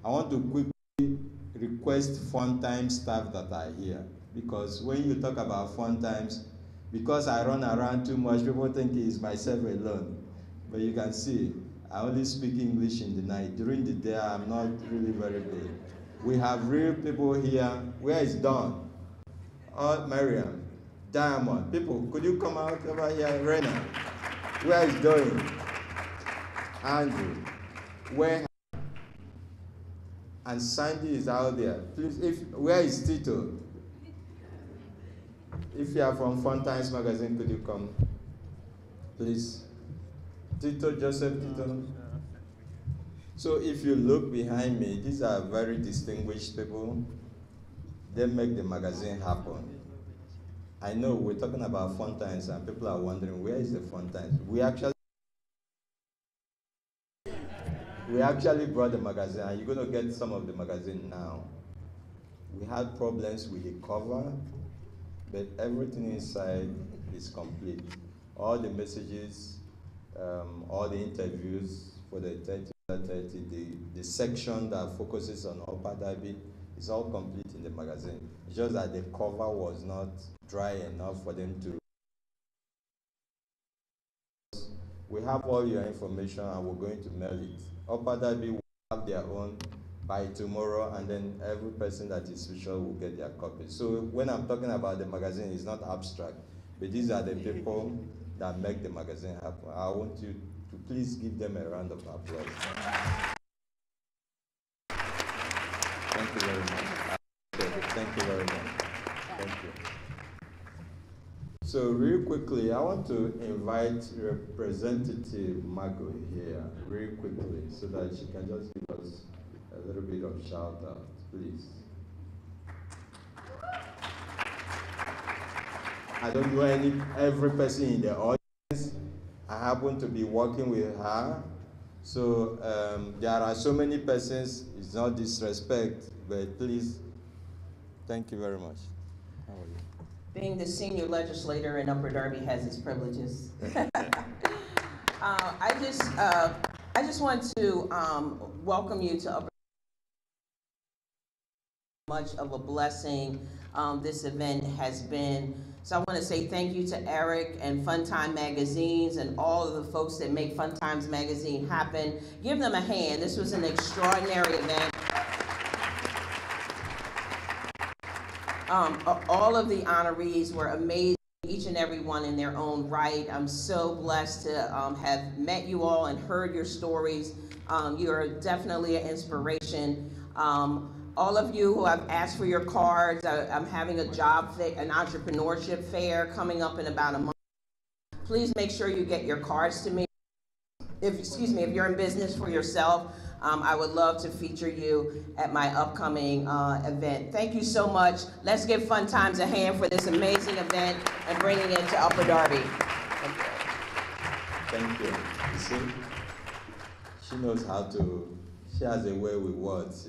Speaker 19: I want to quickly request Fun Times staff that are here, because when you talk about Fun Times, because I run around too much, people think it's myself alone. But you can see, I only speak English in the night. During the day, I'm not really very good. We have real people here. Where is Dawn? Oh, Mariam, Diamond. People, could you come out over here? Rena, where is Doing? Andrew, where? And Sandy is out there. Please, where is Tito? If you are from Fun Times Magazine, could you come? Please. Tito, Joseph, Tito. So if you look behind me, these are very distinguished people. They make the magazine happen. I know we're talking about Fun Times and people are wondering, where is the Fun Times? We actually brought the magazine, and you're going to get some of the magazine now. We had problems with the cover, but everything inside is complete. All the messages, all the interviews for the 30, the section that focuses on Upper Darby is all complete in the magazine. It's just that the cover was not dry enough for them to. We have all your information and we're going to mail it. Upper Darby will have their own by tomorrow, and then every person that is special will get their copy. So when I'm talking about the magazine, it's not abstract, but these are the people that make the magazine happen. I want you to please give them a round of applause. Thank you very much. Thank you very much. Thank you. So real quickly, I want to invite Representative Margot here real quickly so that she can just give us a little bit of shout out, please. I don't know every person in the audience. I happen to be working with her. So there are so many persons, it's not disrespect, but please, thank you very much. How are you?
Speaker 3: Being the senior legislator in Upper Darby has its privileges. I just want to welcome you to Upper Darby. Much of a blessing this event has been. So I want to say thank you to Eric and Fun Time Magazines and all of the folks that make Fun Times Magazine happen. Give them a hand. This was an extraordinary event. All of the honorees were amazing, each and every one in their own right. I'm so blessed to have met you all and heard your stories. You are definitely an inspiration. All of you who have asked for your cards, I'm having an entrepreneurship fair coming up in about a month. Please make sure you get your cards to me. If you're in business for yourself, I would love to feature you at my upcoming event. Thank you so much. Let's give Fun Times a hand for this amazing event and bringing it to Upper Darby.
Speaker 19: Thank you. You see, she knows how to, she has a way with words,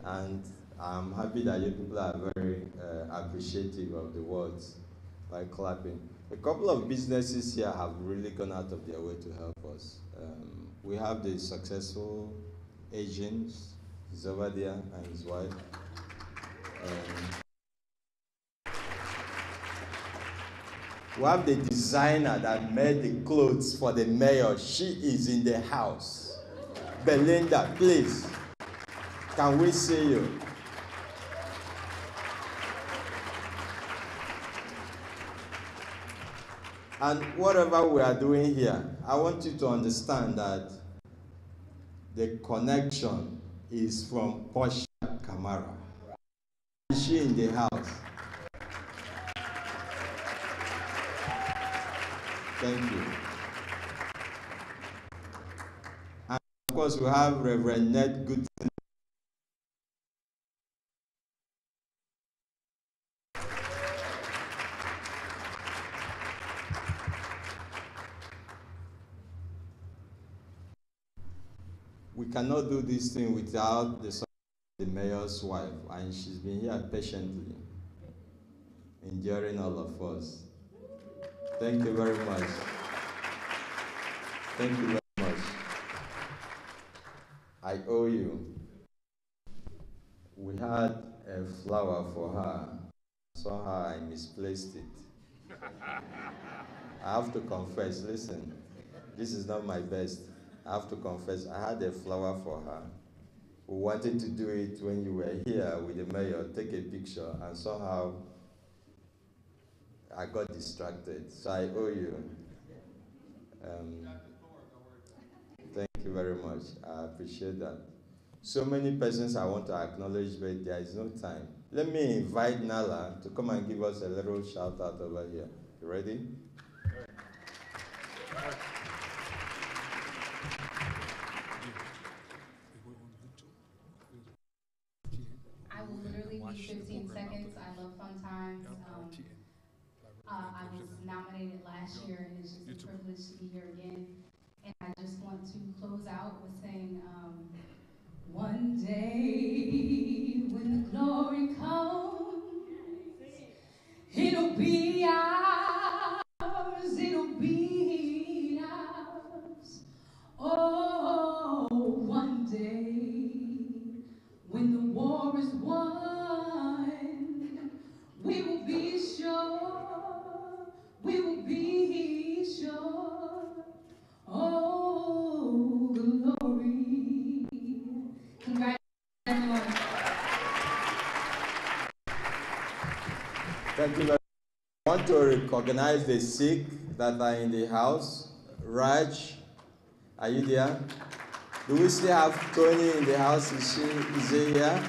Speaker 19: and I'm happy that you people are very appreciative of the words by clapping. A couple of businesses here have really gone out of their way to help us. We have the successful agents, he's over there, and his wife. We have the designer that made the clothes for the mayor. She is in the house. Belinda, please, can we see you? And whatever we are doing here, I want you to understand that the connection is from Porsche Camara. Is she in the house? Thank you. And of course, we have Reverend Ned Goodson. We cannot do this thing without the mayor's wife, and she's been here patiently, enduring all of us. Thank you very much. Thank you very much. I owe you. We had a flower for her. Somehow I misplaced it. I have to confess, listen, this is not my best. I have to confess, I had a flower for her. We wanted to do it when you were here with the mayor, take a picture, and somehow I got distracted. So I owe you. Thank you very much. I appreciate that. So many persons I want to acknowledge, but there is no time. Let me invite Nala to come and give us a little shout out over here. You ready?
Speaker 4: I will literally be 15 seconds. I love fun times. I was nominated last year, and it's just a privilege to be here again. And I just want to close out with saying, one day when the glory comes, it'll be ours, it'll be ours. Oh, one day when the war is won, we will be sure, we will be sure. Oh, glory. Congratulations, everyone.
Speaker 19: Thank you very much. I want to recognize the sick that are in the house. Raj, are you there? Do we still have Tony in the house? Is he here?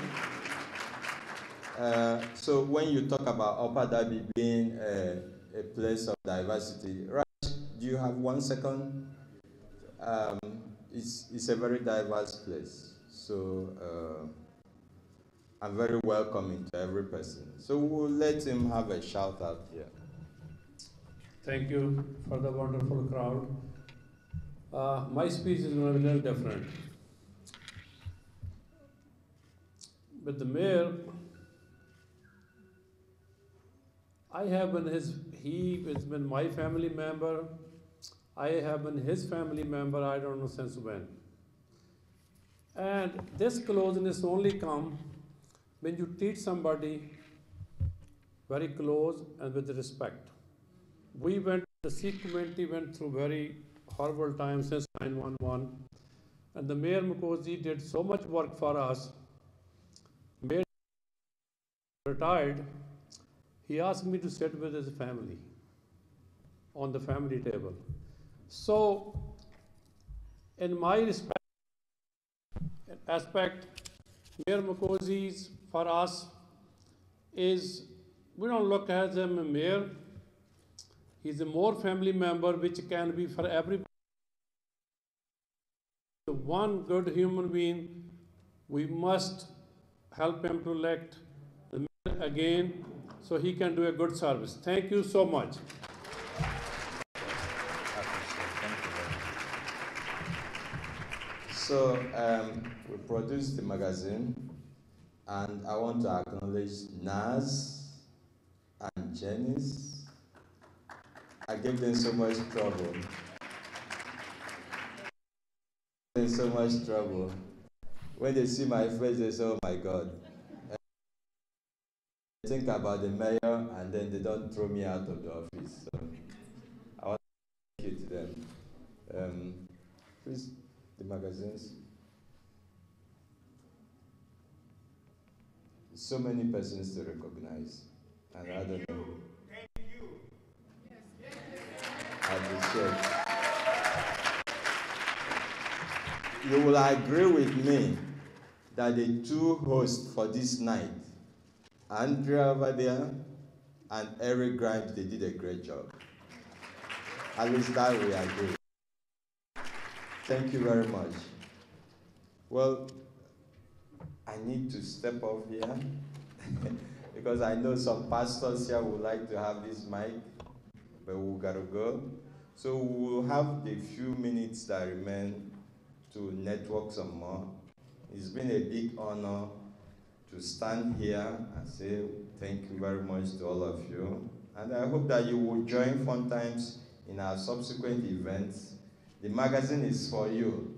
Speaker 19: So when you talk about Upper Darby being a place of diversity, Raj, do you have 1 second? It's a very diverse place. So I'm very welcoming to every person. So we'll let him have a shout out here.
Speaker 6: Thank you for the wonderful crowd. My speech is going to be a little different. But the mayor, he has been my family member. I have been his family member, I don't know since when. And this closeness only comes when you treat somebody very close and with respect. The Sikh community went through very horrible times since 9/11, and the Mayor Mukosi did so much work for us. Mayor retired, he asked me to sit with his family on the family table. So, in my aspect, Mayor Mukosi's for us is, we don't look at him a mayor. He's a more family member which can be for everybody. One good human being, we must help him to elect the mayor again so he can do a good service. Thank you so much.
Speaker 19: So we produced the magazine, and I want to acknowledge Naz and Janice I gave them so much trouble. So much trouble. When they see my face, they say, "Oh my God." And they think about the mayor, and then they don't throw me out of the office. So I want to thank you to them. Please, the magazines. So many persons to recognize, and I don't know. Thank you. I appreciate. You will agree with me that the two hosts for this night, Andrea over there and Eric Grimes, they did a great job. At least that we agree. Thank you very much. Well, I need to step off here because I know some pastors here would like to have this mic, but we gotta go. So we'll have the few minutes that remain to network some more. It's been a big honor to stand here and say thank you very much to all of you. And I hope that you will join Fun Times in our subsequent events. The magazine is for you.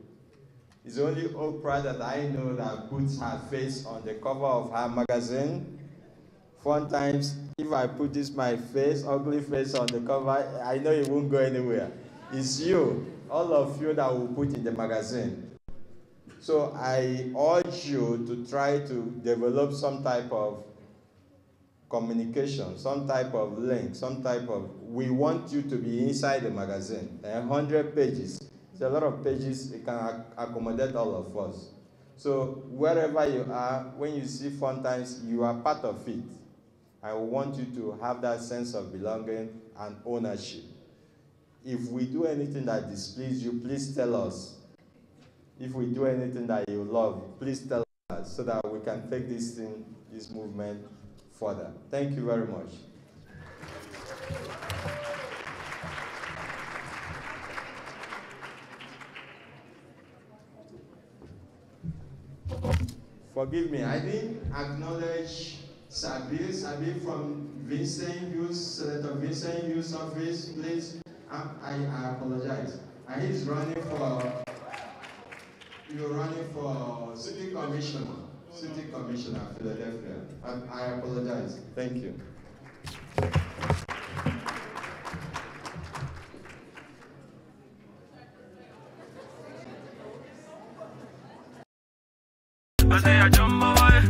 Speaker 19: It's only Oprah that I know that puts her face on the cover of her magazine. Fun Times, if I put this my face, ugly face on the cover, I know it won't go anywhere. It's you, all of you that will put in the magazine. So I urge you to try to develop some type of communication, some type of link, some type of, we want you to be inside the magazine. 100 pages. It's a lot of pages, it can accommodate all of us. So wherever you are, when you see Fun Times, you are part of it. I want you to have that sense of belonging and ownership. If we do anything that displeases you, please tell us. If we do anything that you love, please tell us so that we can take this thing, this movement further. Thank you very much. Forgive me, I didn't acknowledge Sabir from Vincent Hughes, Senator Vincent Hughes' office, please. I apologize. And he's running for, you're running for City Commissioner, Philadelphia. I apologize. Thank you.
Speaker 10: I say I jump away.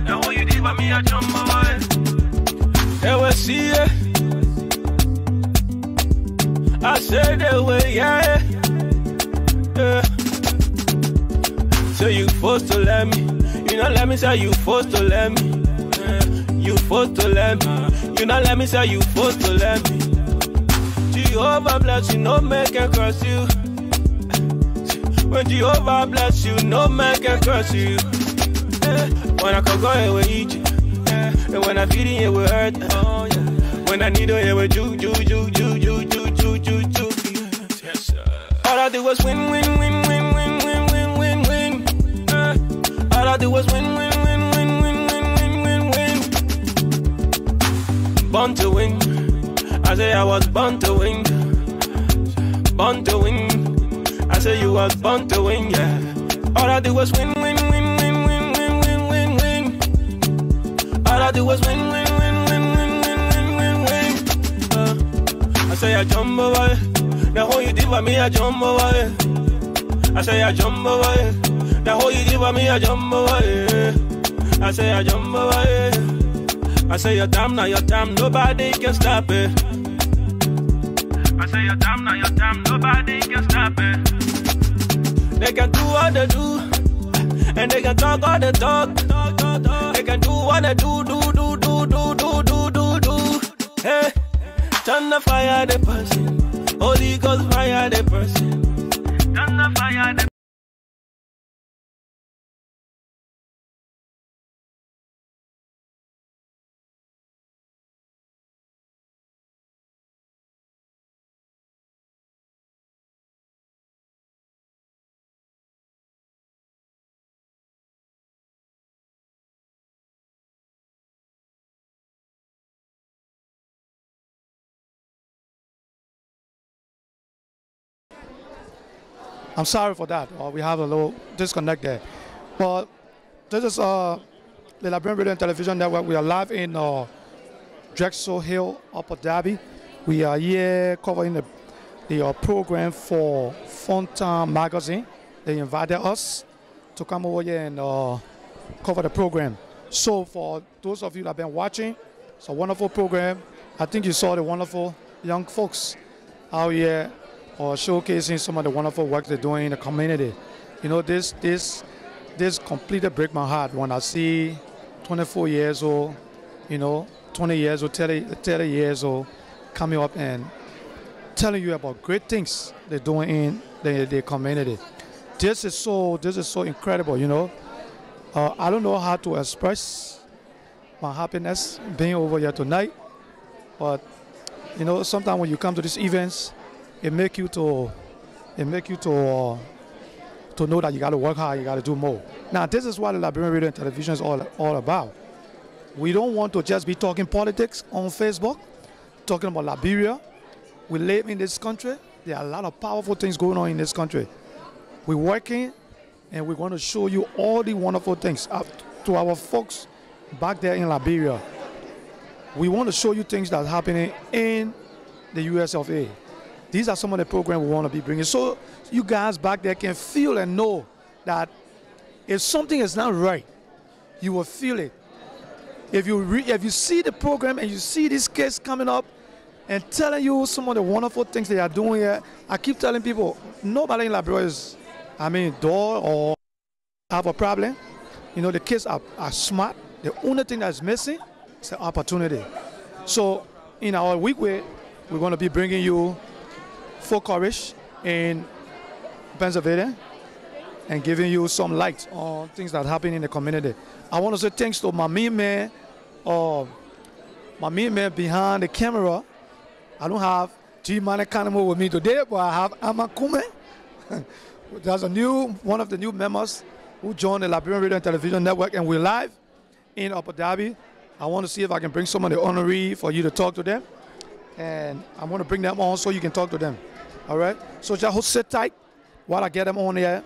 Speaker 10: Now what you did by me, I jump away. They will see it. I said they will, yeah. So you forced to let me. You not let me say you forced to let me. You forced to let me. You not let me say you forced to let me. Jehovah bless you, no man can curse you. When Jehovah bless you, no man can curse you. When I can go here with you, and when I feel it with hurt, when I need it with you. All I do was win. All I do was win. Born to win. I say I was born to win. Born to win. I say you was born to win, yeah. All I do was win. All I do was win. I say I jump away. Now how you did by me, I jump away. I say I jump away. Now how you did by me, I jump away. I say I jump away. I say your time, now your time, nobody can stop it. I say your time, now your time, nobody can stop it. They can do what they do, and they can talk all they talk. They can do what they do. Hey, turn the fire the person, Holy Ghost fire the person. Turn the fire the
Speaker 13: I'm sorry for that. We have a little disconnect there. But this is the Lrtn Radio and Television Network. We are live in Drexel Hill, Upper Darby. We are here covering the program for Funtime Magazine. They invited us to come over here and cover the program. So for those of you that have been watching, it's a wonderful program. I think you saw the wonderful young folks out here showcasing some of the wonderful work they're doing in the community. You know, this completely breaks my heart when I see 24 years old, 20 years old, 30 years old coming up and telling you about great things they're doing in the community. This is so incredible, I don't know how to express my happiness being over here tonight, but sometimes when you come to these events, it make you to know that you got to work hard, you got to do more. Now, this is what the Liberian Radio and Television is all about. We don't want to just be talking politics on Facebook, talking about Liberia. We live in this country. There are a lot of powerful things going on in this country. We're working, and we're going to show you all the wonderful things to our folks back there in Liberia. We want to show you things that are happening in the US of A. These are some of the programs we want to be bringing. So you guys back there can feel and know that if something is not right, you will feel it. If you see the program and you see these kids coming up and telling you some of the wonderful things they are doing here, I keep telling people, nobody in Liberia is, dull or have a problem. The kids are smart. The only thing that's missing is the opportunity. So in our weekly, we're going to be bringing you Full Courage in Pennsylvania and giving you some light on things that happen in the community. I want to say thanks to my main man behind the camera. I don't have G-Man Kanemo with me today, but I have Amakume. There's one of the new members who joined the Liberian Radio and Television Network, and we're live in Upper Darby. I want to see if I can bring some of the honoree for you to talk to them. And I'm going to bring them on so you can talk to them. All right? So just sit tight while I get them on here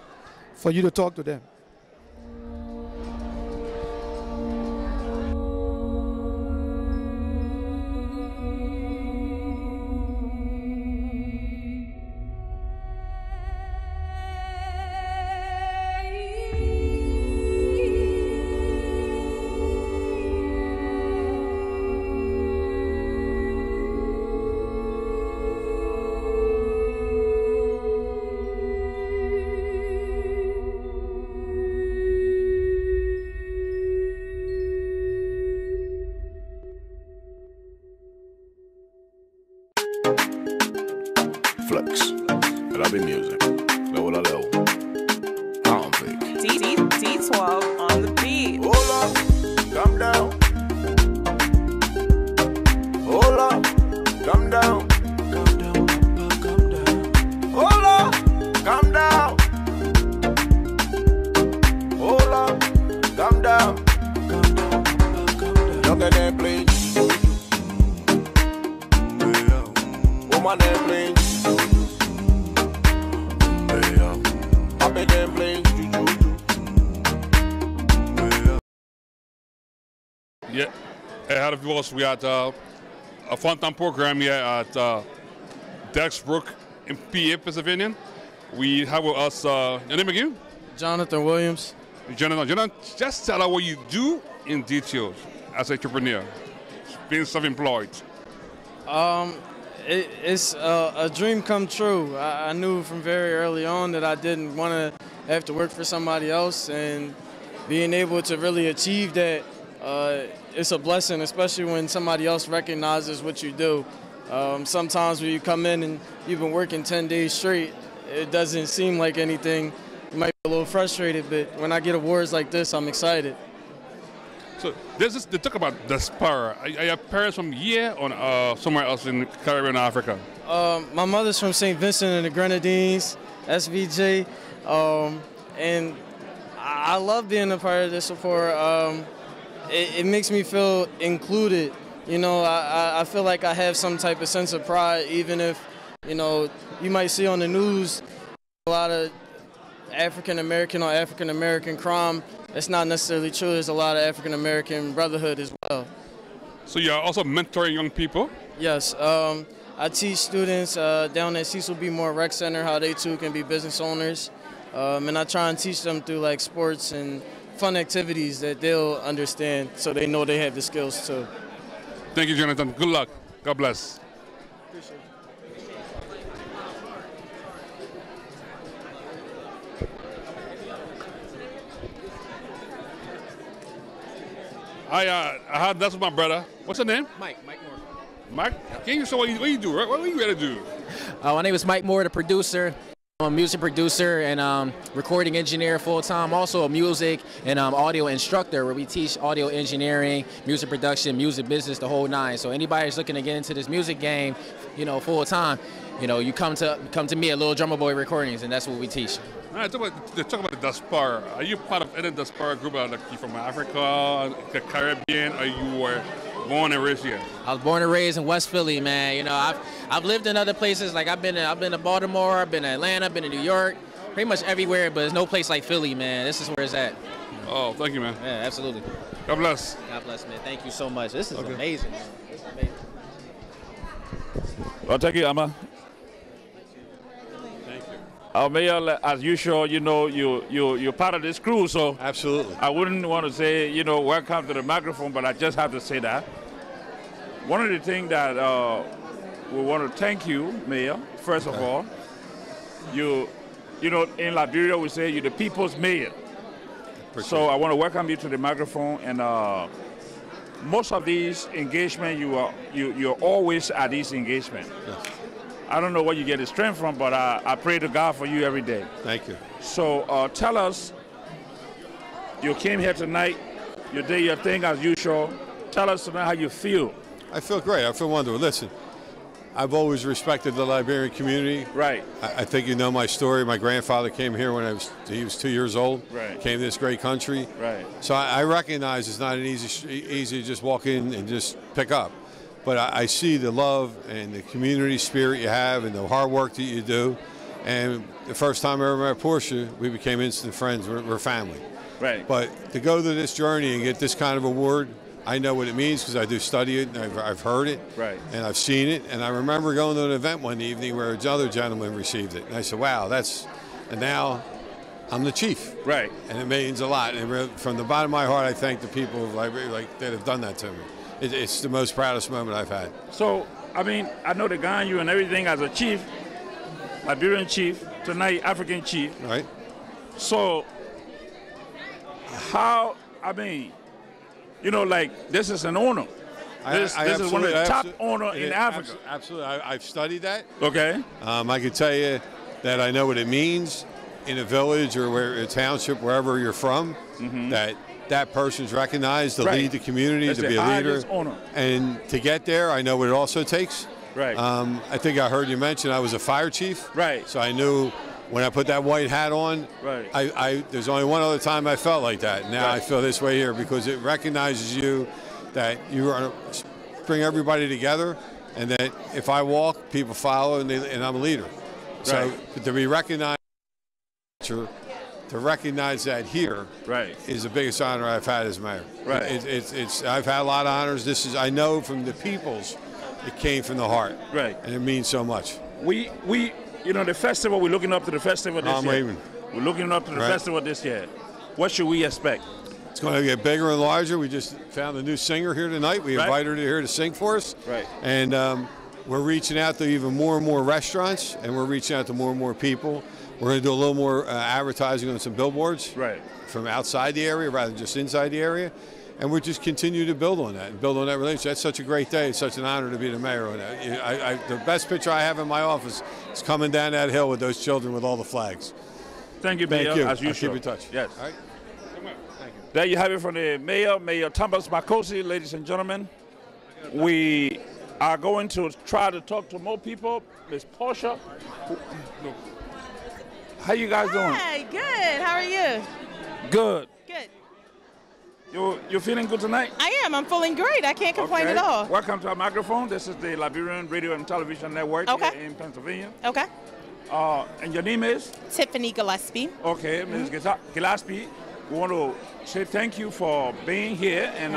Speaker 13: for you to talk to them.
Speaker 10: Flex, grabby music, level a level, pound pick.
Speaker 12: D12 on the beat.
Speaker 10: Hold up, calm down. Hold up, calm down. Hold up, calm down. Hold up, calm down. Look at that, please. Woman, that please.
Speaker 21: Yeah, hey, how the viewers? We at a fun-time program here at Dexbrook in PA, Pennsylvania. We have with us, your name again?
Speaker 18: Jonathan Williams.
Speaker 21: Jonathan, just tell us what you do in details as an entrepreneur, being self-employed.
Speaker 18: It's a dream come true. I knew from very early on that I didn't want to have to work for somebody else, and being able to really achieve that, it's a blessing, especially when somebody else recognizes what you do. Sometimes when you come in and you've been working 10 days straight, it doesn't seem like anything. You might be a little frustrated, but when I get awards like this, I'm excited.
Speaker 21: So they talk about diaspora. Are your parents from here or somewhere else in the Caribbean or Africa?
Speaker 18: My mother's from St. Vincent and the Grenadines, SVJ, and I love being a part of this support. It makes me feel included. I feel like I have some type of sense of pride, even if, you might see on the news a lot of African American or African American crime. It's not necessarily true. There's a lot of African American brotherhood as well.
Speaker 21: So you're also mentoring young people?
Speaker 18: Yes. I teach students down at Cecil B. Moore Rec Center how they too can be business owners. And I try and teach them through like sports and fun activities that they'll understand so they know they have the skills too.
Speaker 21: Thank you, Jonathan. Good luck. God bless.
Speaker 18: Appreciate it.
Speaker 21: That's my brother. What's your name?
Speaker 5: Mike Moore.
Speaker 21: Mike? Can you say what you do? What are you ready to do?
Speaker 5: My name is Mike Moore, the producer. I'm a music producer and recording engineer full-time. Also a music and audio instructor where we teach audio engineering, music production, music business, the whole nine. So anybody who's looking to get into this music game, you know, full-time, you know, you come to me at Little Drummer Boy Recordings, and that's what we teach.
Speaker 21: All right, talk about the diaspora. Are you part of any diaspora group? Like you from Africa, the Caribbean, or you were born and raised here?
Speaker 5: I was born and raised in West Philly, man. You know, I've lived in other places. Like I've been to Baltimore, I've been to Atlanta, I've been to New York, pretty much everywhere. But there's no place like Philly, man. This is where it's at.
Speaker 21: Oh, thank you, man.
Speaker 5: Yeah, absolutely.
Speaker 21: God bless.
Speaker 5: God bless, man. Thank you so much. This is amazing, man. This is amazing.
Speaker 9: Well, thank you, Amma. Mayor, as usual, you know, you're part of this crew, so
Speaker 22: absolutely.
Speaker 9: I wouldn't want to say, you know, welcome to the microphone, but I just have to say that. One of the things that we want to thank you, Mayor, first of all, you know, in Liberia we say you're the people's mayor. So I want to welcome you to the microphone, and most of these engagements, you're always at these engagements.
Speaker 22: Yes.
Speaker 9: I don't know where you get the strength from, but I pray to God for you every day.
Speaker 22: Thank you.
Speaker 9: So tell us, you came here tonight, you did your thing as usual. Tell us tonight how you feel.
Speaker 22: I feel great. I feel wonderful. Listen, I've always respected the Liberian community.
Speaker 9: Right.
Speaker 22: I think you know my story. My grandfather came here when he was 2 years old.
Speaker 9: Right.
Speaker 22: Came to this great country.
Speaker 9: Right.
Speaker 22: So I recognize it's not an easy to just walk in and just pick up. But I see the love and the community spirit you have and the hard work that you do. And the first time I ever met Portia, we became instant friends. We're family.
Speaker 9: Right.
Speaker 22: But to go through this journey and get this kind of award, I know what it means because I do study it and I've heard it.
Speaker 9: Right.
Speaker 22: And I've seen it. And I remember going to an event one evening where another gentleman received it. And I said, wow, and now I'm the chief.
Speaker 9: Right.
Speaker 22: And it means a lot. And from the bottom of my heart, I thank the people of Liberia that have done that to me. It's the most proudest moment I've had.
Speaker 9: So, I mean, I know the guy you and everything as a chief, Liberian chief, tonight African chief.
Speaker 22: Right.
Speaker 9: So, how, I mean, you know, like, this is an honor. This is one of the top honors in Africa.
Speaker 22: Absolutely. I've studied that.
Speaker 9: Okay.
Speaker 22: I can tell you that I know what it means in a village or a township, wherever you're from, that person's recognized to lead the community, to be a leader.
Speaker 9: Honor.
Speaker 22: And to get there, I know what it also takes.
Speaker 9: Right.
Speaker 22: I think I heard you mention I was a fire chief.
Speaker 9: Right.
Speaker 22: So I knew when I put that white hat on,
Speaker 9: right.
Speaker 22: There's only one other time I felt like that. Now I feel this way here because it recognizes you that you are bring everybody together, and that if I walk, people follow, and I'm a leader. So to be recognized, to recognize that here is the biggest honor I've had as mayor.
Speaker 9: Right.
Speaker 22: I've had a lot of honors. I know from the peoples, it came from the heart.
Speaker 9: Right.
Speaker 22: And it means so much.
Speaker 9: We you know, the festival, we're looking up to the festival this year.
Speaker 22: Raven.
Speaker 9: We're looking up to the festival this year. What should we expect?
Speaker 22: It's going to get bigger and larger. We just found a new singer here tonight. We invited her here to sing for us.
Speaker 9: Right.
Speaker 22: And we're reaching out to even more and more restaurants, and we're reaching out to more and more people. We're going to do a little more advertising on some billboards from outside the area rather than just inside the area. And we're just continue to build on that and build on that relationship. That's such a great day. It's such an honor to be the mayor of that. The best picture I have in my office is coming down that hill with those children with all the flags.
Speaker 9: Thank you, Mayor.
Speaker 22: Thank you.
Speaker 9: As usual.
Speaker 22: I'll keep in touch.
Speaker 9: Yes.
Speaker 22: All right.
Speaker 9: There you have it from the mayor, Mayor Thomas Makosi, ladies and gentlemen. We are going to try to talk to more people. Miss Portia. How you guys doing?
Speaker 23: Hi, good. How are you?
Speaker 9: Good.
Speaker 23: Good.
Speaker 9: You feeling good tonight?
Speaker 23: I am. I'm feeling great. I can't complain at all.
Speaker 9: Welcome to our microphone. This is the Liberian Radio and Television Network here in Pennsylvania.
Speaker 23: Okay.
Speaker 9: And your name is?
Speaker 23: Tiffany Gillespie.
Speaker 9: Okay, Ms. Gillespie, we want to say thank you for being here and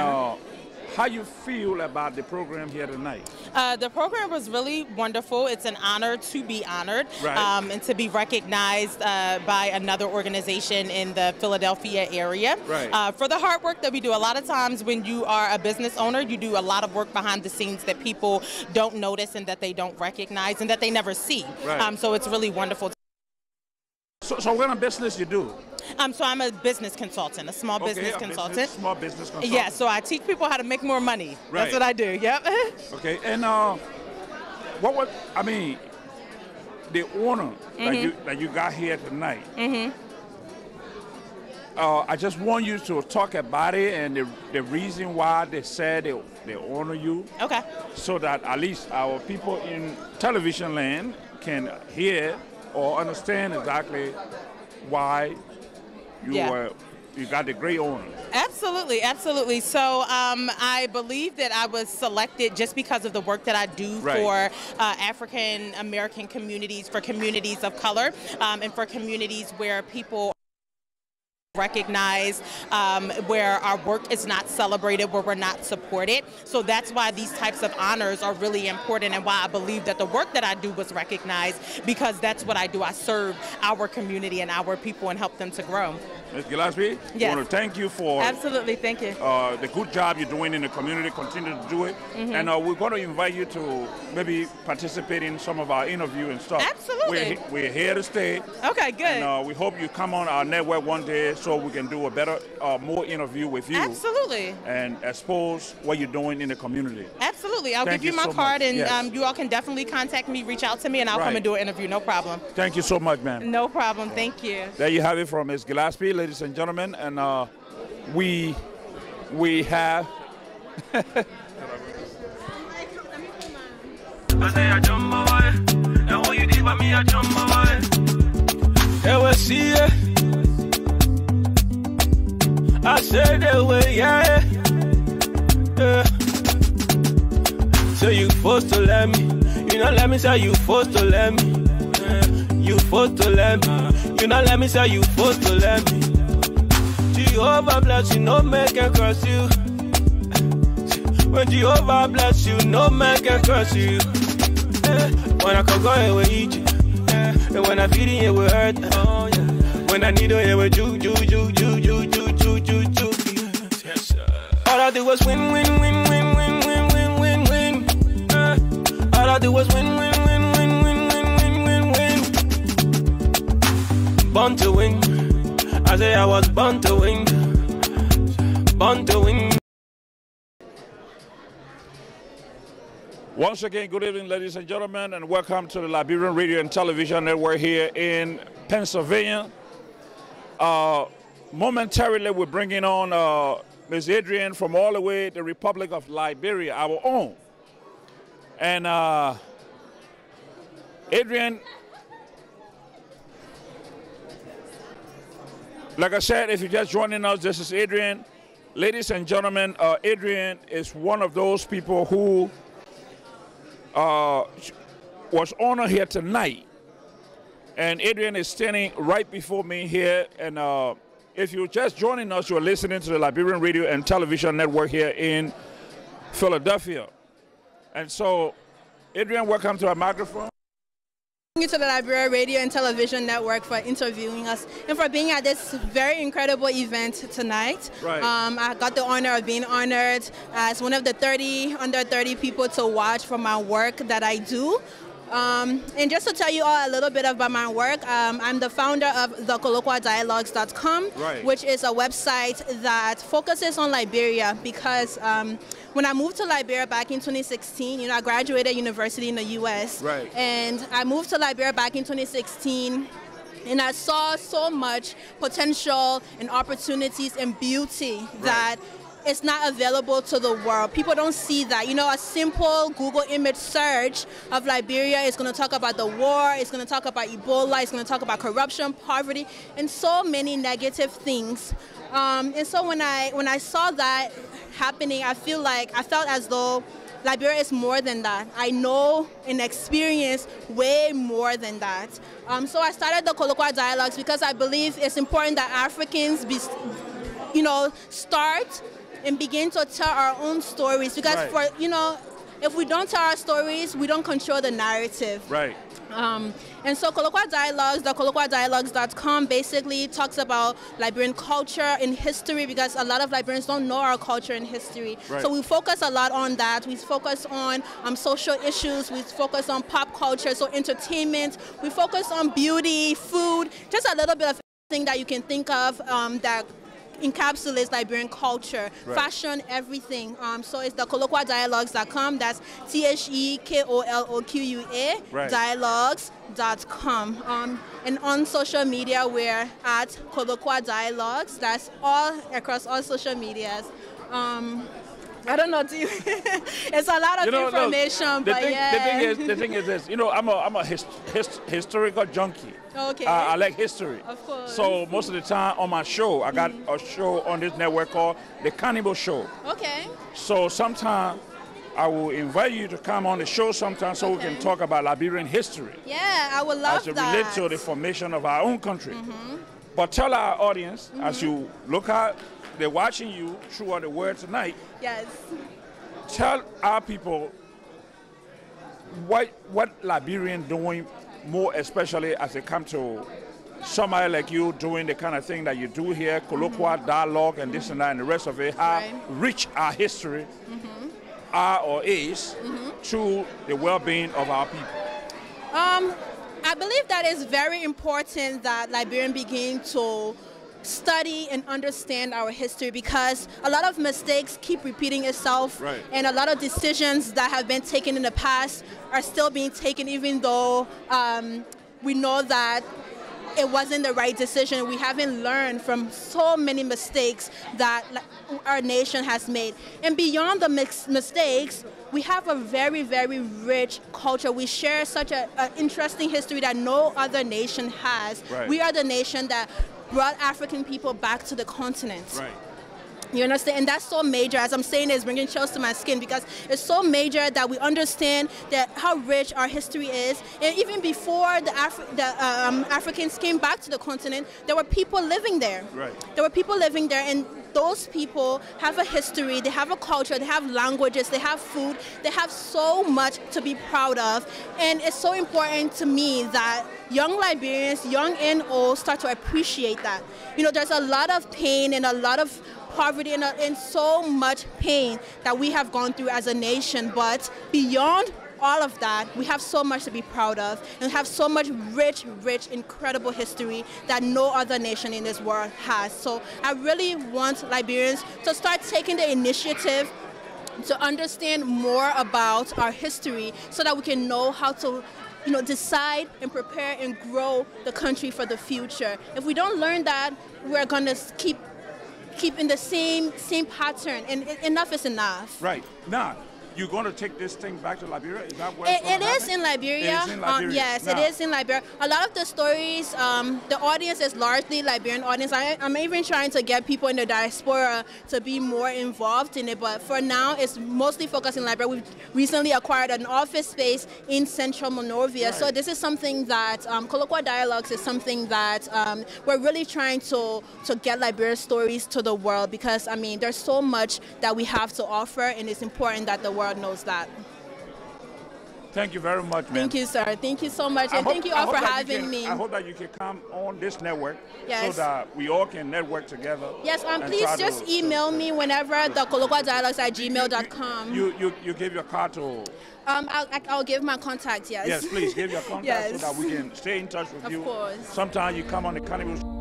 Speaker 9: how you feel about the program here tonight.
Speaker 23: The program was really wonderful. It's an honor to be honored,
Speaker 9: Right.
Speaker 23: And to be recognized by another organization in the Philadelphia area.
Speaker 9: Right.
Speaker 23: For the hard work that we do. A lot of times when you are a business owner, you do a lot of work behind the scenes that people don't notice and that they don't recognize and that they never see.
Speaker 9: Right.
Speaker 23: So it's really wonderful.
Speaker 9: So what kind of business you do?
Speaker 23: So I'm a business consultant, a small business consultant.
Speaker 9: Small business consultant.
Speaker 23: Yeah, so I teach people how to make more money.
Speaker 9: Right.
Speaker 23: That's what I do, yep.
Speaker 9: Okay, and what was, I mean, the honor that you got here tonight, I just want you to talk about it and the reason why they said they honor you.
Speaker 23: Okay.
Speaker 9: So that at least our people in television land can hear or understand exactly why you got the great honor.
Speaker 23: Absolutely, absolutely. So I believe that I was selected just because of the work that I do for African American communities, for communities of color, and for communities where people recognized, where our work is not celebrated, where we're not supported. So that's why these types of honors are really important and why I believe that the work that I do was recognized, because that's what I do. I serve our community and our people and help them to grow.
Speaker 9: Ms. Gillespie,
Speaker 23: Yes.
Speaker 9: I want to thank you for
Speaker 23: Absolutely, thank you.
Speaker 9: the good job you're doing in the community. Continue to do it. And we're going to invite you to maybe participate in some of our interview and stuff.
Speaker 23: Absolutely.
Speaker 9: We're here to stay.
Speaker 23: Okay, good.
Speaker 9: And we hope you come on our network one day so we can do a better, more interview with you.
Speaker 23: Absolutely.
Speaker 9: And expose what you're doing in the community.
Speaker 23: Absolutely. I'll
Speaker 9: Thank
Speaker 23: give you my
Speaker 9: so
Speaker 23: card
Speaker 9: much.
Speaker 23: and
Speaker 9: Yes.
Speaker 23: you all can definitely contact me, reach out to me, and I'll come and do an interview. No problem.
Speaker 9: Thank you so much, ma'am.
Speaker 23: No problem. Thank you.
Speaker 9: There you have it from Ms. Gillespie, ladies and gentlemen. And we have...
Speaker 10: I say I jump away, and when you deep at me, I jump away. They will see it. I say they will, yeah. So you forced to let me, you know, let me say you forced to let me. You forced to let me, you know, let me say you forced to let me. Jehovah bless you, no man can curse you. When Jehovah bless you, no man can curse you. When I can go here with eat you, and when I feed it with hurt. When I need to hear with you. All I do was win, win, win, win, win, win, win, win, win. All I do was win, win, win, win, win, win, win, win, win. Born to win. I say I was born to win. Born to win.
Speaker 9: Once again, good evening, ladies and gentlemen, and welcome to the Liberian Radio and Television Network here in Pennsylvania. Momentarily, we're bringing on Ms. Adrian from all the way the Republic of Liberia, our own. And Adrian, like I said, if you're just joining us, this is Adrian. Ladies and gentlemen, Adrian is one of those people who was honored here tonight. And Adrian is standing right before me here. And if you're just joining us, you're listening to the Liberian Radio and Television Network here in Philadelphia. And so, Adrian, welcome to our microphone.
Speaker 7: Thank you to the Liberian Radio and Television Network for interviewing us and for being at this very incredible event tonight.
Speaker 9: Right.
Speaker 7: I got the honor of being honored as one of the under 30 people to watch for my work that I do. And just to tell you all a little bit about my work, I'm the founder of thecolloquialdialogues.com, which is a website that focuses on Liberia because when I moved to Liberia back in 2016, you know, I graduated university in the U.S.
Speaker 9: Right.
Speaker 7: And I moved to Liberia back in 2016. And I saw so much potential and opportunities and beauty that it's not available to the world. People don't see that. You know, a simple Google image search of Liberia is going to talk about the war, it's going to talk about Ebola, it's going to talk about corruption, poverty, and so many negative things. And so when I saw that happening, I felt as though Liberia is more than that. I know and experience way more than that. So I started the Colloquial Dialogues because I believe it's important that Africans start and begin to tell our own stories. Because if we don't tell our stories, we don't control the narrative.
Speaker 9: Right.
Speaker 7: And so Colloquial Dialogues, the colloquialdialogues.com basically talks about Liberian culture and history, because a lot of Liberians don't know our culture and history.
Speaker 9: Right.
Speaker 7: So we focus a lot on that. We focus on social issues. We focus on pop culture, so entertainment. We focus on beauty, food, just a little bit of everything that you can think of that encapsulates Liberian culture,
Speaker 9: Right.
Speaker 7: fashion, everything. So it's the colloquialdialogues.com. That's THEKOLOQUA
Speaker 9: Right.
Speaker 7: dialogues.com. And on social media, we're at Colloquial Dialogues. That's all across all social medias. I don't know. It's a lot of information, but
Speaker 9: The thing is this. I'm a historical junkie.
Speaker 7: Okay.
Speaker 9: I like history.
Speaker 7: Of course.
Speaker 9: So most of the time on my show, I got a show on this network called The Cannibal Show.
Speaker 7: Okay.
Speaker 9: So sometimes I will invite you to come on the show sometime so we can talk about Liberian history.
Speaker 7: Yeah, I would love
Speaker 9: as it
Speaker 7: that.
Speaker 9: relates to the formation of our own country. But tell our audience, as you look at, they're watching you throughout the world tonight,
Speaker 7: Yes.
Speaker 9: tell our people what Liberian doing more, especially as it comes to somebody like you doing the kind of thing that you do here, colloquial dialogue and this and that and the rest of it, how rich our history are or is to the well-being of our people.
Speaker 7: I believe that it's very important that Liberians begin to study and understand our history, because a lot of mistakes keep repeating itself,
Speaker 9: Right.
Speaker 7: and a lot of decisions that have been taken in the past are still being taken, even though we know that it wasn't the right decision. We haven't learned from so many mistakes that our nation has made. And beyond the mistakes, we have a very, very rich culture. We share such an interesting history that no other nation has.
Speaker 9: Right.
Speaker 7: We are the nation that brought African people back to the continent.
Speaker 9: Right.
Speaker 7: You understand? And that's so major. As I'm saying, it's bringing chills to my skin, because it's so major that we understand that how rich our history is. And even before the Africans came back to the continent, there were people living there.
Speaker 9: Right.
Speaker 7: There were people living there, and those people have a history, they have a culture, they have languages, they have food, they have so much to be proud of. And it's so important to me that young Liberians, young and old, start to appreciate that. There's a lot of pain and a lot of poverty and so much pain that we have gone through as a nation, but beyond all of that, we have so much to be proud of, and have so much rich, incredible history that no other nation in this world has. So I really want Liberians to start taking the initiative to understand more about our history, so that we can know how to decide and prepare and grow the country for the future. If we don't learn that, we're going to keep in the same pattern, and enough is enough.
Speaker 9: Right. Now, you're going to take this thing back to Liberia? Is that what
Speaker 7: It is in Liberia.
Speaker 9: It is in Liberia.
Speaker 7: Yes, it is in Liberia. A lot of the stories, the audience is largely Liberian audience. I'm even trying to get people in the diaspora to be more involved in it, but for now, it's mostly focused in Liberia. We've recently acquired an office space in Central Monrovia, so this is something that, Colloquial Dialogues is something that we're really trying to get Liberian stories to the world, because, there's so much that we have to offer, and it's important that the world knows that.
Speaker 9: Thank you very much, man.
Speaker 7: Thank you, sir. Thank you so much, and thank you all for having me.
Speaker 9: I hope that you can come on this network,
Speaker 7: Yes.
Speaker 9: so that we all can network together.
Speaker 7: Yes,
Speaker 9: and
Speaker 7: please
Speaker 9: try
Speaker 7: just
Speaker 9: to-
Speaker 7: email me whenever, the colloquialdialogues@gmail.com.
Speaker 9: You give your card to...
Speaker 7: I'll give my contact, yes.
Speaker 9: Yes, please give your contact
Speaker 7: Yes.
Speaker 9: so that we can stay in touch with
Speaker 7: Of
Speaker 9: you.
Speaker 7: course.
Speaker 9: Sometimes you come on the Cannibal Show.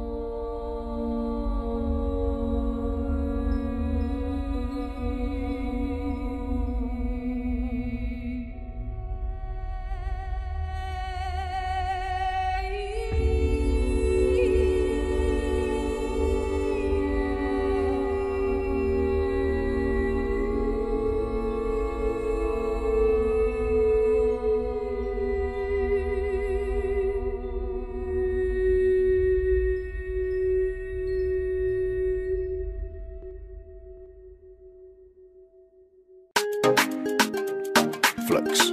Speaker 10: flex.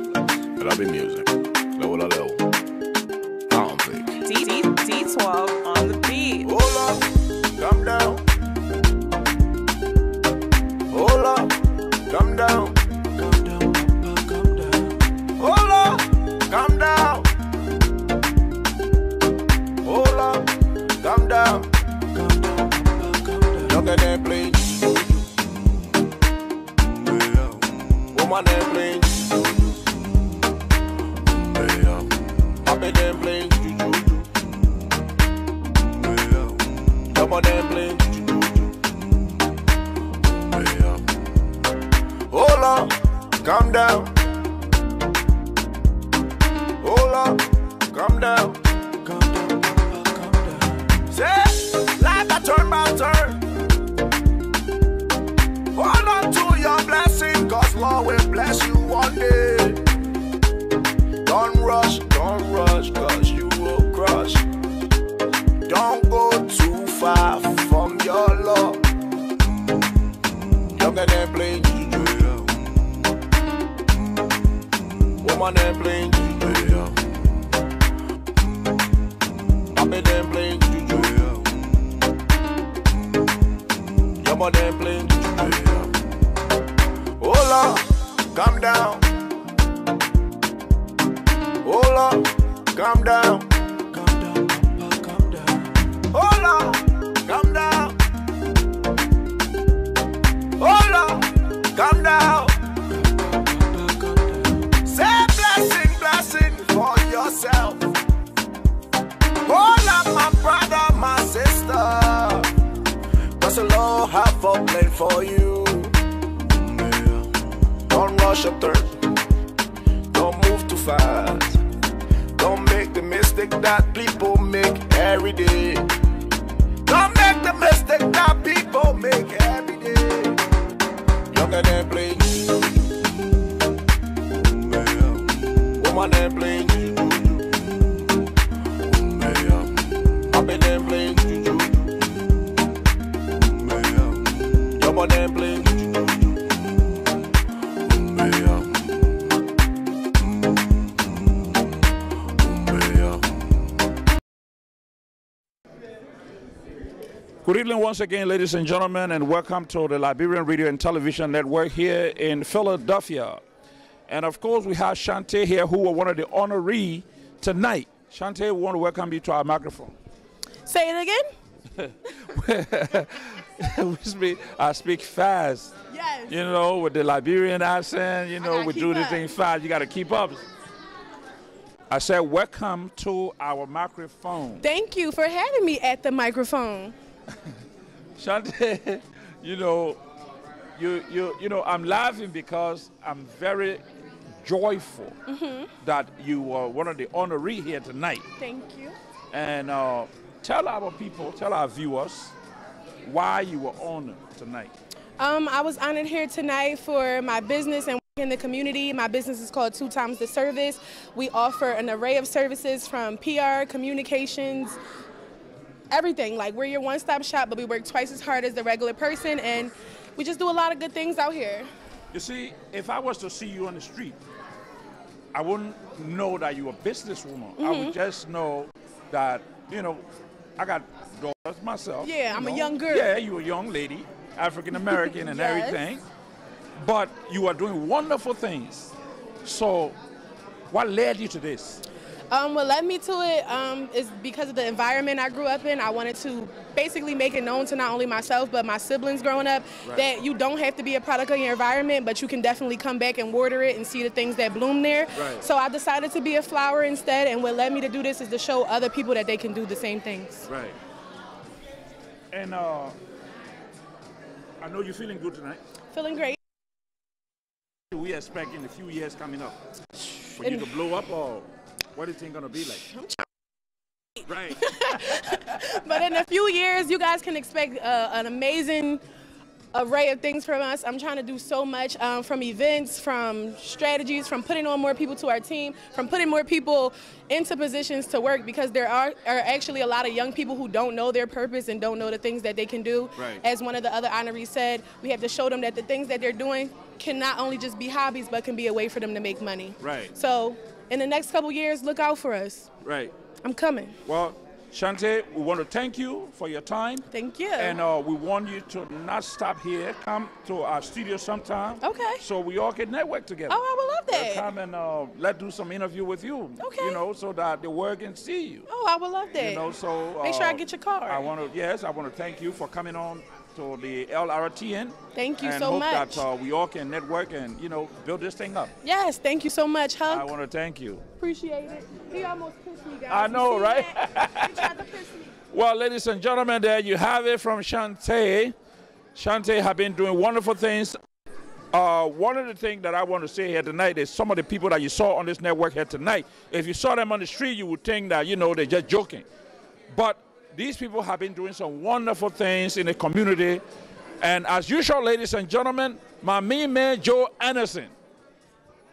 Speaker 10: That'll be music. Level a level.
Speaker 12: D12 on the beat.
Speaker 10: Hold up, come down. Hold up, come down. Hold up, come down. Hold up, come down. Young and they play. Woman they play. Happy they play. Come on and play. Hold up, calm down. Hold up, calm down. Say, life a turn by turn. Hold on to your blessing, cause Lord will bless you one day. Don't rush, cause you will crush. Don't go too far from your Lord. Younger than playing juju. Woman than playing juju. Papi than playing juju. Your mother than playing juju. Hold up, calm down. Hold up, calm down. Hold on, calm down. Hold on, calm down. Say blessing for yourself. Hold up, my brother, my sister. Cause the Lord have a plan for you. Don't rush your turn. Don't move too fast. Don't make the mistake that people make every day. Don't make the mistake that people make every day. Younger than playing. Woman than playing. Happy than playing. Your mother than playing.
Speaker 9: Good evening once again, ladies and gentlemen, and welcome to the Liberian Radio and Television Network here in Philadelphia. And of course, we have Shante here, who are one of the honorees tonight. Shante, we want to welcome you to our microphone.
Speaker 8: Say it again.
Speaker 9: I speak fast.
Speaker 8: Yes.
Speaker 9: You know, with the Liberian accent, you know, we do this thing fast. You got to keep up. I said, welcome to our microphone.
Speaker 8: Thank you for having me at the microphone.
Speaker 9: Shante, you know, I'm laughing because I'm very joyful that you are one of the honorees here tonight.
Speaker 8: Thank you.
Speaker 9: And tell our people, tell our viewers why you were honored tonight.
Speaker 8: I was honored here tonight for my business and in the community. My business is called 2 Times the Service. We offer an array of services from PR, communications, everything. Like, we're your one-stop shop, but we work twice as hard as the regular person, and we just do a lot of good things out here.
Speaker 9: You see, if I was to see you on the street, I wouldn't know that you're a businesswoman. I would just know that, you know, I got daughters myself.
Speaker 8: Yeah, I'm a young girl.
Speaker 9: Yeah, you're a young lady, African-American and everything. But you are doing wonderful things. So what led you to this?
Speaker 8: What led me to it is because of the environment I grew up in. I wanted to basically make it known to not only myself, but my siblings growing up, that you don't have to be a product of your environment, but you can definitely come back and water it and see the things that bloom there. So I decided to be a flower instead, and what led me to do this is to show other people that they can do the same things.
Speaker 9: Right. And I know you're feeling good tonight.
Speaker 8: Feeling great.
Speaker 9: We expect in a few years coming up for you to blow up, or what is it going to be like?
Speaker 8: Right. But in a few years, you guys can expect an amazing array of things from us. I'm trying to do so much, from events, from strategies, from putting on more people to our team, from putting more people into positions to work, because there are actually a lot of young people who don't know their purpose and don't know the things that they can do.
Speaker 9: Right.
Speaker 8: As one of the other honorees said, we have to show them that the things that they're doing can not only just be hobbies, but can be a way for them to make money.
Speaker 9: Right.
Speaker 8: So in the next couple years, look out for us.
Speaker 9: Right.
Speaker 8: I'm coming.
Speaker 9: Well, Shante, we want to thank you for your time.
Speaker 8: Thank you.
Speaker 9: And we want you to not stop here. Come to our studio sometime.
Speaker 8: Okay.
Speaker 9: So we all can network together.
Speaker 8: Oh, I would love that.
Speaker 9: Come and let's do some interview with you.
Speaker 8: Okay.
Speaker 9: You know, so that the world can see you.
Speaker 8: Oh, I would love that.
Speaker 9: You know, so
Speaker 8: make sure I get your card.
Speaker 9: I want to thank you for coming on to the Lrtn.
Speaker 8: Thank you
Speaker 9: and
Speaker 8: so
Speaker 9: hope
Speaker 8: much.
Speaker 9: that we all can network and build this thing up.
Speaker 8: Yes, thank you so much, Hug.
Speaker 9: I want to thank you.
Speaker 8: Appreciate it. He almost kissed me, guys.
Speaker 9: I know, right?
Speaker 8: He tried to kiss me.
Speaker 9: Well, ladies and gentlemen, there you have it from Shante. Shante have been doing wonderful things. One of the things that I want to say here tonight is some of the people that you saw on this network here tonight, if you saw them on the street, you would think that, they're just joking. But these people have been doing some wonderful things in the community. And as usual, ladies and gentlemen, my main man, Joe Anderson.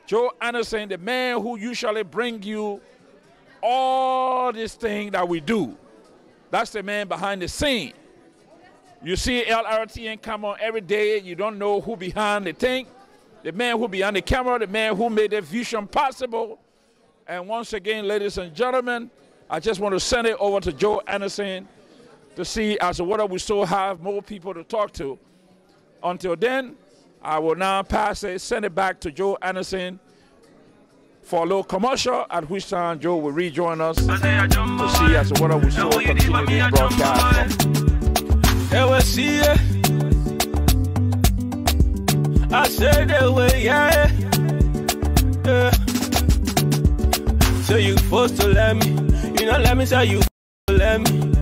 Speaker 9: Joe Anderson, the man who usually bring you all this thing that we do. That's the man behind the scene. You see Lrtn come on every day. You don't know who behind the thing. The man who behind the camera, the man who made the vision possible. And once again, ladies and gentlemen, I just want to send it over to Joe Anderson to see as to whether we still have more people to talk to. Until then, I will now send it back to Joe Anderson for a little commercial, at which time Joe will rejoin us to see as to whether we still continue this broadcast.
Speaker 10: I said that way, yeah. So you supposed to let me, let me say you let me.